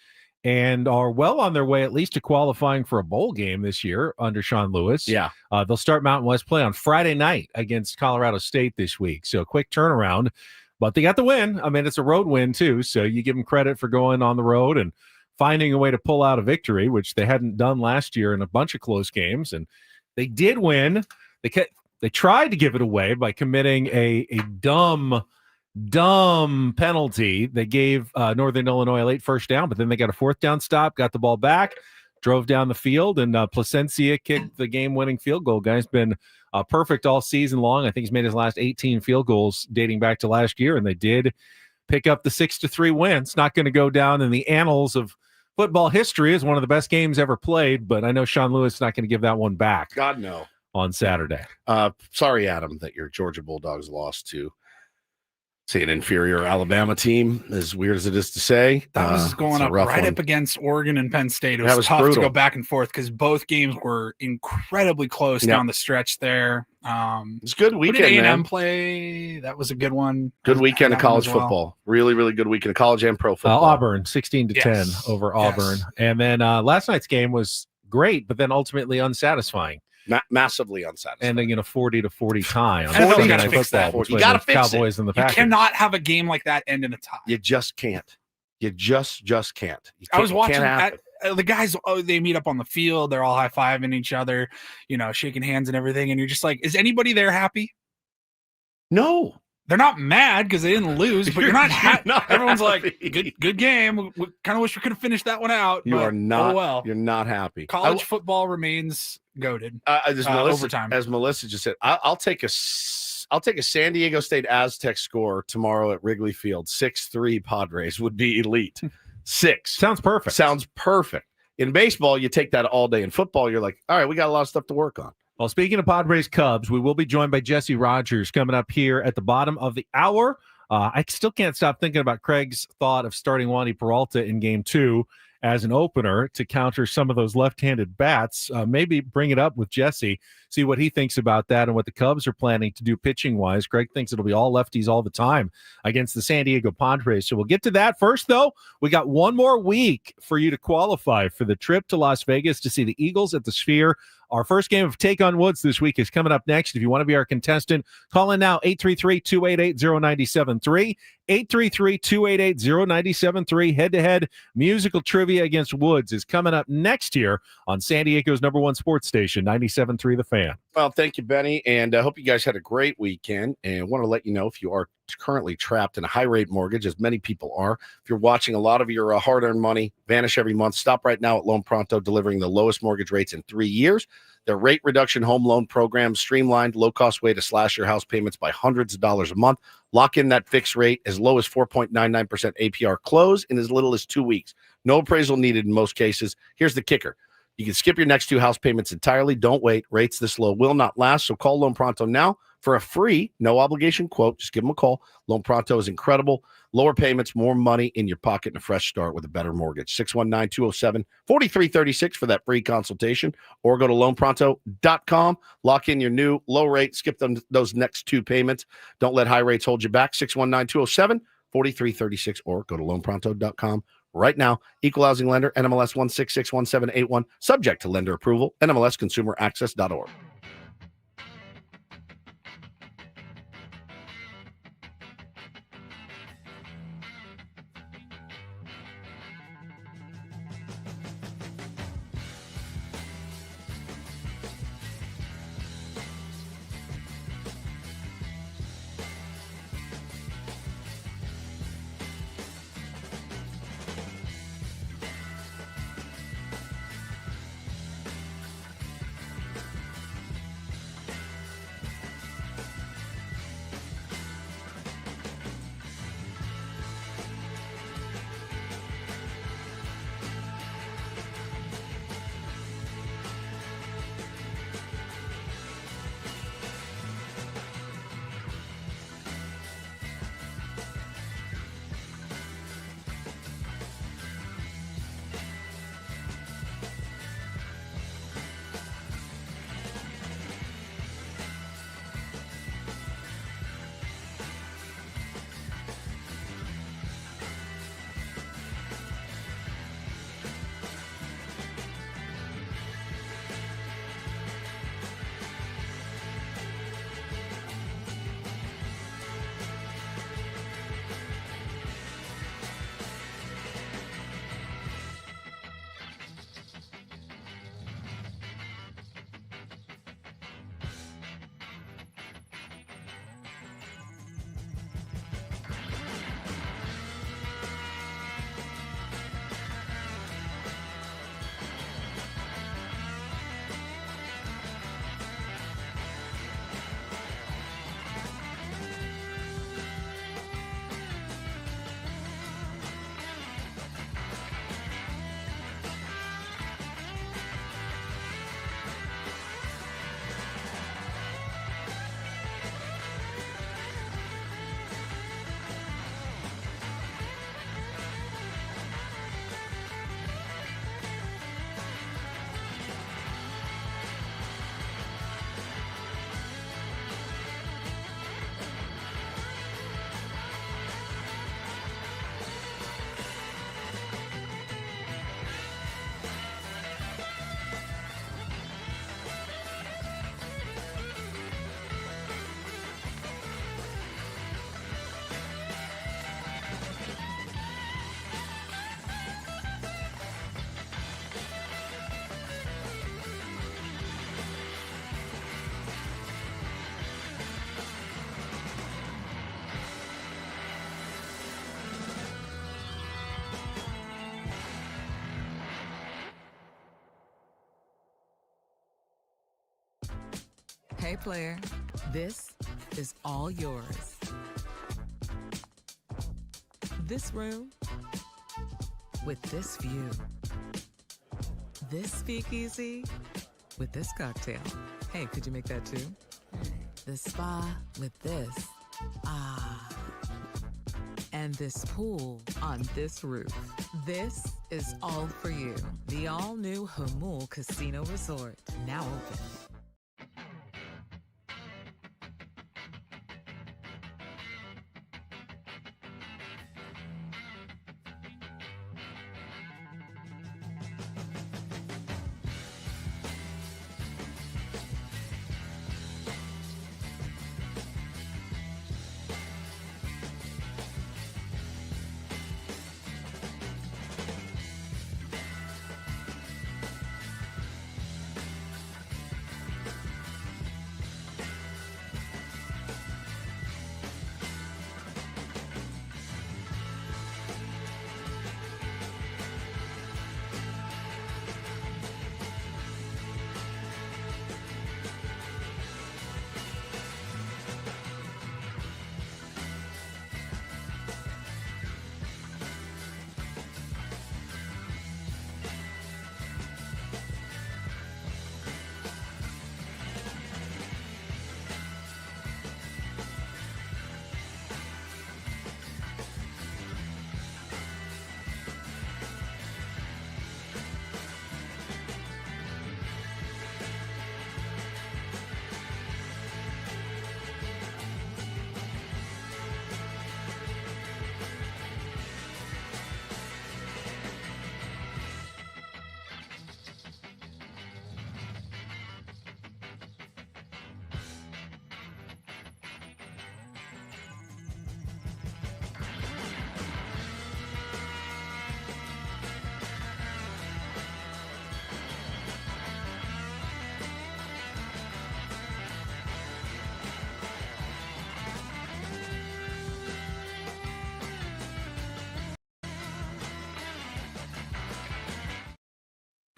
and are well on their way at least to qualifying for a bowl game this year under Sean Lewis. Yeah. They'll start Mountain West play on Friday night against Colorado State this week. So a quick turnaround, but they got the win. It's a road win too. So you give them credit for going on the road and finding a way to pull out a victory, which they hadn't done last year in a bunch of close games. And they did win. They tried to give it away by committing a dumb penalty. They gave Northern Illinois a late first down, but then they got a 4th down stop, got the ball back, drove down the field, and Placencia kicked the game-winning field goal. Guy's been perfect all season long. I think he's made his last 18 field goals dating back to last year, and they did pick up the 6-3 win. It's not going to go down in the annals of football history as one of the best games ever played, but I know Sean Lewis is not going to give that one back. God, no. On Saturday. Sorry, Adam, that your Georgia Bulldogs lost to, say, an inferior Alabama team, as weird as it is to say. That was going up up against Oregon and Penn State. It was tough to go back and forth because both games were incredibly close down the stretch there. It's a good weekend, A&M man. play? That was a good one. Good weekend of college football. Really, really good weekend of college and pro football. Auburn, 16-10 over Auburn. And then last night's game was great, but then ultimately unsatisfying. Massively unsatisfying. Ending in a 40-40 tie. I don't know, you got to fix that. You got to fix Cowboys it. And the You Packers. cannot have a game like that end in a tie. You just can't. You just can't. I was watching the guys. They meet up on the field. They're all high-fiving each other, shaking hands and everything. And you're just like, is anybody there happy? No. They're not mad because they didn't lose, but you're not happy. Everyone's happy. like, good game. We kind of wish we could have finished that one out. You are not. Oh well. You're not happy. College football remains goated. Overtime. As Melissa just said, I'll take a San Diego State Aztec score tomorrow at Wrigley Field. 6-3 Padres would be elite. 6 sounds perfect. Sounds perfect. In baseball, you take that all day. In football, you're like, all right, we got a lot of stuff to work on. Well, speaking of Padres Cubs, we will be joined by Jesse Rogers coming up here at the bottom of the hour. I still can't stop thinking about Craig's thought of starting Wandy Peralta in game 2 as an opener to counter some of those left-handed bats. Maybe bring it up with Jesse, see what he thinks about that and what the Cubs are planning to do pitching-wise. Greg thinks it'll be all lefties all the time against the San Diego Padres. So we'll get to that. First, though, we got one more week for you to qualify for the trip to Las Vegas to see the Eagles at the Sphere. Our first game of Take on Woods this week is coming up next. If you want to be our contestant, call in now, 833-288-0973, 833-288-0973. Head-to-head musical trivia against Woods is coming up next year on San Diego's #1 sports station, 97.3 The Fan. Well, thank you, Benny, and I hope you guys had a great weekend. And I want to let you know, if you are currently trapped in a high-rate mortgage, as many people are, if you're watching a lot of your hard-earned money vanish every month, stop right now at Loan Pronto, delivering the lowest mortgage rates in 3 years. Their rate reduction home loan program, streamlined, low-cost way to slash your house payments by hundreds of dollars a month. Lock in that fixed rate as low as 4.99% APR close in as little as 2 weeks. No appraisal needed in most cases. Here's the kicker. You can skip your next 2 house payments entirely. Don't wait. Rates this low will not last. So call Loan Pronto now for a free, no obligation quote. Just give them a call. Loan Pronto is incredible. Lower payments, more money in your pocket, and a fresh start with a better mortgage. 619-207-4336 for that free consultation, or go to loanpronto.com. Lock in your new low rate. Skip those next 2 payments. Don't let high rates hold you back. 619-207-4336, or go to loanpronto.com right now. Equal housing lender, NMLS 1661781, subject to lender approval, NMLSconsumeraccess.org. Hey, player, this is all yours. This room with this view. This speakeasy with this cocktail. Hey, could you make that too? The spa with this. Ah. And this pool on this roof. This is all for you. The all-new Hamul Casino Resort, now open.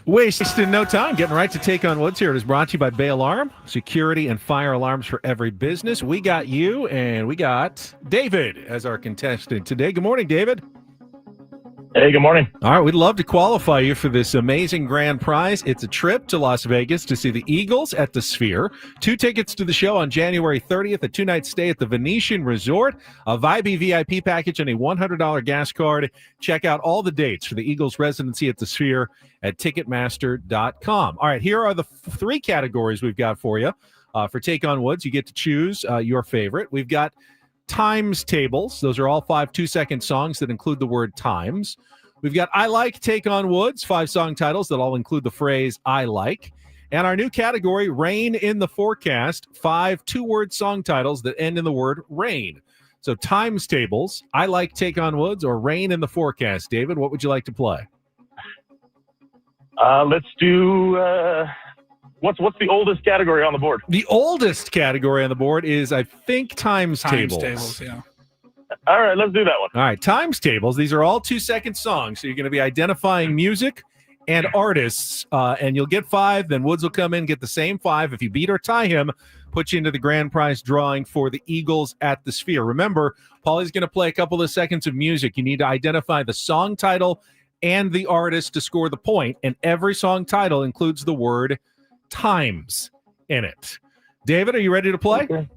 Wasting no time, getting right to Take on Woods here. It is brought to you by Bay Alarm, security and fire alarms for every business. We got you, and we got David as our contestant today. Good morning, David. Hey, good morning. All right, we'd love to qualify you for this amazing grand prize. It's a trip to Las Vegas to see the Eagles at the Sphere, 2 tickets to the show on January 30th, a 2-night stay at the Venetian Resort, a Vibey VIP package, and a $100 gas card. Check out all the dates for the Eagles residency at the Sphere at Ticketmaster.com. All right, here are the 3 categories we've got for you. For Take on Woods, you get to choose your favorite. We've got times tables. Those are all 5 2-second songs that include the word times. We've got I Like Take on Woods, 5 song titles that all include the phrase I like. And our new category, Rain in the Forecast, 5 2-word song titles that end in the word rain. So times tables, I Like Take on Woods, or Rain in the Forecast. David, what would you like to play? Let's do what's the oldest category on the board? The oldest category on the board is, I think, times tables. Yeah. All right, let's do that one. All right, times tables. These are all 2-second songs. So you're going to be identifying music and artists, and you'll get 5. Then Woods will come in, get the same 5. If you beat or tie him, put you into the grand prize drawing for the Eagles at the Sphere. Remember, Paulie's going to play a couple of seconds of music. You need to identify the song title and the artist to score the point, and every song title includes the word times in it. David, are you ready to play? Okay.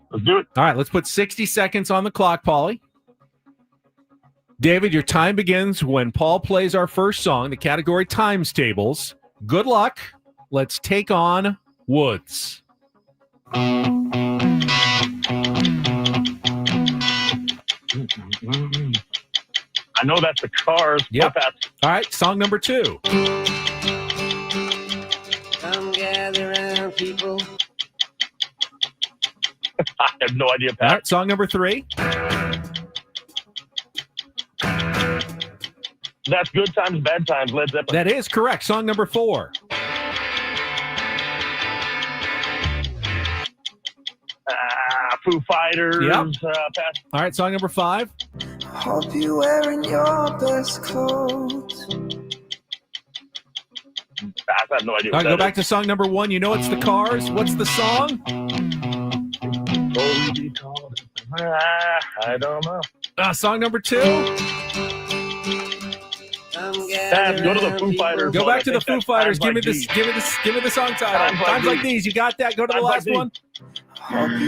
Let's do it. All right, let's put 60 seconds on the clock, Paulie. David, your time begins when Paul plays our first song, the category times tables. Good luck. Let's take on Woods. I know that's the Cars. Yep. All right, song number 2. Come gather around, people. I have no idea, Pat. All right, song number 3. That's Good Times, Bad Times, Led Zeppelin. That is correct. Song number 4. Foo Fighters. Yep. Pass. All right, song number 5. Hope you wearing your best clothes. Pass. I have no idea. All right, go back to song number 1. You know it's the Cars. What's the song? I don't know. Song number 2. Pass. Go to the Foo Fighters. Go back to the Foo Fighters. Give me Like the song title. Times like these. You got that? Go to the last one. All right,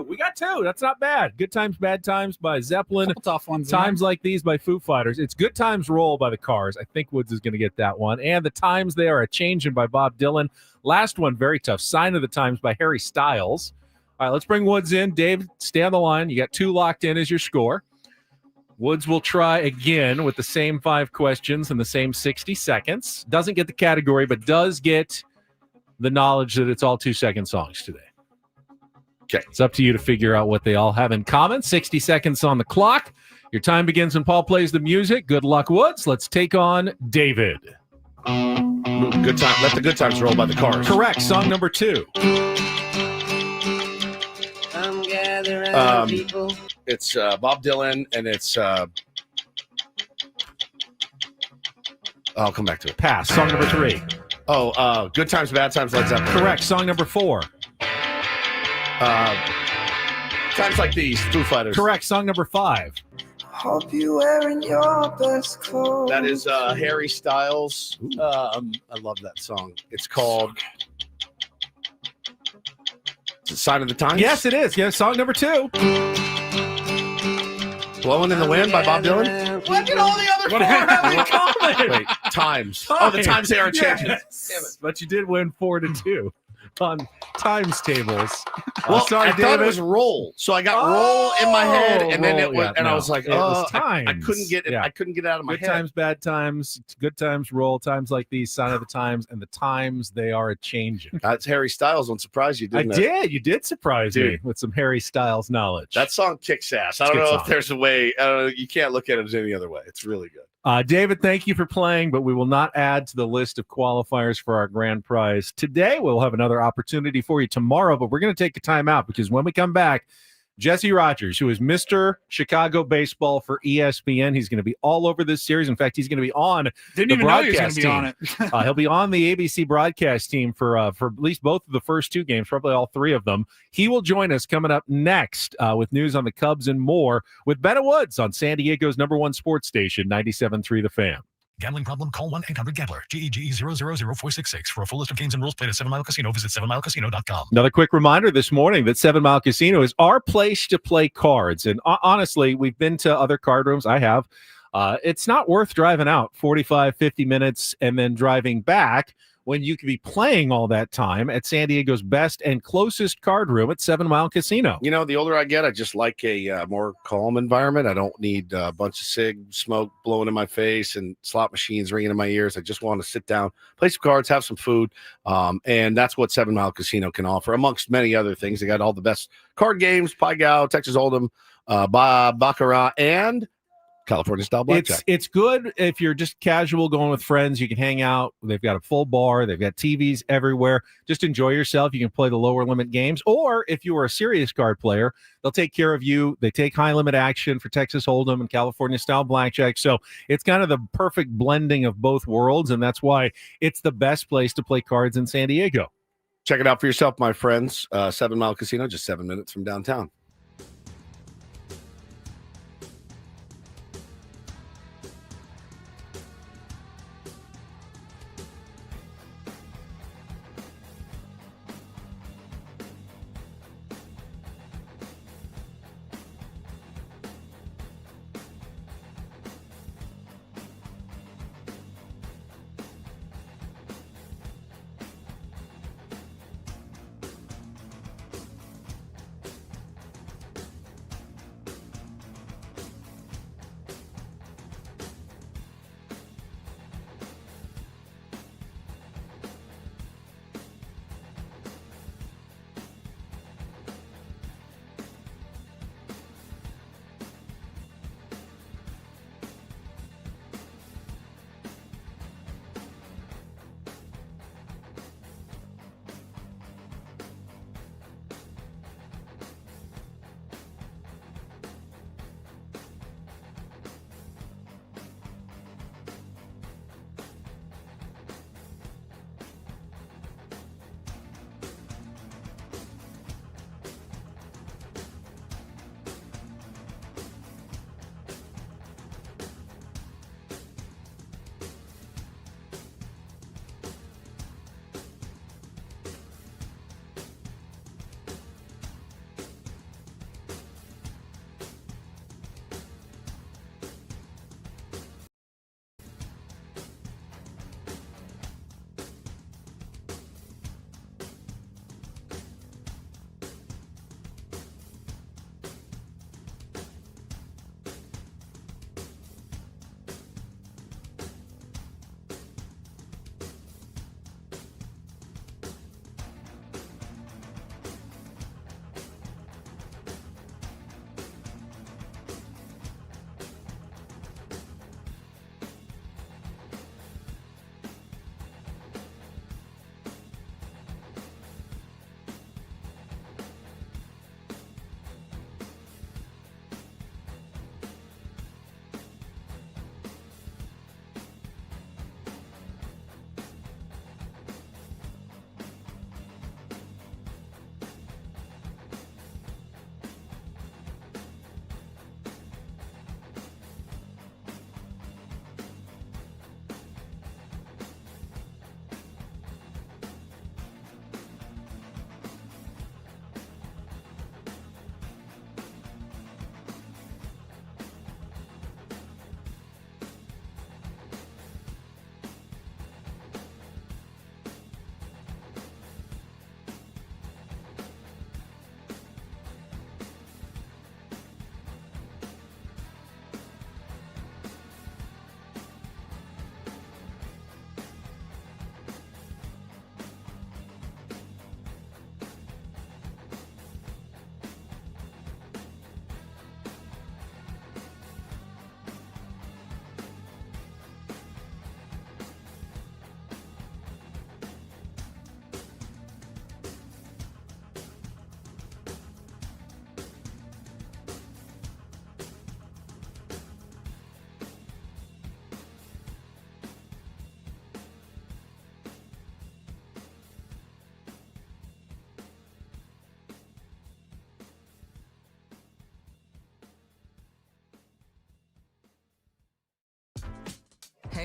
we got two. That's not bad. Good Times, Bad Times by Zeppelin. Couple tough ones. Times Like These by Foo Fighters. It's Good Times Roll by the Cars. I think Woods is going to get that one. And The Times They Are A-Changin' by Bob Dylan. Last one, very tough. Sign of the Times by Harry Styles. All right, let's bring Woods in. Dave, stay on the line. You got 2 locked in as your score. Woods will try again with the same 5 questions in the same 60 seconds. Doesn't get the category, but does get the knowledge that it's all 2-second songs today. Okay. It's up to you to figure out what they all have in common. 60 seconds on the clock. Your time begins when Paul plays the music. Good luck, Woods. Let's take on David. Good time. Let the Good Times Roll by the Cars. Correct. Song number 2. It's Bob Dylan, and it's I'll come back to it. Pass. Song number 3. Good Times, Bad Times, Led Zeppelin. Correct. Song number 4. Times Like These, Foo Fighters. Correct. Song number 5. Hope you wearing your best clothes. That is Harry Styles. I love that song. It's called Sign of the Times. Yes, it is. Yes, song number 2. Blowing in the Wind by Bob Dylan. Look at all the other 4 have in common. Wait, Times. Oh, the Times They Are A-Changin'. Yes. Damn it. But you did win 4-2 on times tables. Well, sorry, I thought it was Roll, so I got Roll in my head, and then it went, and I was like, it was Times. I couldn't get it. Yeah. I couldn't get it out of my Good head. Times, Bad Times, Good Times, Roll, Times Like These, Sign of the Times, and the Times They Are A-Changin'. That's Harry Styles. Won't surprise you, didn't it? You did surprise me with some Harry Styles knowledge. That song kicks ass. I don't know if there's a way. You can't look at it any other way. It's really good. David, thank you for playing, but we will not add to the list of qualifiers for our grand prize. Today, we'll have another opportunity for you tomorrow, but we're going to take a time out because when we come back, Jesse Rogers, who is Mr. Chicago Baseball for ESPN, he's going to be all over this series. In fact, he's going to be on Didn't the even know he was broadcast going to be team. on it. He'll be on the ABC broadcast team for at least both of the first 2 games, probably all 3 of them. He will join us coming up next with news on the Cubs and more with Bennett Woods on San Diego's #1 sports station, 97.3 The Fan. Gambling problem? Call 1-800-GAMBLER. GEGE 000-466. For a full list of games and rules, play at 7 Mile Casino. Visit 7milecasino.com. Another quick reminder this morning that 7 Mile Casino is our place to play cards. And honestly, we've been to other card rooms. I have. It's not worth driving out 45, 50 minutes and then driving back when you could be playing all that time at San Diego's best and closest card room at 7 Mile Casino. You know, the older I get, I just like a more calm environment. I don't need a bunch of smoke blowing in my face and slot machines ringing in my ears. I just want to sit down, play some cards, have some food, and that's what 7 Mile Casino can offer, amongst many other things. They got all the best card games, Pai Gow, Texas Hold'em, Baccarat, and California style blackjack. It's good if you're just casual going with friends. You can hang out. They've got a full bar. They've got TVs everywhere. Just enjoy yourself. You can play the lower limit games. Or if you are a serious card player, they'll take care of you. They take high limit action for Texas Hold'em and California style blackjack. So it's kind of the perfect blending of both worlds. And that's why it's the best place to play cards in San Diego. Check it out for yourself, my friends. 7 Mile Casino, just 7 minutes from downtown.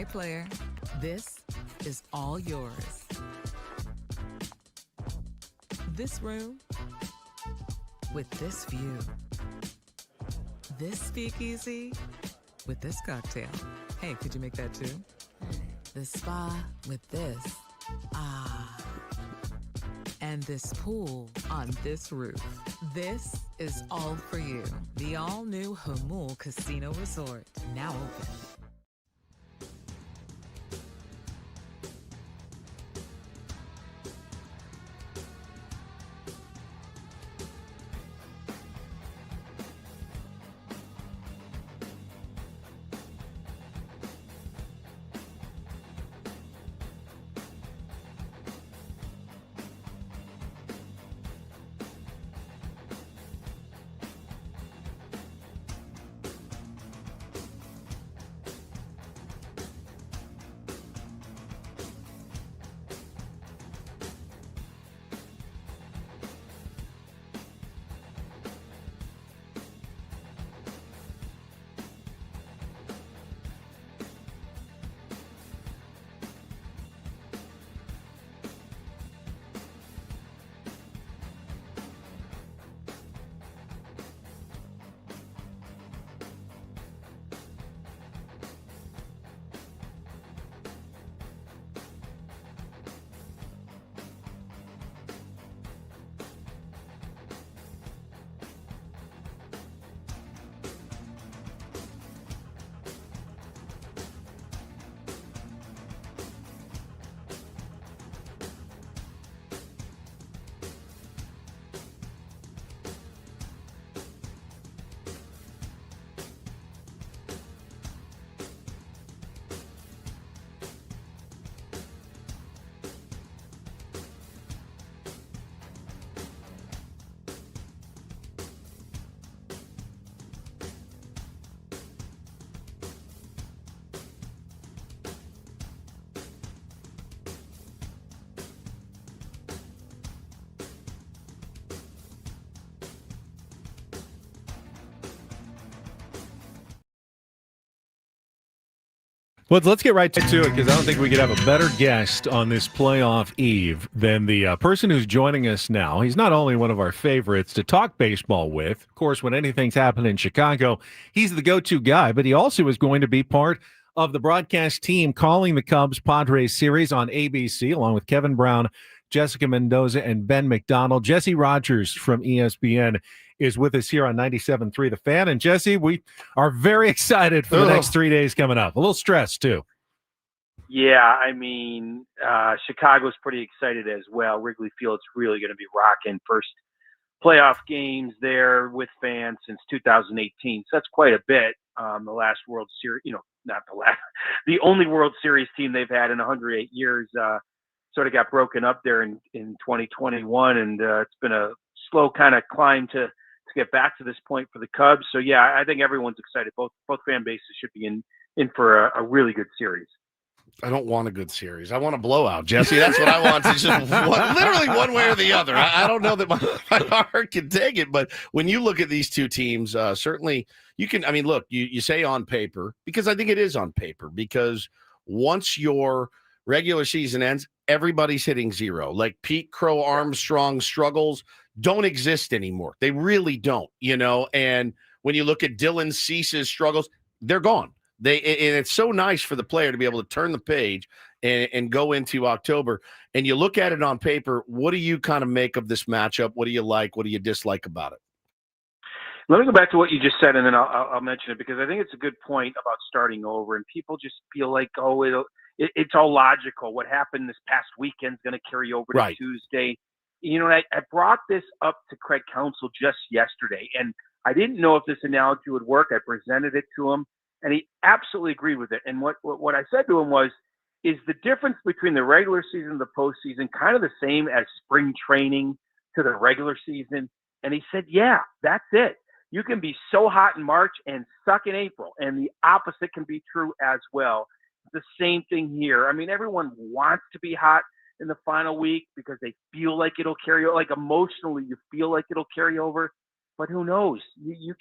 right, player. This is all yours. This room with this view. This speakeasy with this cocktail. Hey, could you make that too? This spa with this. Ah. And this pool on this roof. This is all for you. The all-new Hamul Casino Resort. Now open. Well, let's get right to it because I don't think we could have a better guest on this playoff eve than the person who's joining us now. He's not only one of our favorites to talk baseball with. Of course, when anything's happening in Chicago, he's the go-to guy, but he also is going to be part of the broadcast team calling the Cubs-Padres series on ABC, along with Kevin Brown, Jessica Mendoza, and Ben McDonald. Jesse Rogers from ESPN is with us here on 97.3 The Fan. And Jesse, we are very excited for the next 3 days coming up. A little stressed, too. Yeah, I mean, Chicago's pretty excited as well. Wrigley Field's really going to be rocking. First playoff games there with fans since 2018. So that's quite a bit. The last World Series, not the last, the only World Series team they've had in 108 years sort of got broken up there in 2021. And it's been a slow kind of climb to get back to this point for the Cubs. So yeah, I think everyone's excited. Both fan bases should be in for a really good series. I don't want a good series. I want a blowout, Jesse. That's what I want. It's just literally one way or the other. I don't know that my heart can take it, but when you look at these two teams, certainly you can. I mean, look, you say on paper, because I think it is on paper, because once your regular season ends, everybody's hitting zero. Like Pete Crow Armstrong struggles don't exist anymore. They really don't, and when you look at Dylan Cease's struggles, they're gone. And it's so nice for the player to be able to turn the page and go into October. And you look at it on paper, what do you kind of make of this matchup? What do you like? What do you dislike about it? Let me go back to what you just said, and then I'll mention it, because I think it's a good point about starting over. And people just feel like, it's all logical. What happened this past weekend is going to carry over to Tuesday. I brought this up to Craig Counsell just yesterday, and I didn't know if this analogy would work. I presented it to him, and he absolutely agreed with it. And what I said to him was, is the difference between the regular season and the postseason kind of the same as spring training to the regular season? And he said, yeah, that's it. You can be so hot in March and suck in April, and the opposite can be true as well. The same thing here. I mean, everyone wants to be hot in the final week because they feel like it'll carry over. Like emotionally, you feel like it'll carry over, but who knows? You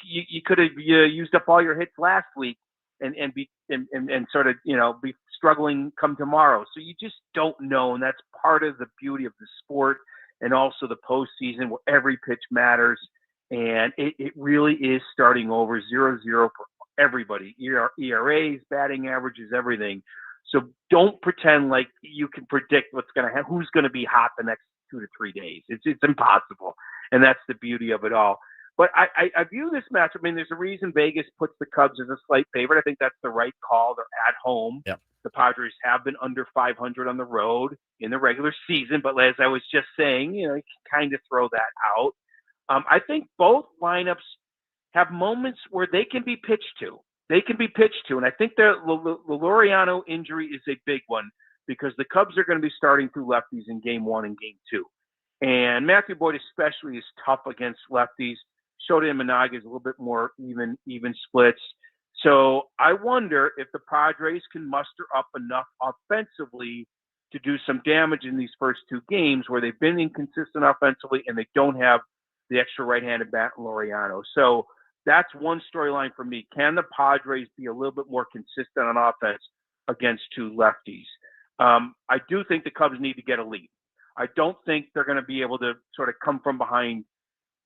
could have used up all your hits last week and sort of be struggling come tomorrow. So you just don't know, and that's part of the beauty of the sport, and also the postseason where every pitch matters, and it really is starting over 0-0 for everybody. ERAs, batting averages, everything. So don't pretend like you can predict who's going to be hot the next 2 to 3 days. It's impossible, and that's the beauty of it all. But I view this match. I mean, there's a reason Vegas puts the Cubs as a slight favorite. I think that's the right call. They're at home. Yep. The Padres have been under 500 on the road in the regular season, but as I was just saying, you can kind of throw that out. I think both lineups have moments where they can be pitched to. And I think the Laureano injury is a big one because the Cubs are going to be starting through lefties in Game 1 and Game 2. And Matthew Boyd especially is tough against lefties. Shota Imanaga is a little bit more even splits. So I wonder if the Padres can muster up enough offensively to do some damage in these first 2 games where they've been inconsistent offensively and they don't have the extra right-handed bat in Laureano. So that's one storyline for me. Can the Padres be a little bit more consistent on offense against 2 lefties? I do think the Cubs need to get a lead. I don't think they're going to be able to sort of come from behind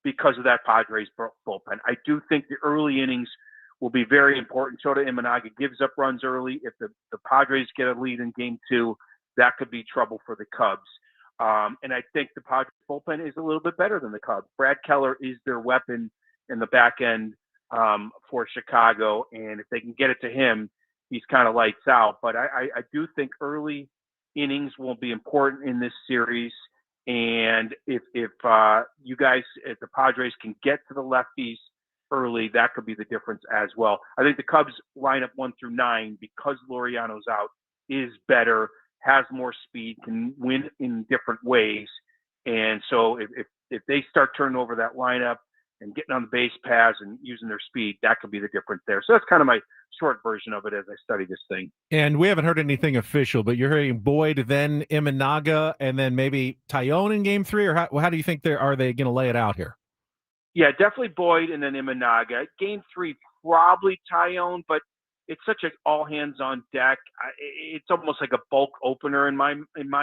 because of that Padres bullpen. I do think the early innings will be very important. Shota Imanaga gives up runs early. If the Padres get a lead in Game 2, that could be trouble for the Cubs. And I think the Padres bullpen is a little bit better than the Cubs. Brad Keller is their weapon in the back end for Chicago. And if they can get it to him, he's kind of lights out. But I do think early innings will be important in this series. And if the Padres can get to the lefties early, that could be the difference as well. I think the Cubs lineup 1 through 9, because Laureano's out, is better, has more speed, can win in different ways. And so if they start turning over that lineup and getting on the base paths and using their speed, that could be the difference there. So that's kind of my short version of it as I study this thing. And we haven't heard anything official, but you're hearing Boyd, then Imanaga, and then maybe Tyone in Game 3, or how do you think are they going to lay it out here? Yeah, definitely Boyd and then Imanaga. Game 3, probably Tyone, but it's such an all hands on deck. It's almost like a bulk opener in my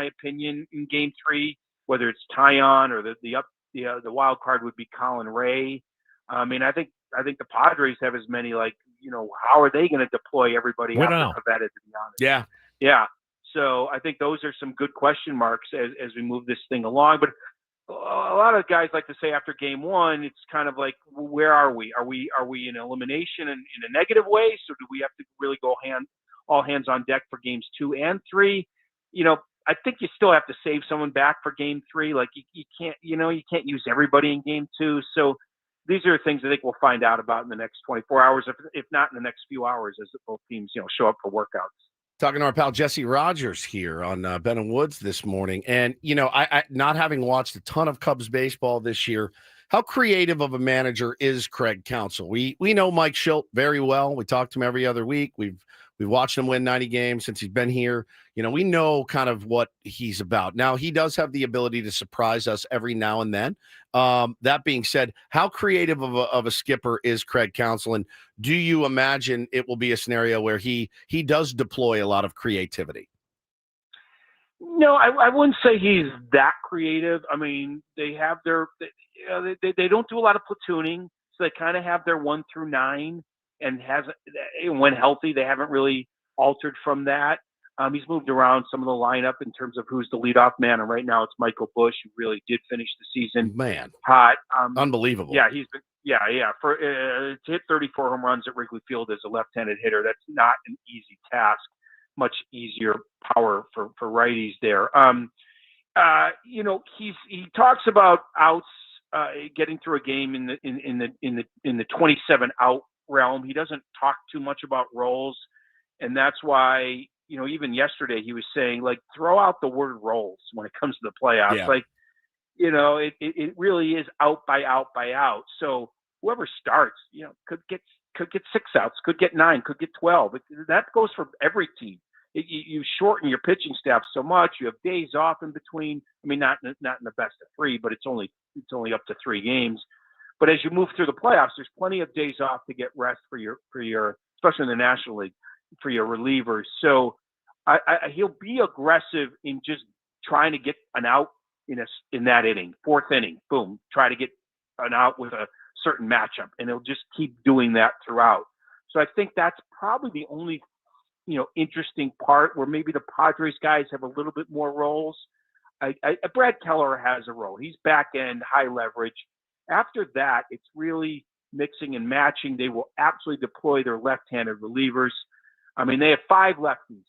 opinion in Game 3, whether it's Tyone or the wild card would be Colin Ray. I mean, I think the Padres have as many, how are they going to deploy everybody after Pivetta, to be honest? Yeah. So I think those are some good question marks as we move this thing along. But a lot of guys like to say after Game 1, it's kind of like, where are we? Are we in elimination in a negative way? So do we have to really go all hands on deck for Games 2 and 3? I think you still have to save someone back for Game 3. Like you can't use everybody in Game 2. So these are things I think we'll find out about in the next 24 hours, if not in the next few hours, as both teams show up for workouts. Talking to our pal Jesse Rogers here on Ben and Woods this morning. And, I not having watched a ton of Cubs baseball this year, how creative of a manager is Craig Counsell? We know Mike Schilt very well. We talk to him every other week. We've watched him win 90 games since he's been here. We know kind of what he's about. Now, he does have the ability to surprise us every now and then. That being said, how creative of a skipper is Craig Counsell? And do you imagine it will be a scenario where he does deploy a lot of creativity? No, I wouldn't say he's that creative. I mean, they have they don't do a lot of platooning, so they kind of have their 1 through 9, and when healthy, they haven't really altered from that. He's moved around some of the lineup in terms of who's the leadoff man, and right now it's Michael Busch, who really did finish the season hot. Unbelievable. Yeah, he's been to hit 34 home runs at Wrigley Field as a left-handed hitter. That's not an easy task. Much easier power for righties there. He talks about outs, getting through a game in the 27 out realm. He doesn't talk too much about roles, and that's why even yesterday he was saying, like, throw out the word roles when it comes to the playoffs. Yeah. Like, it really is out by out by out. So whoever starts, could get 6 outs, could get 9, could get 12. That goes for every team. You shorten your pitching staff so much. You have days off in between. I mean, not in the best of 3, but it's only up to 3 games. But as you move through the playoffs, there's plenty of days off to get rest for your especially in the National League, for your relievers. So he'll be aggressive in just trying to get an out in that inning, fourth inning, boom, try to get an out with a certain matchup, and he'll just keep doing that throughout. So I think that's probably the only, interesting part where maybe the Padres guys have a little bit more roles. Brad Keller has a role. He's back end, high leverage. After that, it's really mixing and matching. They will absolutely deploy their left-handed relievers. I mean, they have 5 lefties,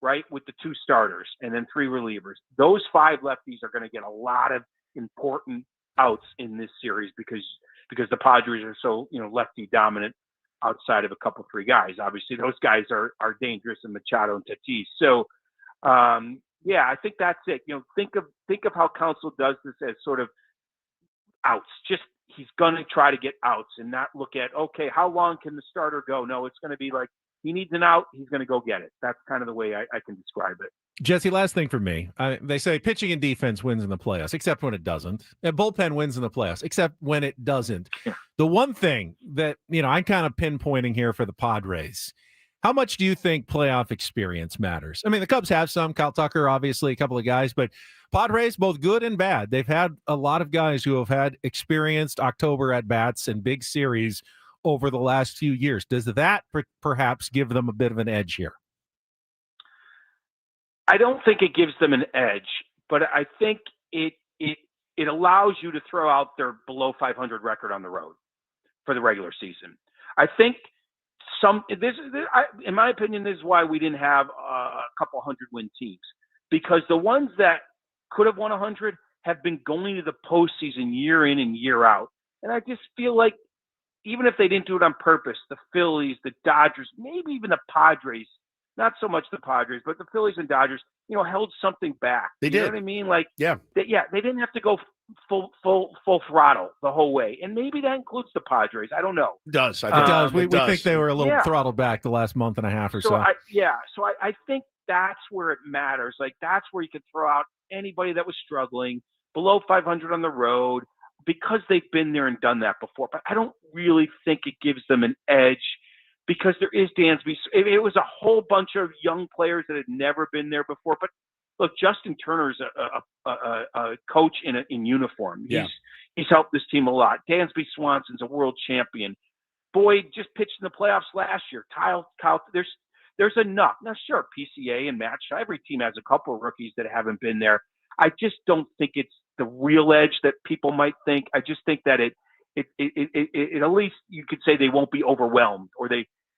right, with the 2 starters and then 3 relievers. Those 5 lefties are going to get a lot of important outs in this series because the Padres are so, lefty dominant outside of a couple, 3 guys. Obviously, those guys are dangerous in Machado and Tatis. So, I think that's it. Think of how Counsell does this as sort of outs. Just he's going to try to get outs and not look at, okay, how long can the starter go? No, it's going to be like he needs an out. He's going to go get it. That's kind of the way I can describe it. Jesse, last thing for me. They say pitching and defense wins in the playoffs, except when it doesn't. And bullpen wins in the playoffs, except when it doesn't. Yeah. The one thing that, I'm kind of pinpointing here for the Padres, how much do you think playoff experience matters? I mean, the Cubs have some. Kyle Tucker, obviously, a couple of guys. But Padres, both good and bad. They've had a lot of guys who have had experienced October at-bats and big series over the last few years. Does that perhaps give them a bit of an edge here? I don't think it gives them an edge, but I think it allows you to throw out their below 500 record on the road for the regular season. I think in my opinion, this is why we didn't have a couple 100-win teams, because the ones that could have won 100 have been going to the postseason year in and year out. And I just feel like even if they didn't do it on purpose, the Phillies, the Dodgers, maybe even the Padres, not so much the Padres, but the Phillies and Dodgers, held something back. They did. You know what I mean? Like, yeah, they didn't have to go full throttle the whole way, and maybe that includes the Padres. I don't know. It does. It does. We think they were a little throttled back the last month and a half or so. I think that's where it matters. Like, that's where you could throw out anybody that was struggling below 500 on the road because they've been there and done that before. But I don't really think it gives them an edge, because there is Dansby. It was a whole bunch of young players that had never been there before. But look, Justin Turner's a coach in uniform. He's helped this team a lot. Dansby Swanson's a world champion. Boyd just pitched in the playoffs last year. Kyle, there's enough. Now, sure, PCA and Matt Shaw, every team has a couple of rookies that haven't been there. I just don't think it's the real edge that people might think. I just think that it at least you could say they won't be overwhelmed,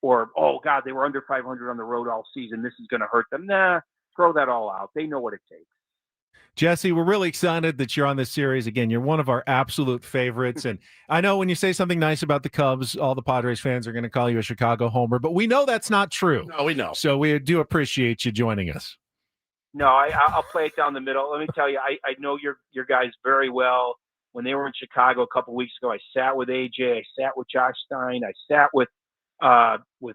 or oh God, they were under 500 on the road all season. This is going to hurt them. Nah, throw that all out. They know what it takes. Jesse, we're really excited that you're on this series. Again, you're one of our absolute favorites. And I know when you say something nice about the Cubs, all the Padres fans are going to call you a Chicago homer, but we know that's not true. No, we know. So we do appreciate you joining us. No, I'll play it down the middle. Let me tell you, I know your guys very well. When they were in Chicago a couple weeks ago, I sat with AJ, I sat with Josh Stein, I sat with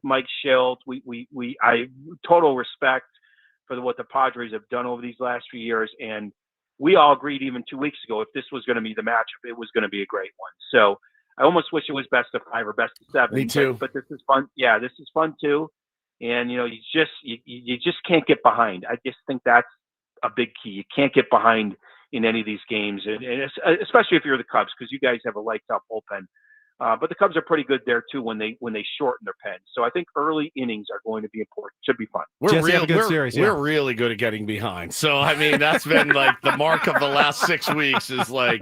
Mike Schilt. I total respect for what the Padres have done over these last few years, and we all agreed even 2 weeks ago if this was going to be the matchup, it was going to be a great one. So I almost wish it was best of 5 or best of 7. Me too. But this is fun. Yeah, this is fun too. And you just can't get behind. I just think that's a big key. You can't get behind in any of these games, and especially if you're the Cubs, because you guys have a lights out bullpen. But the Cubs are pretty good there too when they shorten their pen. So I think early innings are going to be important. Should be fun. We're really good at getting behind. So I mean, that's been like the mark of the last 6 weeks is like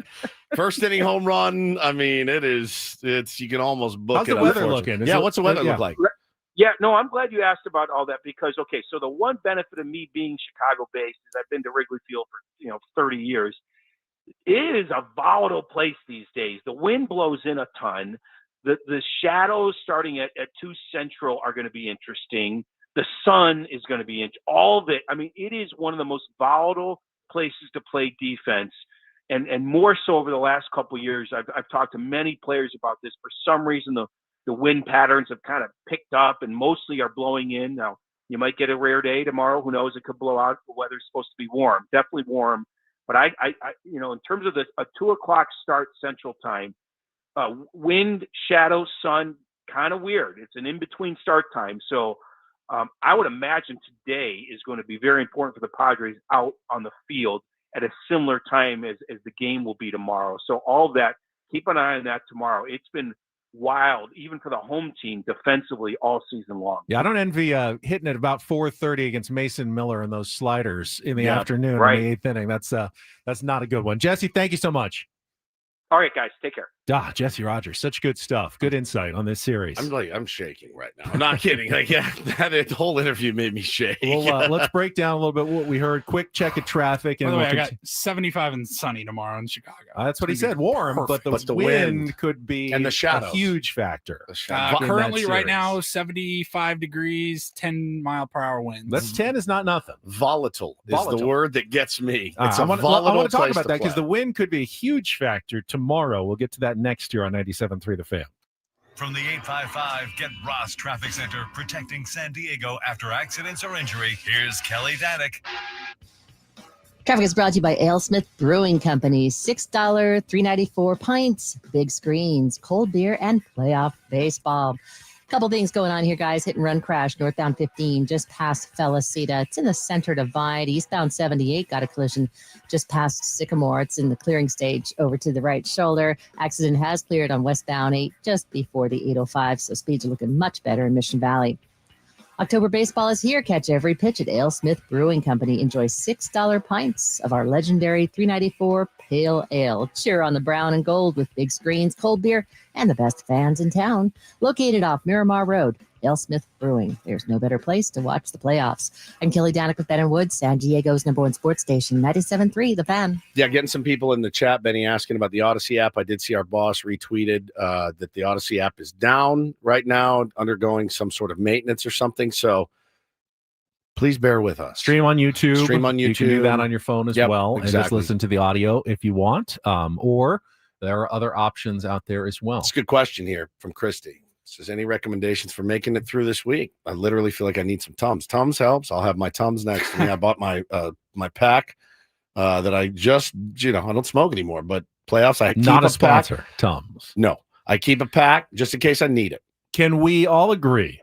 first inning home run. I mean, it's you can almost book How's it. The weather looking? What's the weather look like? Yeah, no, I'm glad you asked about all that because, okay, so the one benefit of me being Chicago-based is I've been to Wrigley Field for 30 years. It is a volatile place these days. The wind blows in a ton. The shadows starting at 2 Central are going to be interesting. The sun is going to be all of it. I mean, it is one of the most volatile places to play defense, and more so over the last couple of years. I've talked to many players about this. For some reason, the wind patterns have kind of picked up and mostly are blowing in. Now, you might get a rare day tomorrow. Who knows? It could blow out. The weather's supposed to be warm, definitely warm. But I in terms of a 2 o'clock start Central Time, wind, shadow, sun, kind of weird. It's an in-between start time. So I would imagine today is going to be very important for the Padres out on the field at a similar time as the game will be tomorrow. So all of that, keep an eye on that tomorrow. It's been wild, even for the home team defensively all season long. Yeah, I don't envy hitting at about 4:30 against Mason Miller and those sliders in the afternoon right. in the 8th inning. That's not a good one. Jesse, thank you so much. All right, guys, take care. Jesse Rogers, such good stuff. Good insight on this series. I'm shaking right now. I'm not kidding. Like, yeah, that whole interview made me shake. Well, let's break down a little bit what we heard. Quick check of traffic. By And the way, I got 75 and sunny tomorrow in Chicago. That's what he said. Warm, but the wind could be and the shadows. A huge factor. Currently, right now, 75 degrees, 10-mile-per-hour winds. That's 10 is not nothing. Volatile is the word that gets me. It's I a want volatile to talk place about to that because play. the wind could be a huge factor tomorrow. We'll get to that next year on 97.3 The Fan. From the 855 Get Ross Traffic Center, protecting San Diego after accidents or injury, here's Kelly Danick. Traffic is brought to you by AleSmith Brewing Company. $6, $3.94 pints, big screens, cold beer, and playoff baseball. Couple things going on here, guys. Hit and run crash, northbound 15, just past Felicita. It's in the center divide. Eastbound 78 got a collision just past Sycamore. It's in the clearing stage over to the right shoulder. Accident has cleared on westbound 8 just before the 805, so speeds are looking much better in Mission Valley. October baseball is here. Catch every pitch at AleSmith Brewing Company. Enjoy $6 pints of our legendary $3.94 Pale Ale. Cheer on the brown and gold with big screens, cold beer, and the best fans in town. Located off Miramar Road, AleSmith Brewing. There's no better place to watch the playoffs. I'm Kelly Danick with Ben & Woods, San Diego's #1 sports station, 97.3 The Fan. Yeah, getting some people in the chat, Benny, asking about the Odyssey app. I did see our boss retweeted that the Odyssey app is down right now, undergoing some sort of maintenance or something. So please bear with us. Stream on YouTube. You can do that on your phone as well. Exactly. And just listen to the audio if you want. Or there are other options out there as well. It's a good question here from Christy. Says, any recommendations for making it through this week? I literally feel like I need some Tums. Tums helps. I'll have my Tums next to me. I bought my my pack that I just, I don't smoke anymore, but playoffs, I keep Not a pack. sponsor, Tums. No, I keep a pack just in case I need it. Can we all agree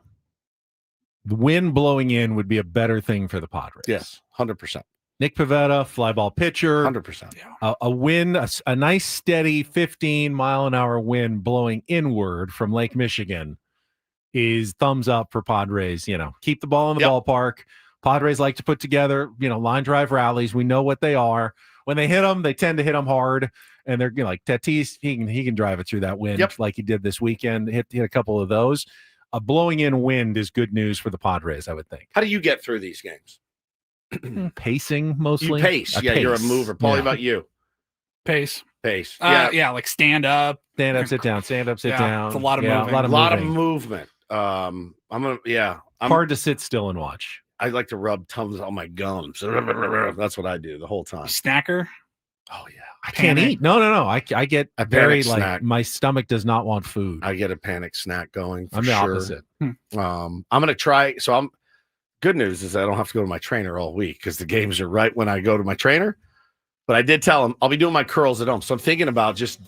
the wind blowing in would be a better thing for the Padres? Yes, 100%. Nick Pivetta, fly ball pitcher. 100%. A wind, a nice steady 15-mile-an-hour wind blowing inward from Lake Michigan is thumbs up for Padres. Keep the ball in the ballpark. Padres like to put together, line drive rallies. We know what they are. When they hit them, they tend to hit them hard. And they're like Tatis, he can drive it through that wind like he did this weekend. Hit a couple of those. A blowing in wind is good news for the Padres, I would think. How do you get through these games? Pacing mostly. You pace. Yeah, you're a mover. Paulie, about you? Pace. Yeah. Like stand up. Stand up, sit down. Stand up, sit down. It's a lot of moving. A lot of movement. I'm hard to sit still and watch. I like to rub Tums on my gums. That's what I do the whole time. Snacker. Oh yeah. I can't eat. No. I get a very panic snack. My stomach does not want food. I get a panic snack going. I'm the opposite. I'm gonna try. So good news is I don't have to go to my trainer all week because the games are right when I go to my trainer. But I did tell him I'll be doing my curls at home. So I'm thinking about just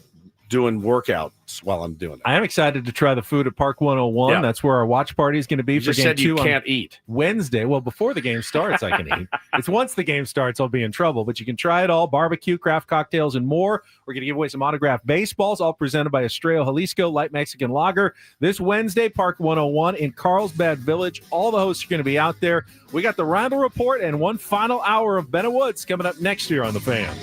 doing workouts while I'm doing it. I am excited to try the food at Park 101. Yeah. That's where our watch party is going to be for just game said you 2 can't eat Wednesday. Well, before the game starts, I can eat. It's once the game starts, I'll be in trouble. But you can try it all: barbecue, craft cocktails, and more. We're going to give away some autographed baseballs, all presented by Estrella Jalisco Light Mexican Lager. This Wednesday, Park 101 in Carlsbad Village. All the hosts are going to be out there. We got the Roundel Report and one final hour of Ben & Woods coming up next year on The Fan.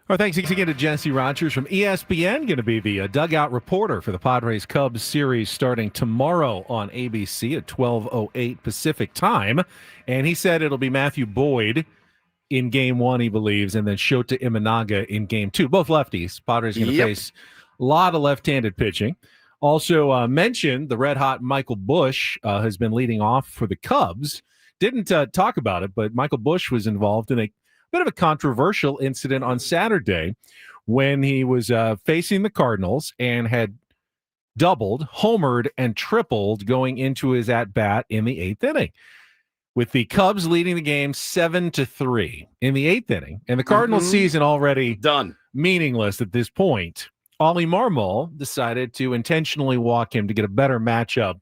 Well, thanks again to Jesse Rogers from ESPN, going to be the dugout reporter for the Padres Cubs series starting tomorrow on ABC at 12:08 Pacific time. And he said it'll be Matthew Boyd in game 1, he believes, and then Shota Imanaga in game 2. Both lefties. Padres are going to face a lot of left-handed pitching. Also mentioned the red-hot Michael Busch has been leading off for the Cubs. Didn't talk about it, but Michael Busch was involved in a bit of a controversial incident on Saturday when he was facing the Cardinals and had doubled, homered, and tripled going into his at-bat in the 8th inning, with the Cubs leading the game 7-3 in the 8th inning, and the Cardinals season already done, meaningless at this point. Ollie Marmol decided to intentionally walk him to get a better matchup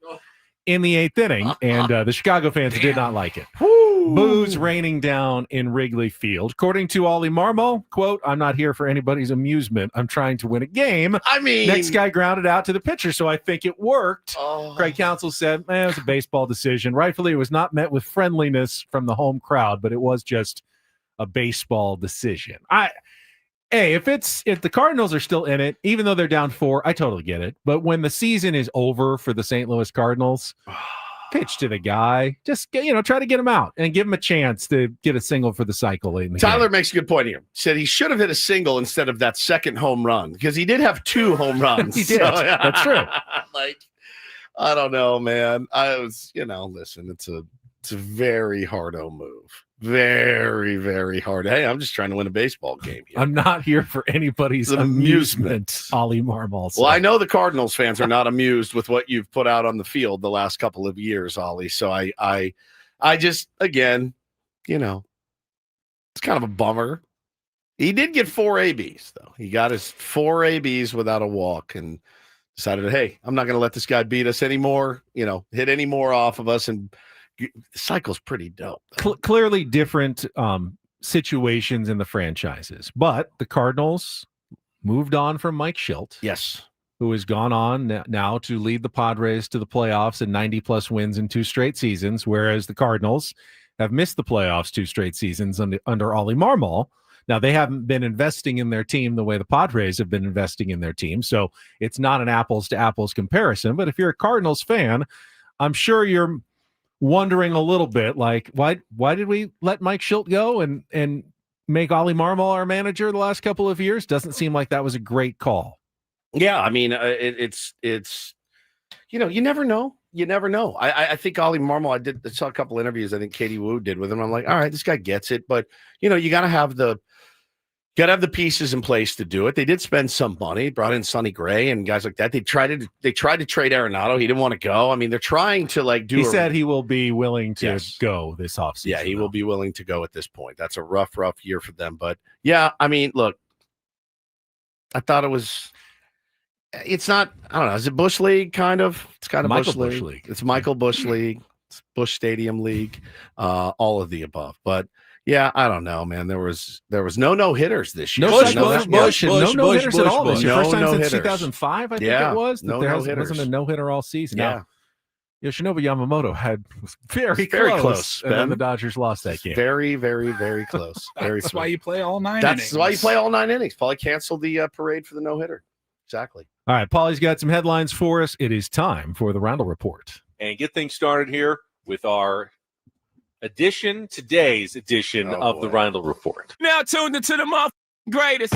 in the 8th inning, and the Chicago fans did not like it. Boos raining down in Wrigley Field. According to Ollie Marmol, quote, "I'm not here for anybody's amusement. I'm trying to win a game." I mean, next guy grounded out to the pitcher, so I think it worked. Craig Counsell said, it was a baseball decision. Rightfully, it was not met with friendliness from the home crowd, but it was just a baseball decision. If the Cardinals are still in it, even though they're down 4, I totally get it. But when the season is over for the St. Louis Cardinals, pitch to the guy. Just try to get him out and give him a chance to get a single for the cycle late in the Tyler game. makes a good point here. Said he should have hit a single instead of that second home run, because he did have 2 home runs. He did. That's true. I don't know, man. I was, listen, it's a very hard-o move. Very, very hard. Hey, I'm just trying to win a baseball game here. I'm not here for anybody's amusement, Ollie Marmol said. Well, I know the Cardinals fans are not amused with what you've put out on the field the last couple of years, Ollie. So I just, again, it's kind of a bummer. He did get 4 ABs, though. He got his 4 ABs without a walk and decided, hey, I'm not going to let this guy beat us anymore, hit any more off of us. And the cycle's pretty dope. Clearly different situations in the franchises, but the Cardinals moved on from Mike Schilt. Yes. Who has gone on now to lead the Padres to the playoffs and 90-plus wins in 2 straight seasons, whereas the Cardinals have missed the playoffs 2 straight seasons under Ollie Marmol. Now, they haven't been investing in their team the way the Padres have been investing in their team, so it's not an apples-to-apples comparison. But if you're a Cardinals fan, I'm sure you're wondering a little bit, like, why did we let Mike Schilt go and make Ollie Marmol our manager the last couple of years? Doesn't seem like that was a great call. Yeah, I mean, it's you never know. You never know. I think Ollie Marmol, I saw a couple interviews I think Katie Wu did with him. I'm like, all right, this guy gets it, but you got to have the pieces in place to do it. They did spend some money, brought in Sonny Gray and guys like that. They tried to trade Arenado. He didn't want to go. I mean, they're trying to do. He said he will be willing to go this offseason. Yeah, he will be willing to go at this point. That's a rough year for them. But yeah, I mean, look, I thought it was. It's not. I don't know. Is it Bush League? Kind of. It's kind of Michael Bush League. It's Michael Bush League. It's Bush Stadium League. All of the above. But yeah, I don't know, man. There was no hitters this year. No hitters at all this year. First time since 2005, I think it was. No hitters. Wasn't a no hitter all season. Yeah. Now, Yoshinobu Yamamoto was very close, and then the Dodgers lost that game. Very, very, very close. That's why you play all 9 innings. That's why you play all 9 innings. Probably canceled the parade for the no hitter. Exactly. All right, Paulie's got some headlines for us. It is time for the Roundel Report. And get things started here with our today's edition of the Roundel Report. Now tuned into the greatest.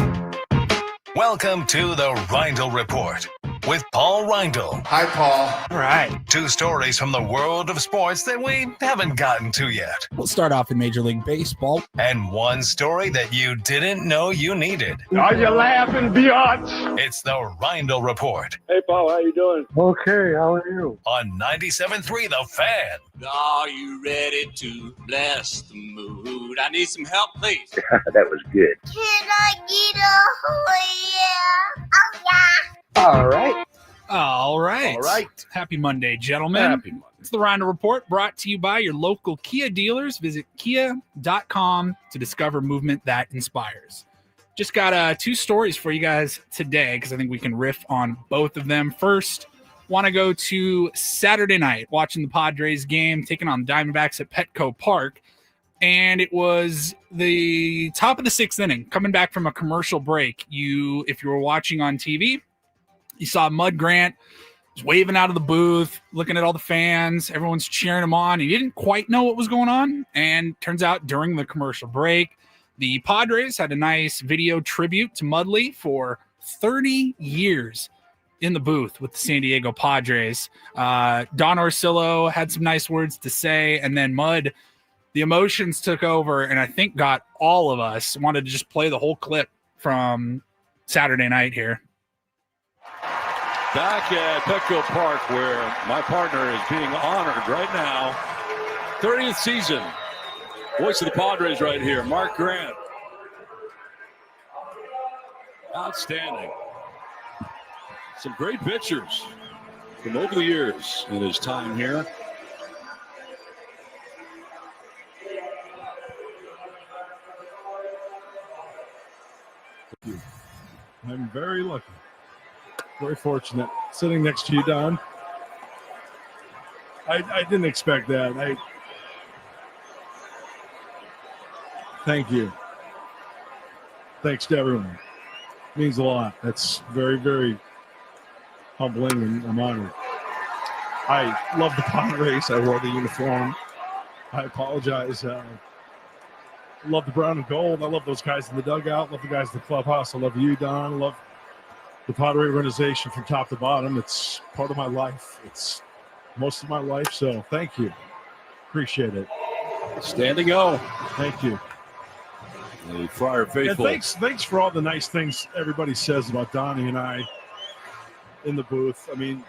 Welcome to the Ryndel Report with Paul Ryndel. Hi, Paul. All right. 2 stories from the world of sports that we haven't gotten to yet. We'll start off in Major League Baseball. And 1 story that you didn't know you needed. Are you laughing, biatch? It's the Ryndel Report. Hey, Paul, how you doing? Okay, how are you? On 97.3 The Fan. Are you ready to bless the mood? I need some help, please. That was good. Can I get a oh yeah? All right. Happy Monday, gentlemen. Happy Monday. It's the Ryder Report, brought to you by your local Kia dealers. Visit kia.com to discover movement that inspires. Just got 2 stories for you guys today because I think we can riff on both of them. First, want to go to Saturday night, watching the Padres game, taking on Diamondbacks at Petco Park. and it was the top of the 6th inning, coming back from a commercial break. If you were watching on TV, you saw Mud Grant was waving out of the booth, looking at all the fans. Everyone's cheering him on. He didn't quite know what was going on, and turns out during the commercial break, the Padres had a nice video tribute to Mudley for 30 years in the booth with the San Diego Padres. Don Orsillo had some nice words to say, and then Mud, the emotions took over, and I think got all of us wanted to just play the whole clip from Saturday night here. Back at Petco Park, where my partner is being honored right now. 30th season. Voice of the Padres right here, Mark Grant. Outstanding. Some great pictures from over the years in his time here. I'm very lucky, very fortunate sitting next to you, Don. I didn't expect that. Thank you. Thanks to everyone. It means a lot. That's very, very humbling, and I'm honored. I love the Padres. I wore the uniform. I apologize. I love the brown and gold. I love those guys in the dugout. I love the guys in the clubhouse. I love you, Don. I love the Padre organization from top to bottom. It's part of my life. It's most of my life. So thank you. Appreciate it. Standing O. Thank you. The Friar faithful. And thanks for all the nice things everybody says about Donnie and I in the booth. I mean,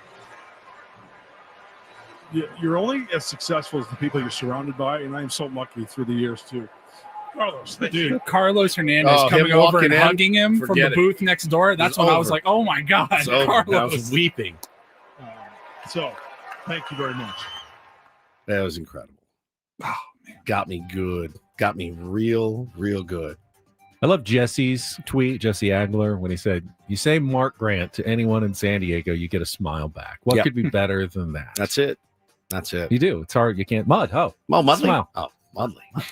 you're only as successful as the people you're surrounded by, and I'm so lucky through the years too. Carlos, Dude, Carlos Hernandez coming over and hugging him from the booth next door. That's when I was like, "Oh my God, Carlos!" I was weeping. So, thank you very much. That was incredible. Oh man, got me good. Got me real good. I love Jesse's tweet, Jesse Agler, when he said, "You say Mark Grant to anyone in San Diego, you get a smile back. What could be better than that?" That's it. You do. It's hard. You can't. Mudley. Smile. Oh, Mudley.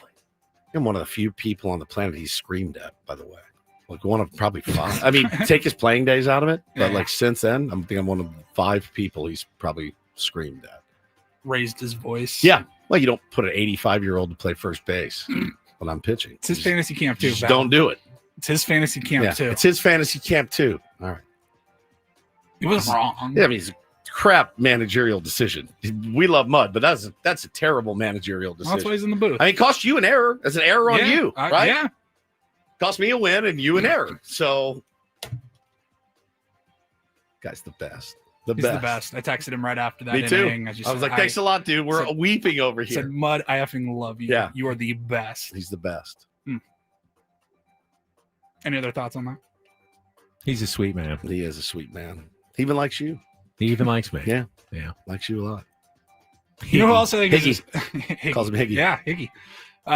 I'm one of the few people on the planet he's screamed at, by the way. Like one of probably 5. I mean, take his playing days out of it, but like since then, I'm one of 5 people he's probably screamed at. Raised his voice. Yeah. Well, you don't put an 85-year-old to play first base when I'm pitching. It's his fantasy camp too. Just don't do it. It's his fantasy camp too. It's his fantasy camp too. All right. It was wrong. Yeah, I mean, it's a crap managerial decision. We love Mud, but that's a terrible managerial decision. Well, that's why he's in the booth. I mean, it cost you an error. It's an error on you, right? Yeah. Cost me a win and you an error. So, guy's the best. He's the best. I texted him right after that. Me too. Inning. I was like, thanks a lot, dude. We're weeping over here. Said, Mud, I effing love you. Yeah. You are the best. He's the best. Any other thoughts on that? He's a sweet man. He is a sweet man. He even likes you. He even likes me. Yeah. Yeah. Likes you a lot. You know who else I think Higgy. is Higgy. Calls him Higgy. Yeah, Higgy.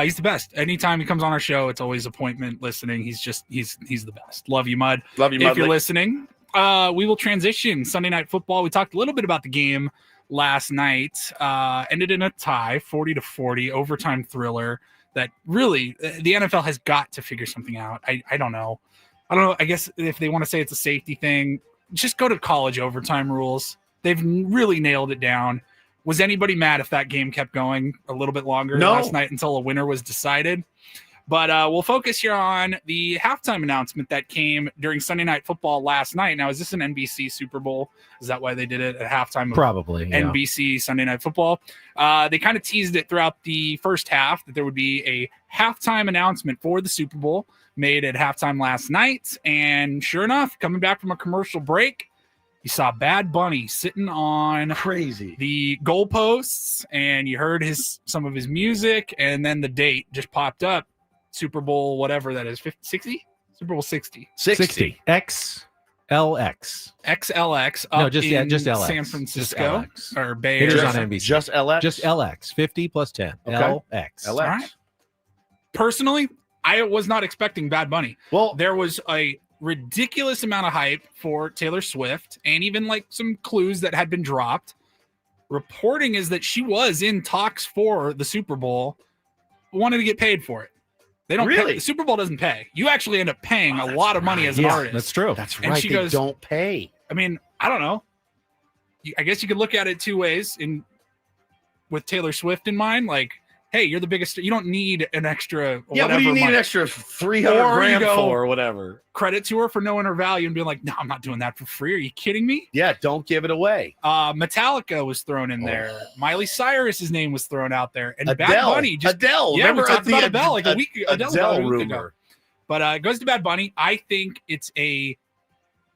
He's the best. Anytime he comes on our show, it's always appointment listening. He's the best. Love you, Mud. Love you, Mud. If you're listening, we will transition Sunday Night Football. We talked a little bit about the game last night. Ended in a tie, 40-40, overtime thriller. That really, the NFL has got to figure something out. I don't know. I guess if they want to say it's a safety thing, just go to college overtime rules. They've really nailed it down. Was anybody mad if that game kept going a little bit longer last night until a winner was decided? But we'll focus here on the halftime announcement that came during Sunday Night Football last night. Now, is this an NBC Super Bowl? Is that why they did it at halftime? Probably. Yeah. NBC Sunday Night Football. They kind of teased it throughout the first half that there would be a halftime announcement for the Super Bowl made at halftime last night. And sure enough, coming back from a commercial break, you saw Bad Bunny sitting on the goalposts, and you heard some of his music, and then the date just popped up. Super Bowl, whatever that is, 60? Super Bowl 60. 60. XLX. XLX. No, just LX. San Francisco just or Bay Area. Area. On NBC. Just LX? Just LX. 50 plus 10. Okay. LX. LX. All right. Personally, I was not expecting Bad Bunny. Well, there was a ridiculous amount of hype for Taylor Swift and even like some clues that had been dropped. Reporting is that she was in talks for the Super Bowl wanted to get paid for it. They don't Really? pay. The Super Bowl doesn't pay. You actually end up paying a lot of money as an artist. That's true. That's And right. she They goes, don't pay. I mean, I don't know. I guess you could look at it two ways. With Taylor Swift in mind, like, hey, you're the biggest. You don't need an extra. Yeah, what do you need an extra 300 grand for or whatever? Credit to her for knowing her value and being like, no, I'm not doing that for free. Are you kidding me? Yeah, don't give it away. Metallica was thrown in there. Miley Cyrus's name was thrown out there, and Bad Adele. Bunny. Adele. Yeah, Remember we talked the about Adele like a week. Adele about a week rumor. ago. But it goes to Bad Bunny. I think it's a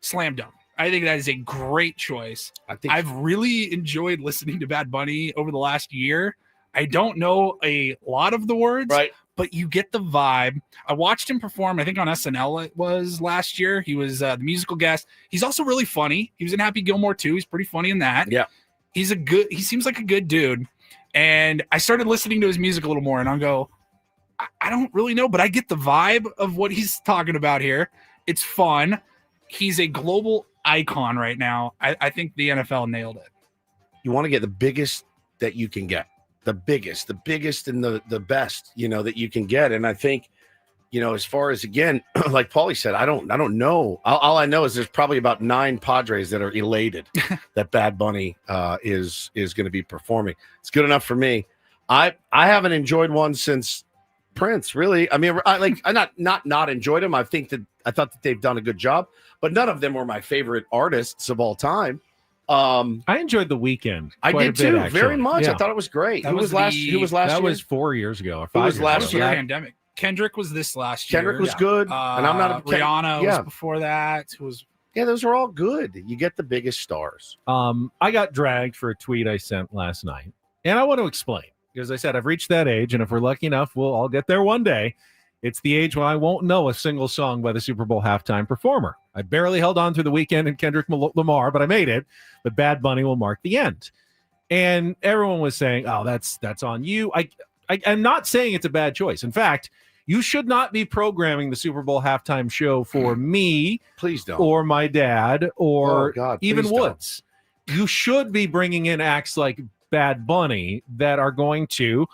slam dunk. I think that is a great choice. I've really enjoyed listening to Bad Bunny over the last year. I don't know a lot of the words, right? But you get the vibe. I watched him perform, I think on SNL it was last year. He was the musical guest. He's also really funny. He was in Happy Gilmore too. He's pretty funny in that. Yeah. He seems like a good dude. And I started listening to his music a little more and I'll go, I don't really know, but I get the vibe of what he's talking about here. It's fun. He's a global icon right now. I think the NFL nailed it. You want to get the biggest that you can get. The biggest and the best, that you can get. And I think, as far as, again, like Paulie said, I don't know. All I know is there's probably about 9 Padres that are elated that Bad Bunny is going to be performing. It's good enough for me. I haven't enjoyed one since Prince, really. I mean, I not enjoyed him. I thought that they've done a good job, but none of them were my favorite artists of all time. I enjoyed The Weeknd. I did too, very much. Yeah. I thought it was great. That Who was last That year? was 4 years ago or 5 Who was years last ago. year? Pandemic. Kendrick was this last year. Kendrick was good, and I'm not a Rihanna was before that. Yeah, those were all good. You get the biggest stars. I got dragged for a tweet I sent last night, and I want to explain because I said I've reached that age, and if we're lucky enough, we'll all get there one day. It's the age when I won't know a single song by the Super Bowl halftime performer. I barely held on through The Weeknd and Kendrick Lamar, but I made it. But Bad Bunny will mark the end. And everyone was saying, oh, that's on you. I'm not saying it's a bad choice. In fact, you should not be programming the Super Bowl halftime show for me, please don't, or my dad, or even please Woods. You should be bringing in acts like Bad Bunny that are going to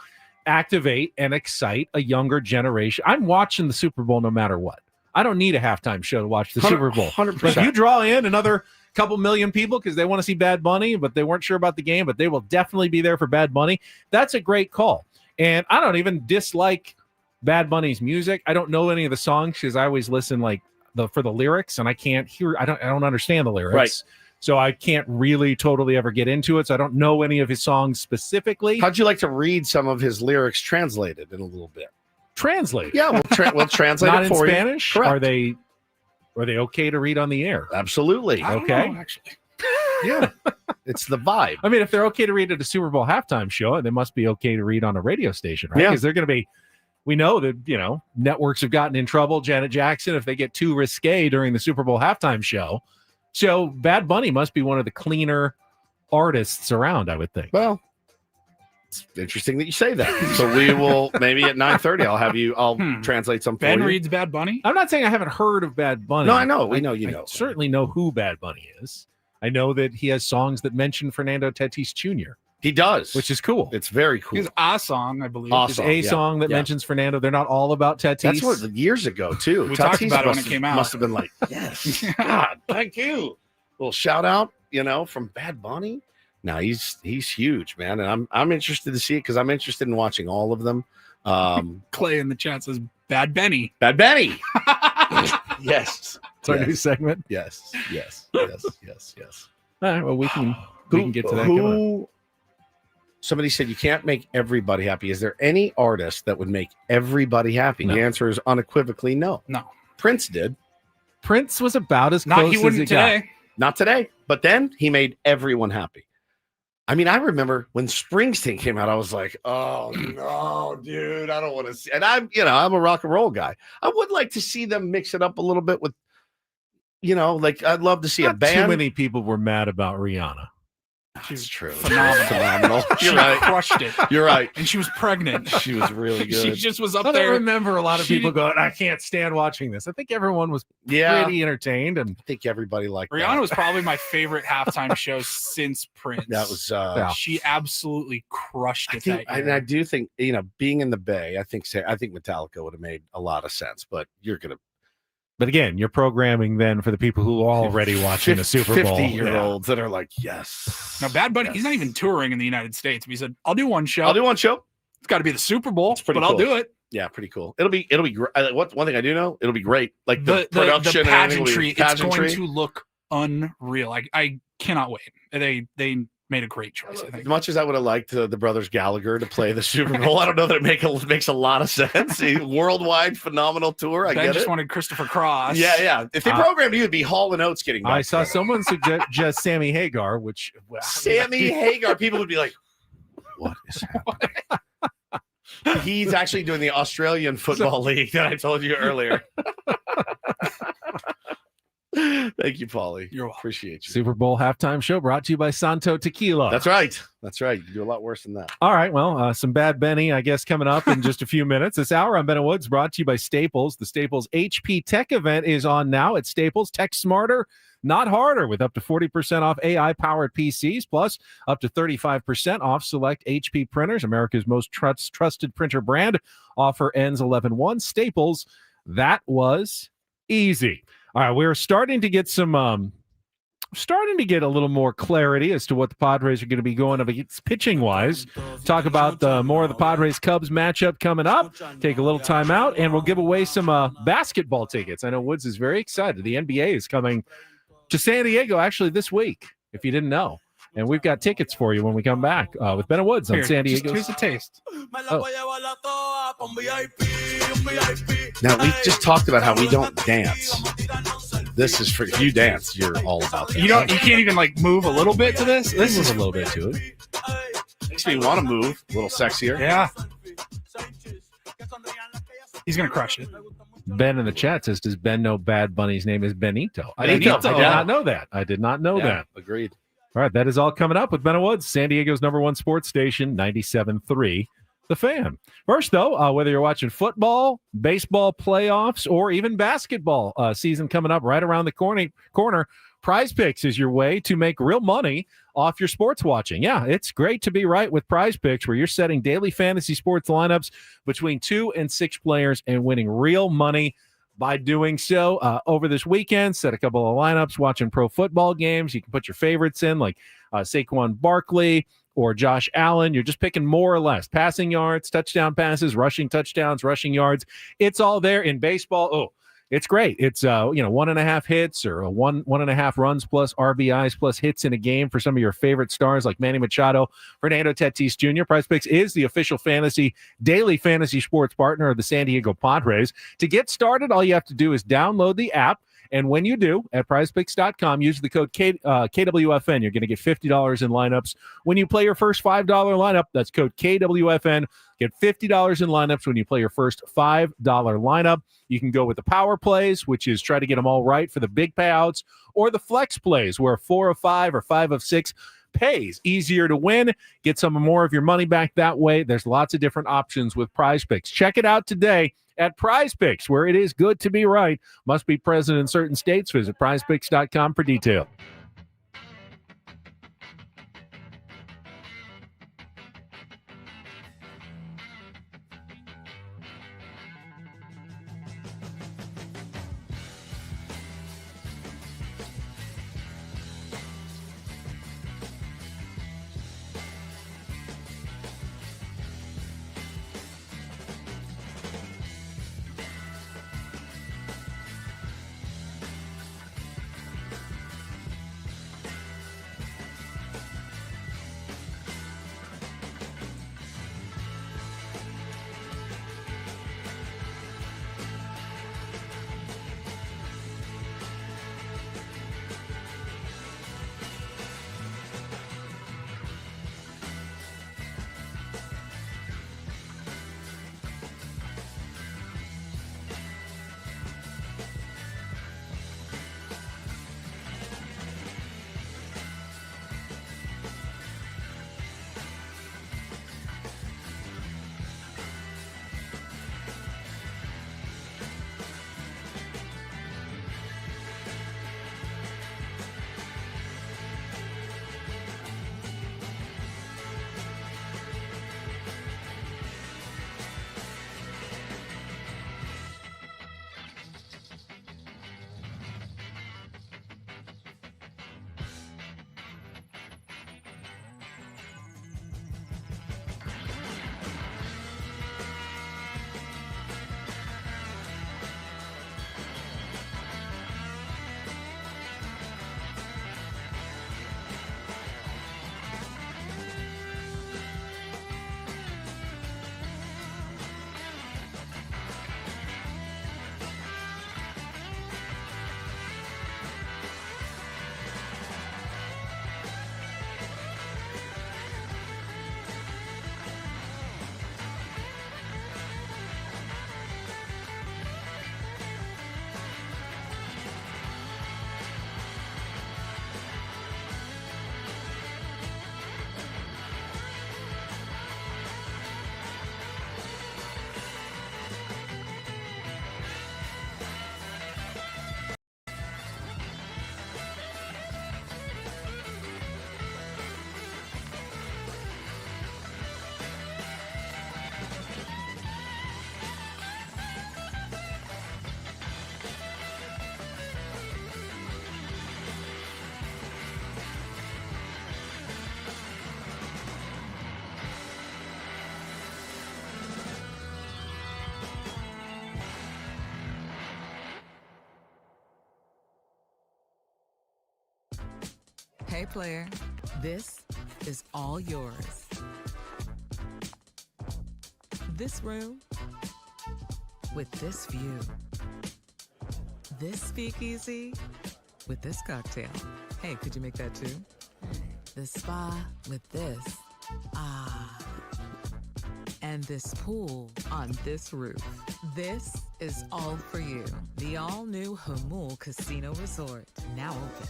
activate and excite a younger generation. I'm watching the Super Bowl no matter what. I don't need a halftime show to watch the Super Bowl. 100%. But if you draw in another couple million people because they want to see Bad Bunny, but they weren't sure about the game, but they will definitely be there for Bad Bunny, that's a great call. And I don't even dislike Bad Bunny's music. I don't know any of the songs because I always listen for the lyrics, and I can't hear. I don't understand the lyrics. Right. So I can't really totally ever get into it. So I don't know any of his songs specifically. How'd you like to read some of his lyrics translated in a little bit? Translated? Yeah, we'll translate Not it for in you. Spanish? Correct. Are they okay to read on the air? Absolutely. I don't Okay. know, actually. Yeah. It's the vibe. I mean, if they're okay to read at a Super Bowl halftime show, they must be okay to read on a radio station, right? Yeah. Because they're going to be. We know that networks have gotten in trouble. Janet Jackson, if they get too risque during the Super Bowl halftime show. So Bad Bunny must be one of the cleaner artists around, I would think. Well, it's interesting that you say that. So we will maybe at 9:30. I'll translate some. Ben for you. reads Bad Bunny. I'm not saying I haven't heard of Bad Bunny. No, I know. We know you know. I certainly know who Bad Bunny is. I know that he has songs that mention Fernando Tatis Jr. He does, which is cool. It's very cool. He's a song, I believe. There's a song that mentions Fernando. They're not all about Tatis. That's what years ago too. We talked Tatis about it when it came out. Must have been like, yes, God, thank you. Little shout out, from Bad Bunny. Now he's huge, man, and I'm interested to see it because I'm interested in watching all of them. Clay in the chat says Bad Benny. Bad Benny. Yes, it's our new segment. Yes. All right, well, we can get to that. Who? Somebody said you can't make everybody happy. Is there any artist that would make everybody happy? No. The answer is unequivocally no. No. Prince did. Prince was about as close He as wouldn't it got. today. Not today, but then he made everyone happy. I mean, I remember when Springsteen came out, I was like, oh no, dude, I don't want to see. And I'm a rock and roll guy. I would like to see them mix it up a little bit with, I'd love to see a Not band. Too many people were mad about Rihanna. That's true. Phenomenal. You're She right. crushed it. You're right. And she was pregnant. She was really good. She just was up I there. don't remember a lot of She- people going, I can't stand watching this. I think everyone was pretty entertained. And I think everybody liked Rihanna that. was probably my favorite halftime show since Prince. That was she absolutely crushed it that and year. I do think, being in the Bay, I think Metallica would have made a lot of sense, but you're gonna But again, you're programming then for the people who are already watching the Super Bowl. 50-year-olds that are like, yes. Now, Bad Bunny, he's not even touring in the United States. But he said, "I'll do one show. I'll do one show. It's got to be the Super Bowl, but cool. I'll do it." Yeah, pretty cool. It'll be great. One thing I do know, it'll be great. Like the production, the and everything will be pageantry, it's going to look unreal. I cannot wait. They made a great choice. I think. As much as I would have liked the brothers Gallagher to play the Super Bowl, I don't know that it makes a lot of sense. A worldwide phenomenal tour. I Ben get just it. wanted Christopher Cross. Yeah. If they programmed you, it'd be Hall and Oates getting back I saw together. someone suggest Sammy Hagar, which Sammy Hagar. People would be like, "What is happening?" He's actually doing the Australian Football League that I told you earlier. Thank you, Paulie. You're welcome. Appreciate you. Super Bowl halftime show brought to you by Santo Tequila. That's right. That's right. You can do a lot worse than that. All right. Well, some Bad Benny, I guess, coming up in just a few minutes. This hour on Ben and Woods brought to you by Staples. The Staples HP Tech event is on now at Staples. Tech smarter, not harder, with up to 40% off AI-powered PCs, plus up to 35% off select HP printers. America's most trusted printer brand. Offer ends 11/1. Staples. That was easy. All right, we're starting to get a little more clarity as to what the Padres are going to be going up against pitching wise. Talk about more of the Padres Cubs matchup coming up. Take a little time out, and we'll give away some basketball tickets. I know Woods is very excited. The NBA is coming to San Diego actually this week, if you didn't know. And we've got tickets for you when we come back with Ben and Woods on San Diego. Here's a taste. Now, we just talked about how we don't dance. This is for if you dance, you're all about that. You can't even like move a little bit to this. This is a little bit to it. Makes me want to move a little sexier. Yeah. He's gonna crush it. Ben in the chat says, "Does Ben know Bad Bunny's name is Benito?" I did Benito, not know that. I did not know that. Agreed. All right, that is all coming up with Ben and Woods, San Diego's #1 sports station, 97.3 The Fan. First, though, whether you're watching football, baseball playoffs, or even basketball season coming up right around the corner, Prize Picks is your way to make real money off your sports watching. Yeah, it's great to be right with Prize Picks, where you're setting daily fantasy sports lineups between 2 and 6 players and winning real money by doing so. Over this weekend, set a couple of lineups, watching pro football games. You can put your favorites in, like Saquon Barkley or Josh Allen. You're just picking more or less passing yards, touchdown passes, rushing touchdowns, rushing yards. It's all there. In baseball, oh, it's great. It's 1.5 hits or 1.5 runs plus RBIs plus hits in a game for some of your favorite stars like Manny Machado, Fernando Tatis Jr. PrizePicks is the official daily fantasy sports partner of the San Diego Padres. To get started, all you have to do is download the app. And when you do, at prizepicks.com, use the code KWFN. You're going to get $50 in lineups. When you play your first $5 lineup, that's code KWFN. Get $50 in lineups when you play your first $5 lineup. You can go with the power plays, which is try to get them all right for the big payouts, or the flex plays, where 4 of 5 or 5 of 6 pays. Easier to win. Get some more of your money back that way. There's lots of different options with Prize Picks. Check it out today at Prize Picks, where it is good to be right. Must be present in certain states. Visit prizepicks.com for detail. player, this is all yours. This room with this view. This speakeasy with this cocktail. Hey, could you make that too? The spa with this. Ah. And this pool on this roof. This is all for you. The all-new Hamul Casino Resort, now open.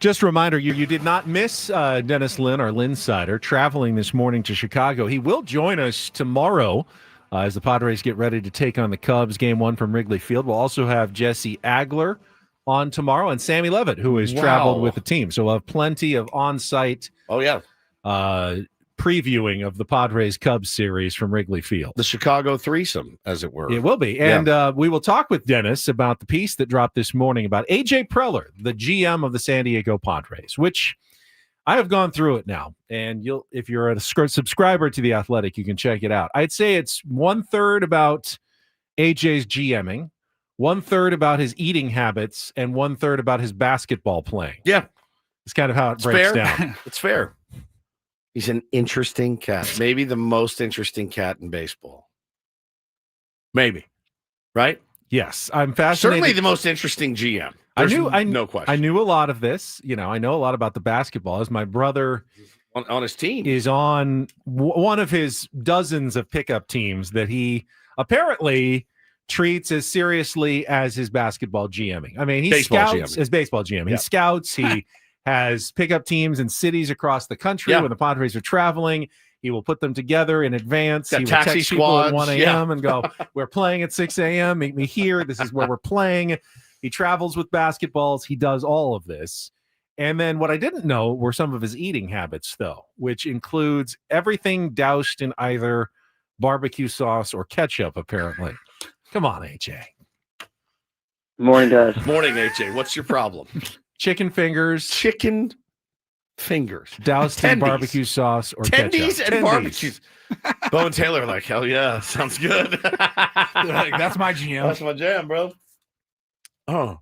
Just a reminder, you did not miss Dennis Lynn, our Linsider, traveling this morning to Chicago. He will join us tomorrow as the Padres get ready to take on the Cubs, game one from Wrigley Field. We'll also have Jesse Agler on tomorrow and Sammy Levitt, who has traveled with the team. So we'll have plenty of on-site previewing of the Padres Cubs series from Wrigley Field. The Chicago threesome, as it were. It will be. And we will talk with Dennis about the piece that dropped this morning about A.J. Preller, the GM of the San Diego Padres, which I have gone through it now. And if you're a subscriber to The Athletic, you can check it out. I'd say it's 1/3 about A.J.'s GMing, 1/3 about his eating habits, and 1/3 about his basketball playing. Yeah. It's kind of how it breaks down. It's fair. He's an interesting cat. Maybe the most interesting cat in baseball. Maybe. Right? Yes. I'm fascinated. Certainly the most interesting GM. No question. I knew a lot of this. I know a lot about the basketball. As my brother on his team is on one of his dozens of pickup teams that he apparently treats as seriously as his basketball GMing. I mean, he scouts as baseball GM. He scouts. He has pickup teams in cities across the country when the Padres are traveling. He will put them together in advance. He will text people at 1 a.m. and go, we're playing at 6 a.m. Meet me here. This is where we're playing. He travels with basketballs. He does all of this. And then what I didn't know were some of his eating habits, though, which includes everything doused in either barbecue sauce or ketchup, apparently. Come on, AJ. Morning, guys. Morning, AJ. What's your problem? Chicken fingers. Chicken fingers. Doused in barbecue sauce or tendies ketchup. and barbecues. Bo and Taylor are like, hell yeah, sounds good. They're like, that's my jam. That's my jam, bro. Oh.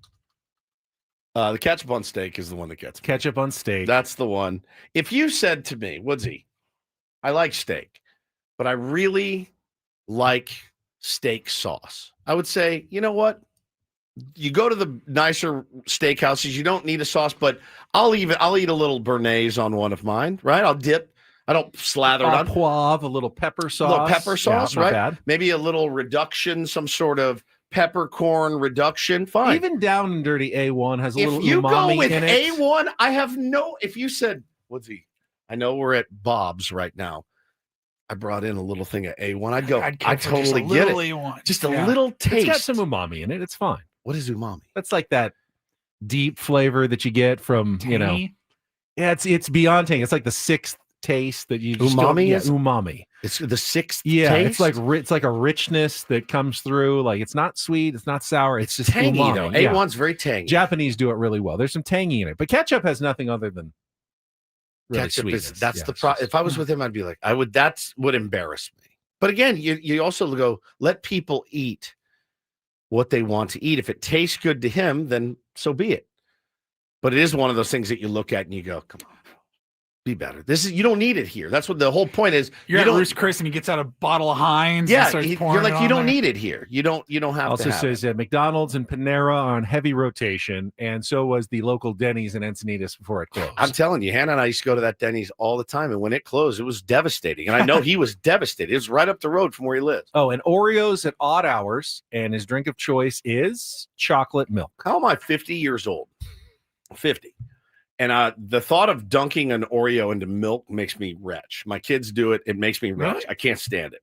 The ketchup on steak is the one that gets me. Ketchup on steak. That's the one. If you said to me, Woodsy, I like steak, but I really like steak sauce, I would say, you know what? You go to the nicer steakhouses, you don't need a sauce, but I'll eat a little béarnaise on one of mine, right? I'll dip. I don't slather it on. Poivre, a little pepper sauce. A little pepper sauce, Yeah, not right? bad. Maybe a little reduction, some sort of peppercorn reduction. Fine. Even down and dirty A1 has a If little you go umami with in it. A1, I have no. If you said, Woodsy, I know we're at Bob's right now. I brought in a little thing of A1. I'd go. I totally get it. A1. Just a little taste. It's got some umami in it. It's fine. What is umami? That's like that deep flavor that you get from, Tangy? Yeah, it's beyond tangy. It's like the sixth taste that you just Umami yeah, is- umami. It's the sixth. Yeah, taste? it's like a richness that comes through. Like it's not sweet, it's not sour. It's just tangy umami. though. Yeah. A1's very tangy. Japanese do it really well. There's some tangy in it, but ketchup has nothing other than really Ketchup sweetness. is that's Yeah, the it's problem. just- If I was with him, I'd be like, I would. That's would embarrass me. But again, you also go let people eat what they want to eat. If it tastes good to him, then so be it. But it is one of those things that you look at and you go, come on, be better. This is you don't need it here. That's what the whole point is. You're you at don't. Roost Chris and he gets out a bottle of Heinz. Yeah, and starts you're pouring like it you on don't there. need it here. You don't have Also to have says it. McDonald's and Panera are on heavy rotation, and so was the local Denny's in Encinitas before it closed. I'm telling you, Hannah and I used to go to that Denny's all the time, and when it closed, it was devastating. And I know he was devastated. It was right up the road from where he lives. Oh, and Oreos at odd hours, and his drink of choice is chocolate milk. How am I 50 years old? 50. And the thought of dunking an Oreo into milk makes me retch. My kids do it. It makes me retch. Really? I can't stand it.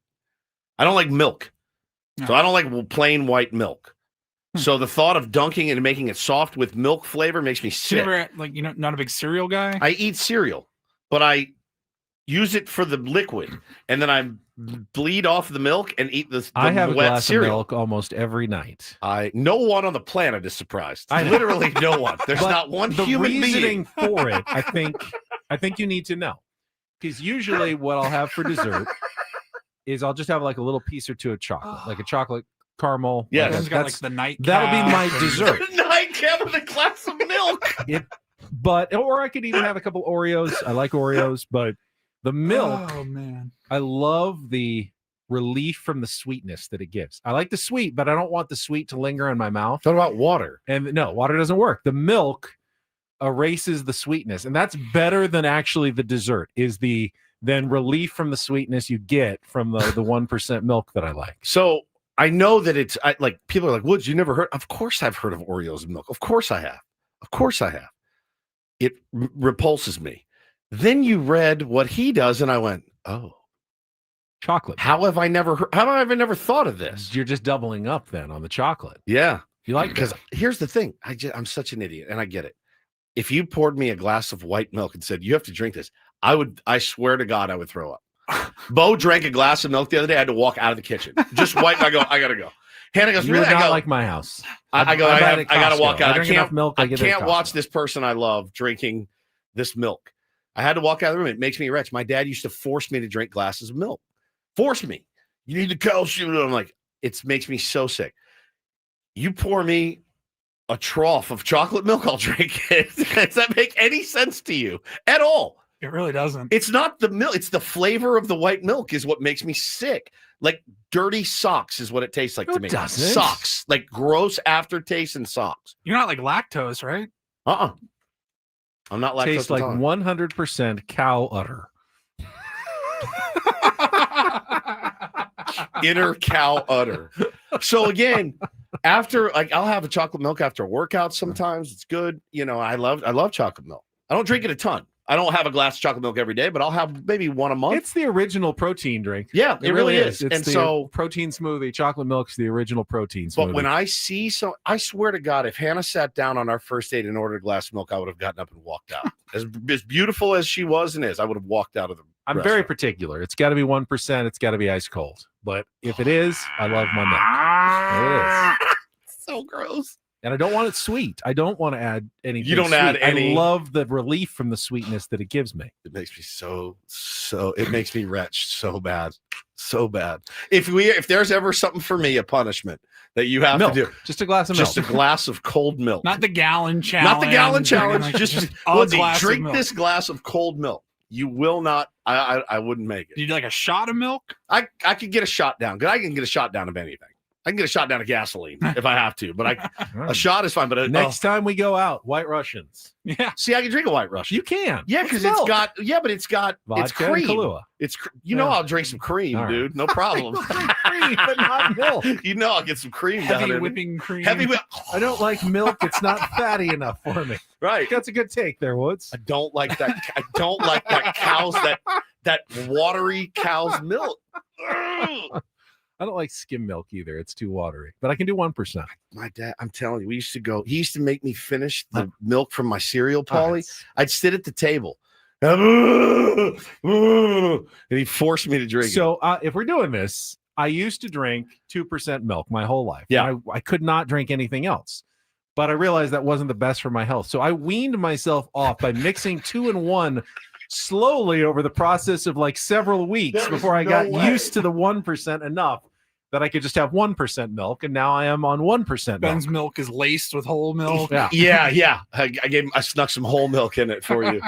I don't like milk. So I don't like plain white milk. So the thought of dunking it and making it soft with milk flavor makes me You sick. never, like, not a big cereal guy? I eat cereal, but I use it for the liquid. And then I bleed off the milk and eat the I have a wet glass cereal. of milk almost every night. No one on the planet is surprised. I know. Literally no one. There's But not one the human reasoning being. for it. I think you need to know, because usually what I'll have for dessert is I'll just have like a little piece or two of chocolate, like a chocolate caramel. Yes. Like Ben's got like the nightcap. that'll be my and- dessert. Nightcap with a glass of milk. Or I could even have a couple Oreos. I like Oreos, but the milk, Oh man. I love the relief from the sweetness that it gives. I like the sweet, but I don't want the sweet to linger in my mouth. What about water? And no, water doesn't work. The milk erases the sweetness, and that's better than actually the dessert. Is the then relief from the sweetness you get from the 1% milk that I like. So I know that it's like people are like, Woods, you never heard? Of course I've heard of Oreos and milk. Of course I have. Of course I have. It repulses me. Then you read what he does, and I went, oh, chocolate. How have I never never thought of this? You're just doubling up then on the chocolate. Yeah. You like Because that? here's the thing. I'm such an idiot, and I get it. If you poured me a glass of white milk and said, you have to drink this, I swear to God, I would throw up. Bo drank a glass of milk the other day. I had to walk out of the kitchen. Just white. I go, I got to go. Hannah goes, You really? would not I go, like my house. I go, I I buy it at got to walk Costco. out. I drink enough milk, I I get it at can't Costco. watch this person I love drinking this milk. I had to walk out of the room. It makes me wretched. My dad used to force me to drink glasses of milk. Force me. You need the calcium. I'm like, it makes me so sick. You pour me a trough of chocolate milk, I'll drink it. Does that make any sense to you at all? It really doesn't. It's not the milk. It's the flavor of the white milk is what makes me sick. Like dirty socks is what it tastes like No, to me. it doesn't. Socks, like gross aftertaste in socks. You're not like lactose, right? I'm not lactose. Tastes like intolerant. 100% cow udder. Inner cow udder. So again, after like I'll have a chocolate milk after a workout sometimes. It's good. You know, I love chocolate milk. I don't drink it a ton. I don't have a glass of chocolate milk every day, but I'll have maybe one a month. It's the original protein drink. Yeah, it really is. It's And the so protein smoothie. Chocolate milk's the original protein smoothie. but when I see I swear to God, if Hannah sat down on our first date and ordered a glass of milk, I would have gotten up and walked out. as beautiful as she was and is, I would have walked out of the I'm restaurant. very particular. It's got to be 1%. It's got to be ice cold. But if it is, I love my milk. It is. So gross. And I don't want it sweet. I don't want to add anything. You don't sweet. add any. I love the relief from the sweetness that it gives me. It makes me so. It makes me wretched so bad. So bad. If there's ever something for me, a punishment that you have milk. to do, just a glass of milk. Just a glass of cold milk. Not the gallon challenge. Not the gallon challenge. Like, just drink this glass of cold milk. You will not. I wouldn't make it. Do you like a shot of milk? I could get a shot down. I can get a shot down of anything. I can get a shot down of gasoline if I have to, but a shot is fine. But next time we go out, White Russians. Yeah. See, I can drink a White Russian. You can. Yeah, because it's got. Yeah, but it's got. Vodka it's cream. and Kahlua. It's I'll drink some cream, dude. No problem. Cream, but not milk. I'll get get cream Heavy down whipping cream. Heavy whip. I don't like milk. It's not fatty enough for me. Right. That's a good take there, Woods. I don't like that. I don't like that cow's that watery cow's milk. I don't like skim milk either. It's too watery, but I can do 1%. My dad, I'm telling you, he used to make me finish the milk from my cereal, Paulie. I'd sit at the table and he forced me to drink it. So if we're doing this, I used to drink 2% milk my whole life. Yeah. I could not drink anything else, but I realized that wasn't the best for my health. So I weaned myself off by mixing 2 and 1 slowly over the process of like several weeks before I got used to the 1% enough that I could just have 1% milk, and now I am on 1% Ben's milk is laced with whole milk. Yeah. I snuck some whole milk in it for you.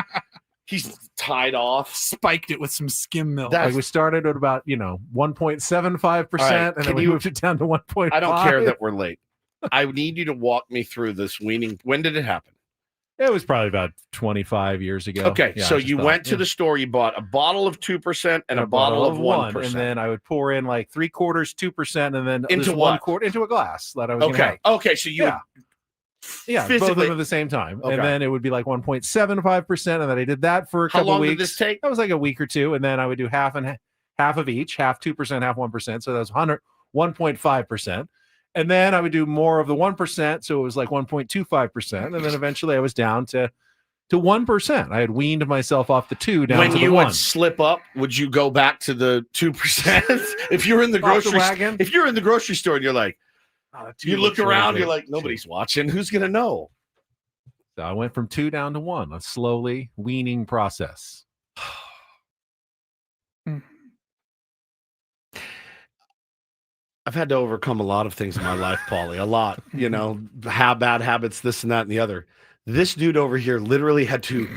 He's tied off, spiked it with some skim milk. Like we started at about 1.75%, and then we moved it down to 1.5. I don't care that we're late. I need you to walk me through this weaning. When did it happen? It was probably about 25 years ago. Okay, so you went to the store, you bought a bottle of 2% and a bottle of 1%. And then I would pour in like 3/4, 2%, and then into what? 1/4 into a glass that I was okay. Okay, so you both of them at the same time. Okay. And then it would be like 1.75%. And then I did that for a couple long weeks. did this take? That was like a week or two. And then I would do half of each, half 2%, half 1%. So that was 1.5%. And then I would do more of the 1%. So it was like 1.25%. And then eventually I was down to 1%. I had weaned myself off the 2 down to the 1. When you would slip up, would you go back to the 2%? If you're in the grocery store and you're like, you look around, you're like, nobody's watching. Who's going to know? So I went from 2 down to 1, a slowly weaning process. I've had to overcome a lot of things in my life, Paulie. A lot, bad habits, this and that and the other. This dude over here literally had to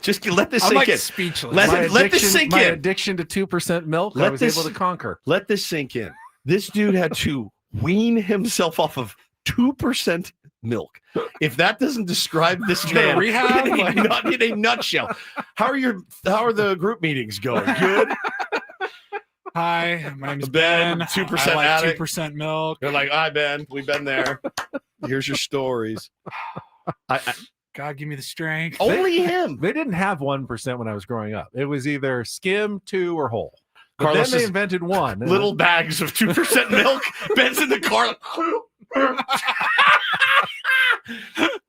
just let this sink in. Speechless. Let this sink my in. addiction to 2% milk, I was able to conquer. Let this sink in. This dude had to wean himself off of 2% milk. If that doesn't describe this man in a nutshell, how are the group meetings going? Good. Hi, my name is Ben. 2% like addict. 2% milk. You're like, hi, Ben. We've been there. Here's your stories. God, give me the strength. Only him. They didn't have 1% when I was growing up. It was either skim, 2, or whole. But Carlos then they invented 1. Little bags of 2% milk. Ben's in the car.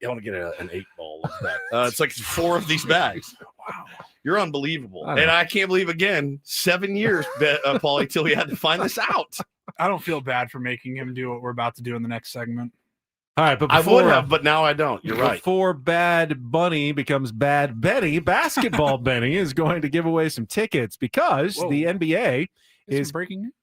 You want to get an 8-ball of that. It's like 4 of these bags. Wow. You're unbelievable. And I can't believe, again, 7 years, Paulie, till we had to find this out. I don't feel bad for making him do what we're about to do in the next segment. All right, but I would have, but now I don't. You're right. Before Bad Bunny becomes Bad Benny, Basketball Benny is going to give away some tickets because the NBA is breaking news.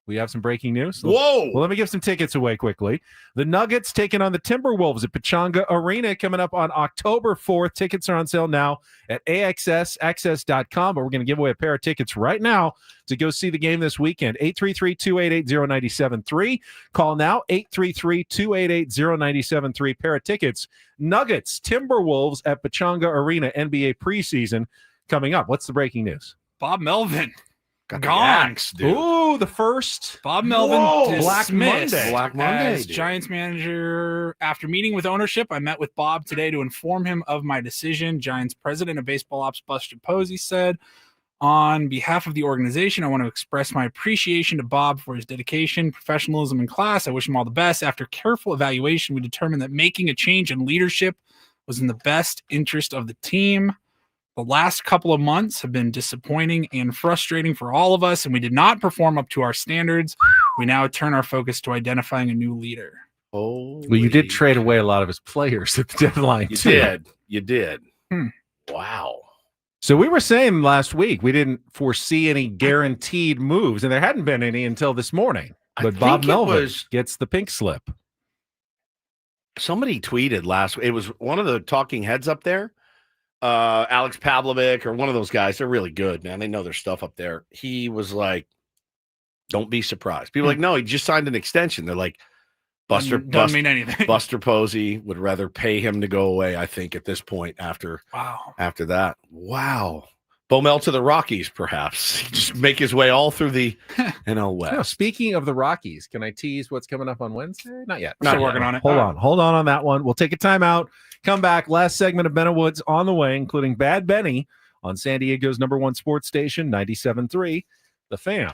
We have some breaking news. Whoa! Well, let me give some tickets away quickly. The Nuggets taking on the Timberwolves at Pechanga Arena coming up on October 4th. Tickets are on sale now at axsaccess.com, but we're going to give away a pair of tickets right now to go see the game this weekend. 833-288-0973. Call now, 833-288-0973. Pair of tickets. Nuggets, Timberwolves at Pechanga Arena, NBA preseason coming up. What's the breaking news? Bob Melvin. Got gone. Ooh, the first Bob Melvin Black Monday. Black Monday. As Giants manager, after meeting with ownership, I met with Bob today to inform him of my decision. Giants president of baseball ops Buster Posey said, on behalf of the organization, I want to express my appreciation to Bob for his dedication, professionalism, and class. I wish him all the best. After careful evaluation, we determined that making a change in leadership was in the best interest of the team. The last couple of months have been disappointing and frustrating for all of us, and we did not perform up to our standards. We now turn our focus to identifying a new leader. Oh, well, you did trade away a lot of his players at the deadline. You did. Hmm. Wow. So we were saying last week we didn't foresee any guaranteed moves, and there hadn't been any until this morning. But Bob Melvin gets the pink slip. Somebody tweeted last week. It was one of the talking heads up there. Alex Pavlovic or one of those guys. They're really good, man. They know their stuff up there. He was like, don't be surprised. People are like, no, he just signed an extension. They're like, Doesn't mean anything. Buster Posey would rather pay him to go away, I think, at this point after that. Wow. Bomel to the Rockies, perhaps. Just make his way all through the NL West. No, speaking of the Rockies, can I tease what's coming up on Wednesday? Not yet. Still working on it. Hold on that one. We'll take a timeout. Come back. Last segment of Ben Woods on the way, including Bad Benny on San Diego's #1 sports station, 97.3, The Fan.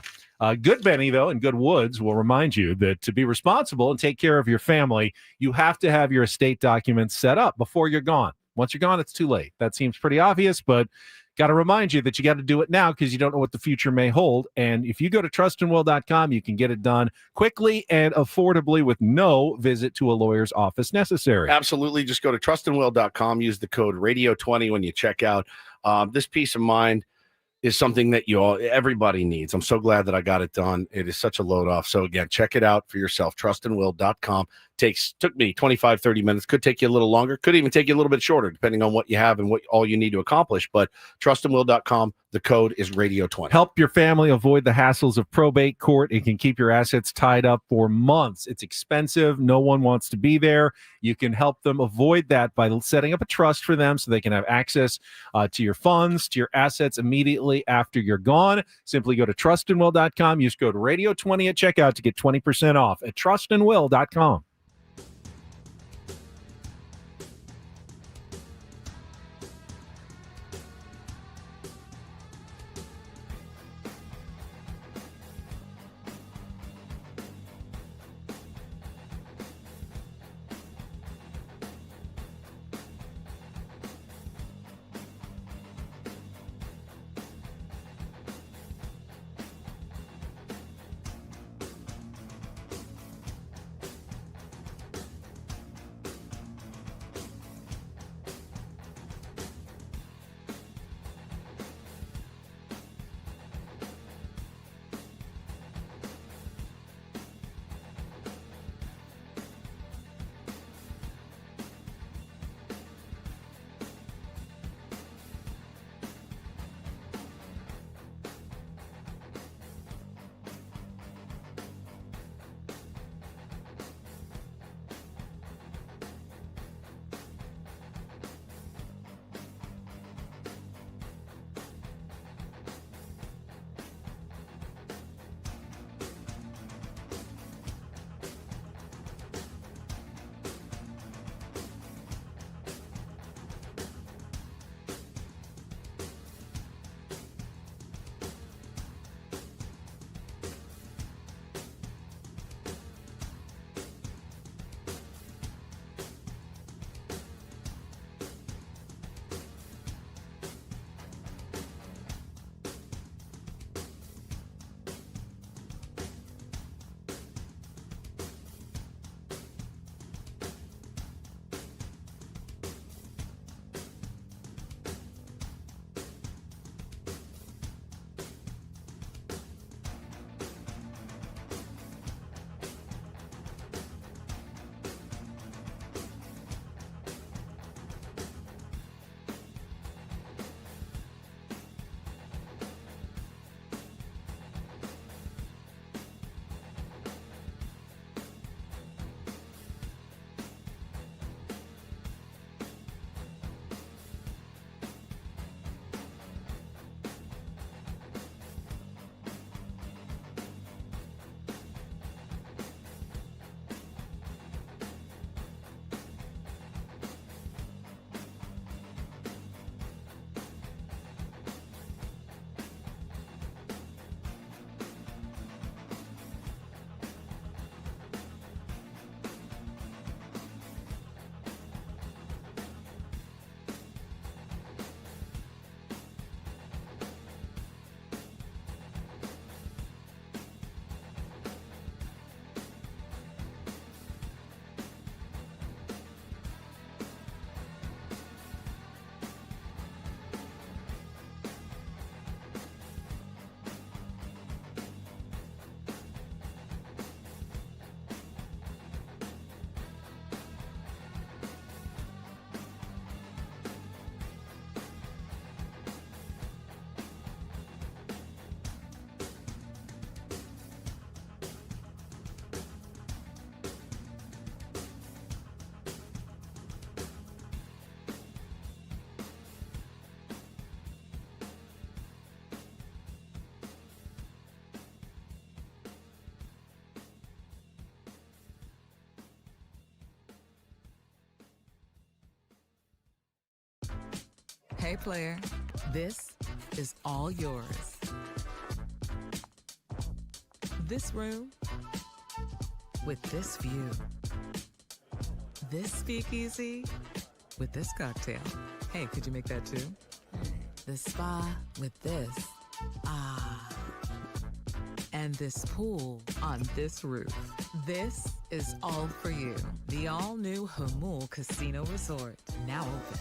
Good Benny, though, and Good Woods will remind you that to be responsible and take care of your family, you have to have your estate documents set up before you're gone. Once you're gone, it's too late. That seems pretty obvious, but got to remind you that you got to do it now because you don't know what the future may hold. And if you go to trustandwill.com, you can get it done quickly and affordably with no visit to a lawyer's office necessary. Absolutely. Just go to trustandwill.com. Use the code radio20 when you check out. This peace of mind is something that everybody needs. I'm so glad that I got it done. It is such a load off. So again, check it out for yourself. Trustandwill.com. Took me 25, 30 minutes. Could take you a little longer. Could even take you a little bit shorter, depending on what you have and what all you need to accomplish. But trustandwill.com. The code is radio20. Help your family avoid the hassles of probate court. It can keep your assets tied up for months. It's expensive. No one wants to be there. You can help them avoid that by setting up a trust for them so they can have access to your funds, to your assets immediately after you're gone. Simply go to trustandwill.com. Use code radio20 at checkout to get 20% off at trustandwill.com. Okay, player. This is all yours. This room with this view. This speakeasy with this cocktail. Hey, could you make that too? The spa with this. Ah. And this pool on this roof. This is all for you. The all-new Hamul Casino Resort, now open.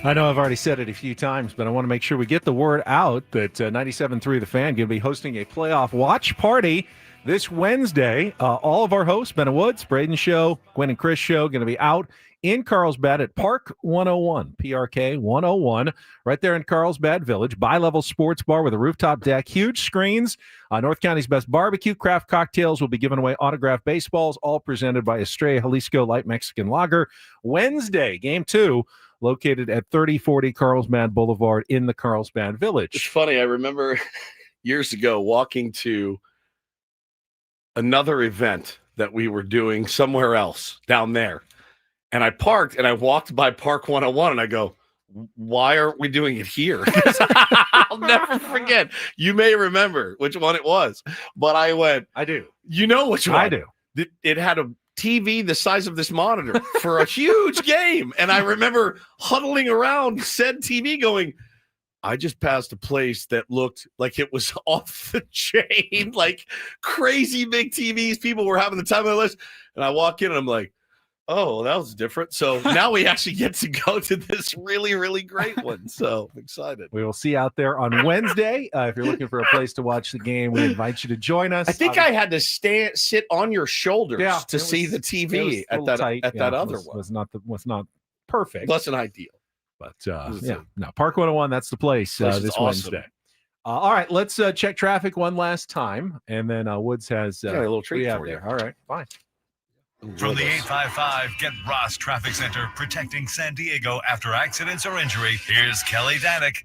I know I've already said it a few times, but I want to make sure we get the word out that 97.3 The Fan going to be hosting a playoff watch party this Wednesday. All of our hosts, Ben Woods, Braden Show, Gwen and Chris Show, going to be out in Carlsbad at Park 101, PRK 101, right there in Carlsbad Village. Bi-level sports bar with a rooftop deck, huge screens. North County's best barbecue, craft cocktails will be giving away autographed baseballs, all presented by Estrella Jalisco Light Mexican Lager. Wednesday, Game 2, located at 3040 Carlsbad Boulevard in the Carlsbad Village. It's funny. I remember years ago walking to another event that we were doing somewhere else down there. And I parked and I walked by Park 101 and I go, why aren't we doing it here? I'll never forget. You may remember which one it was, but I went, I do. You know which one? I do. It had a TV the size of this monitor for a huge game. And I remember huddling around said TV going, I just passed a place that looked like it was off the chain, like crazy big TVs. People were having the time of their lives. And I walk in and I'm like, oh, that was different. So now we actually get to go to this really, really great one. So I'm excited. We will see you out there on Wednesday. If you're looking for a place to watch the game, we invite you to join us. I think I had to sit on your shoulders to see the TV at that other one. Was not perfect. Wasn't ideal. But no, Park 101, that's the place this awesome. Wednesday. All right, let's check traffic one last time. And then Woods has a little treat for you. All right, fine. From the 855 Get Ross Traffic Center, protecting San Diego after accidents or injury, here's Kelly Danick.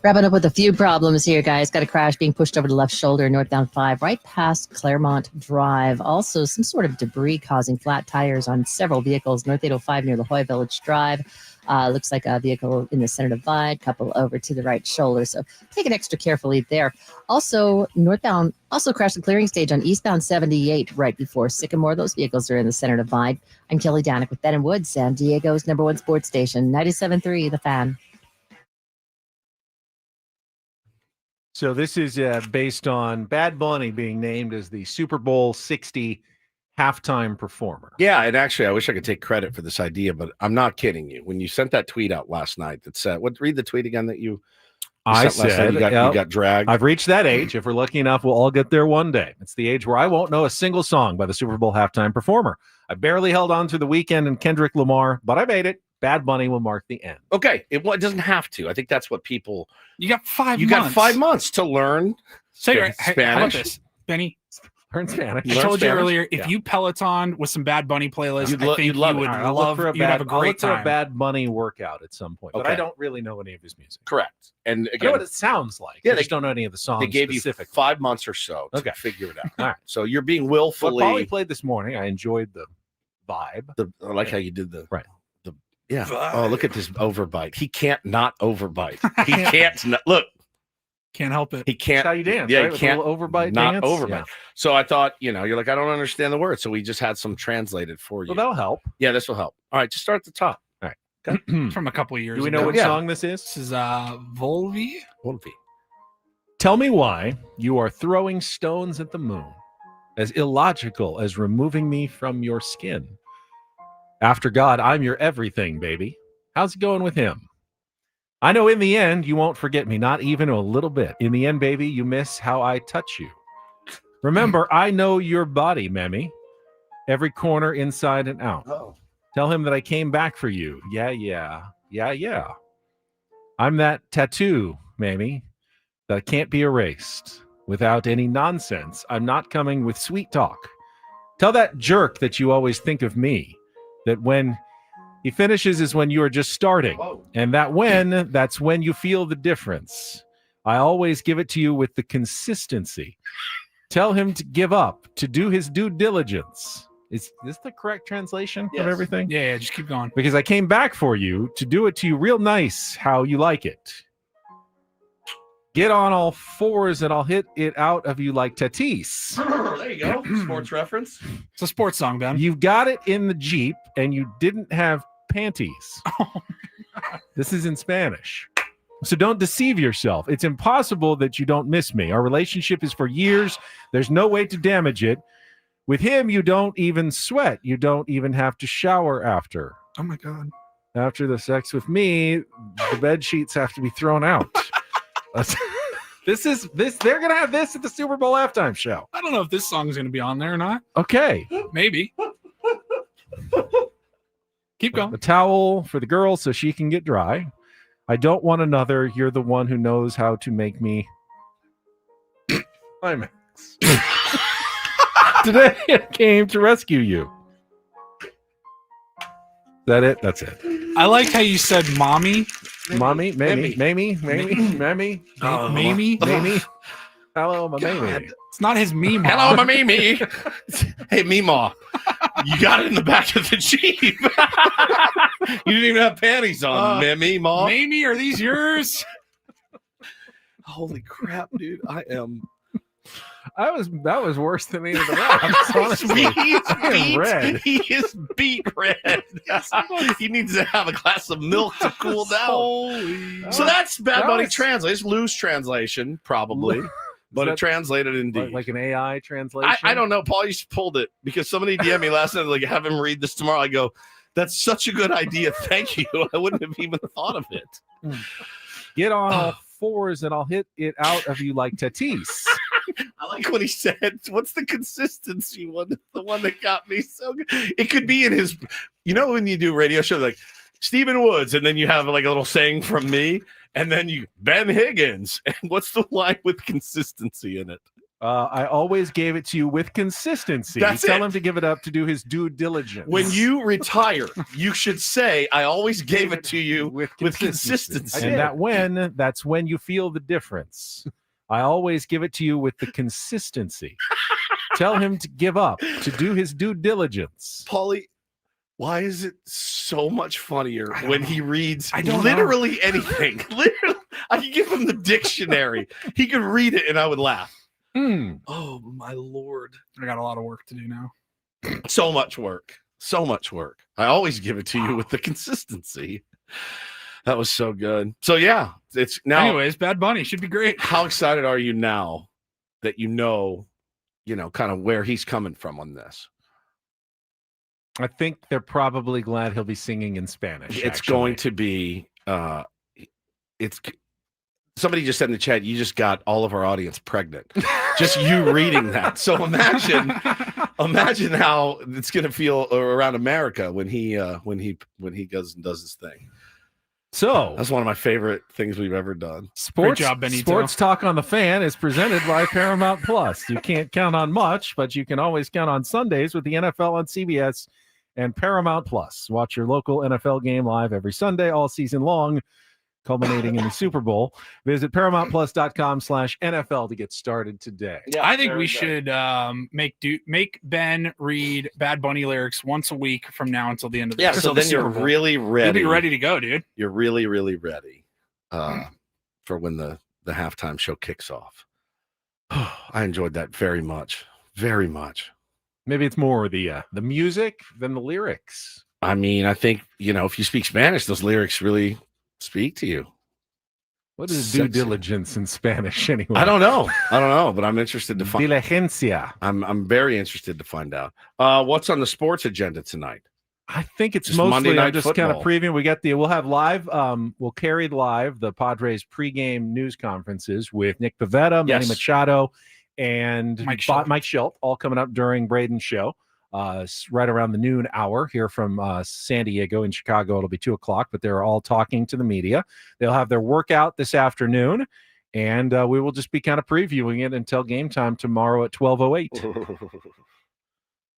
Wrapping up with a few problems here, guys. Got a crash being pushed over the left shoulder, northbound 5, right past Claremont Drive. Also, some sort of debris causing flat tires on several vehicles, North 805 near La Jolla Village Drive. Looks like a vehicle in the center divide, couple over to the right shoulder. So take it extra carefully there. Also, northbound, also crashed the clearing stage on eastbound 78 right before Sycamore. Those vehicles are in the center divide. I'm Kelly Danick with Ben and Woods, San Diego's #1 sports station, 97.3 The Fan. So this is based on Bad Bunny being named as the Super Bowl 60 halftime performer. Yeah, and actually, I wish I could take credit for this idea, but I'm not kidding you. When you sent that tweet out last night that said, read the tweet again that you I sent last said, night? You got dragged. I've reached that age. If we're lucky enough, we'll all get there one day. It's the age where I won't know a single song by the Super Bowl halftime performer. I barely held on through the weekend and Kendrick Lamar, but I made it. Bad Bunny will mark the end. Okay, it doesn't have to. I think that's what people. You got 5 months. You got 5 months to learn Spanish. How about this, Benny? Learn Spanish. I told you earlier, if you Peloton with some Bad Bunny playlists, I think you would love. You'd have a great time. I'll look for a Bad Bunny workout at some point, but Okay. I don't really know any of his music. Correct. And I know again, what it sounds like. Yeah, I just don't know any of the songs. they gave you specifically. 5 months or so to Okay. figure it out. All right. So you're being What willfully. Polly played this morning, I enjoyed the vibe. I like how you did the right. Yeah. Oh, look at this overbite. He can't not overbite. He can't not look. Can't help it. He can't. That's how you dance, Yeah, right? he With a can't. little overbite not dance? overbite. Yeah. So I thought, you're like, I don't understand the word. So we just had some translated for you. Well, that'll help. Yeah, this will help. All right, just start at the top. All right. It's from a couple of years Do we ago. know what song this is? This is Volvi. Volvi. Tell me why you are throwing stones at the moon, as illogical as removing me from your skin. After God, I'm your everything, baby. How's it going with him? I know in the end, you won't forget me, not even a little bit. In the end, baby, you miss how I touch you. Remember, I know your body, Mammy. Every corner, inside and out. Oh. Tell him that I came back for you. Yeah. I'm that tattoo, Mammy, that can't be erased. Without any nonsense, I'm not coming with sweet talk. Tell that jerk that you always think of me, that when he finishes is when you are just starting. Whoa. And that's when you feel the difference. I always give it to you with the consistency. Tell him to give up, to do his due diligence. Is this the correct translation of everything? Yeah, just keep going. Because I came back for you to do it to you real nice, how you like it. Get on all fours and I'll hit it out of you like Tatis. There you go. Sports reference. It's a sports song, Ben. You've got it in the Jeep and you didn't have panties. This is in Spanish. So don't deceive yourself. It's impossible that you don't miss me. Our relationship is for years. There's no way to damage it. With him, you don't even sweat. You don't even have to shower after. Oh, my God. After the sex with me, the bed sheets have to be thrown out. They're gonna have this at the Super Bowl halftime show. I don't know if this song is going to be on there or not. Okay. Maybe. Keep going. A towel for the girl so she can get dry. I don't want another. You're the one who knows how to make me climax. Today I came to rescue you. Is that it? That's it. I like how you said mommy. Mommy, Mammy. Hello, my Mammy. It's not his Meemaw. Hello, my Mimi. Hey, Meemaw. You got it in the back of the Jeep. You didn't even have panties on, Meemaw. Mamie, are these yours? Holy crap, dude. That was worse than any of the rest. Honestly. He is beat red. He needs to have a glass of milk to cool down. So that's Bad Bunny translation. It's loose translation, probably. But it translated indeed. Like an AI translation? I don't know. Paul, you just pulled it because somebody DM'd me last night, like, have him read this tomorrow. I go, that's such a good idea. Thank you. I wouldn't have even thought of it. Get on all fours and I'll hit it out of you like Tatis. I like what he said. What's the consistency one? The one that got me so good. It could be in his, when you do radio shows like Stephen Woods, and then you have like a little saying from me, and then you Ben Higgins. And what's the line with consistency in it? I always gave it to you with consistency. Tell him to give it up to do his due diligence. When you retire, you should say, I always gave it to you with consistency. And that's when you feel the difference. I always give it to you with the consistency. Tell him to give up, to do his due diligence. Paulie, why is it so much funnier when he reads literally anything? Literally, I could give him the dictionary. He could read it and I would laugh. Oh, my Lord. I got a lot of work to do now. So much work. I always give it to you with the consistency. That was so good. So, yeah, it's now. Anyways, Bad Bunny should be great. How excited are you now that you know, kind of where he's coming from on this? I think they're probably glad he'll be singing in Spanish. It's going to be, somebody just said in the chat, you just got all of our audience pregnant. Just you reading that. So imagine how it's going to feel around America when he goes and does his thing. So that's one of my favorite things we've ever done. Great job, Benito. Sports Talk on the Fan is presented by Paramount Plus. You can't count on much, but you can always count on Sundays with the NFL on CBS and Paramount Plus. Watch your local NFL game live every Sunday all season long, culminating in the Super Bowl. Visit ParamountPlus.com/NFL to get started today. Yeah, I think we should make Ben read Bad Bunny lyrics once a week from now until the end of the year. So then you're really ready. You'll be ready to go, dude. You're really, really ready for when the the halftime show kicks off. I enjoyed that very much. Very much. Maybe it's more the music than the lyrics. I mean, I think, if you speak Spanish, those lyrics really speak to you. What is due diligence in Spanish anyway? I don't know, but I'm interested to find. Diligencia. I'm very interested to find out. What's on the sports agenda tonight? I think it's Just mostly Monday Night I'm just kind of Football. previewing. We'll have live. We'll carry live the Padres pregame news conferences with Nick Pivetta, Manny Machado, and Mike Schilt, all coming up during Braden's show. Right around the noon hour here from San Diego. In Chicago, it'll be 2:00, but they're all talking to the media. They'll have their workout this afternoon, and we will just be kind of previewing it until game time tomorrow at 12:08.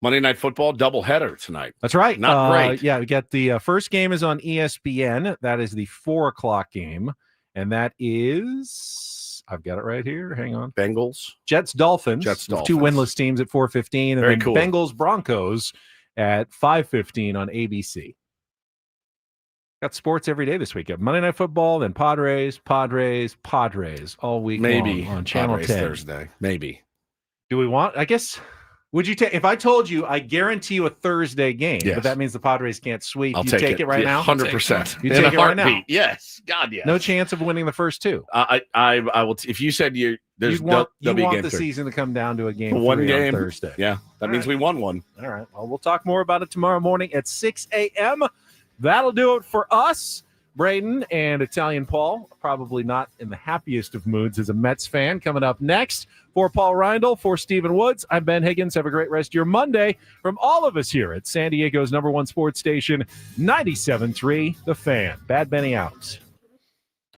Monday Night Football doubleheader tonight. That's right. Not great. Yeah, we got the first game is on ESPN. That is the 4:00 game, and that is. I've got it right here. Hang on. Bengals. Jets, Dolphins. Two winless teams at 4:15. And Very then cool. Bengals, Broncos at 5:15 on ABC. Got sports every day this week. Monday Night Football, then Padres all week Maybe long on Channel Padres 10. Thursday. Maybe. Do we want? I guess. Would you take if I told you I guarantee you a Thursday game, Yes. but that means the Padres can't sweep? I'll you take it right now? 100%. You In take a it right now? heartbeat. Yes. God, yes. No chance of winning the first two. I will. If you said there's you want there'll be a the game three. season to come down to a game One 3 game on Thursday. Yeah, that means we won one. All right. Well, we'll talk more about it tomorrow morning at 6 a.m. That'll do it for us. Braden and Italian Paul, probably not in the happiest of moods as a Mets fan. Coming up next, for Paul Reindl, for Stephen Woods, I'm Ben Higgins. Have a great rest of your Monday from all of us here at San Diego's #1 sports station, 97.3 The Fan. Bad Benny out.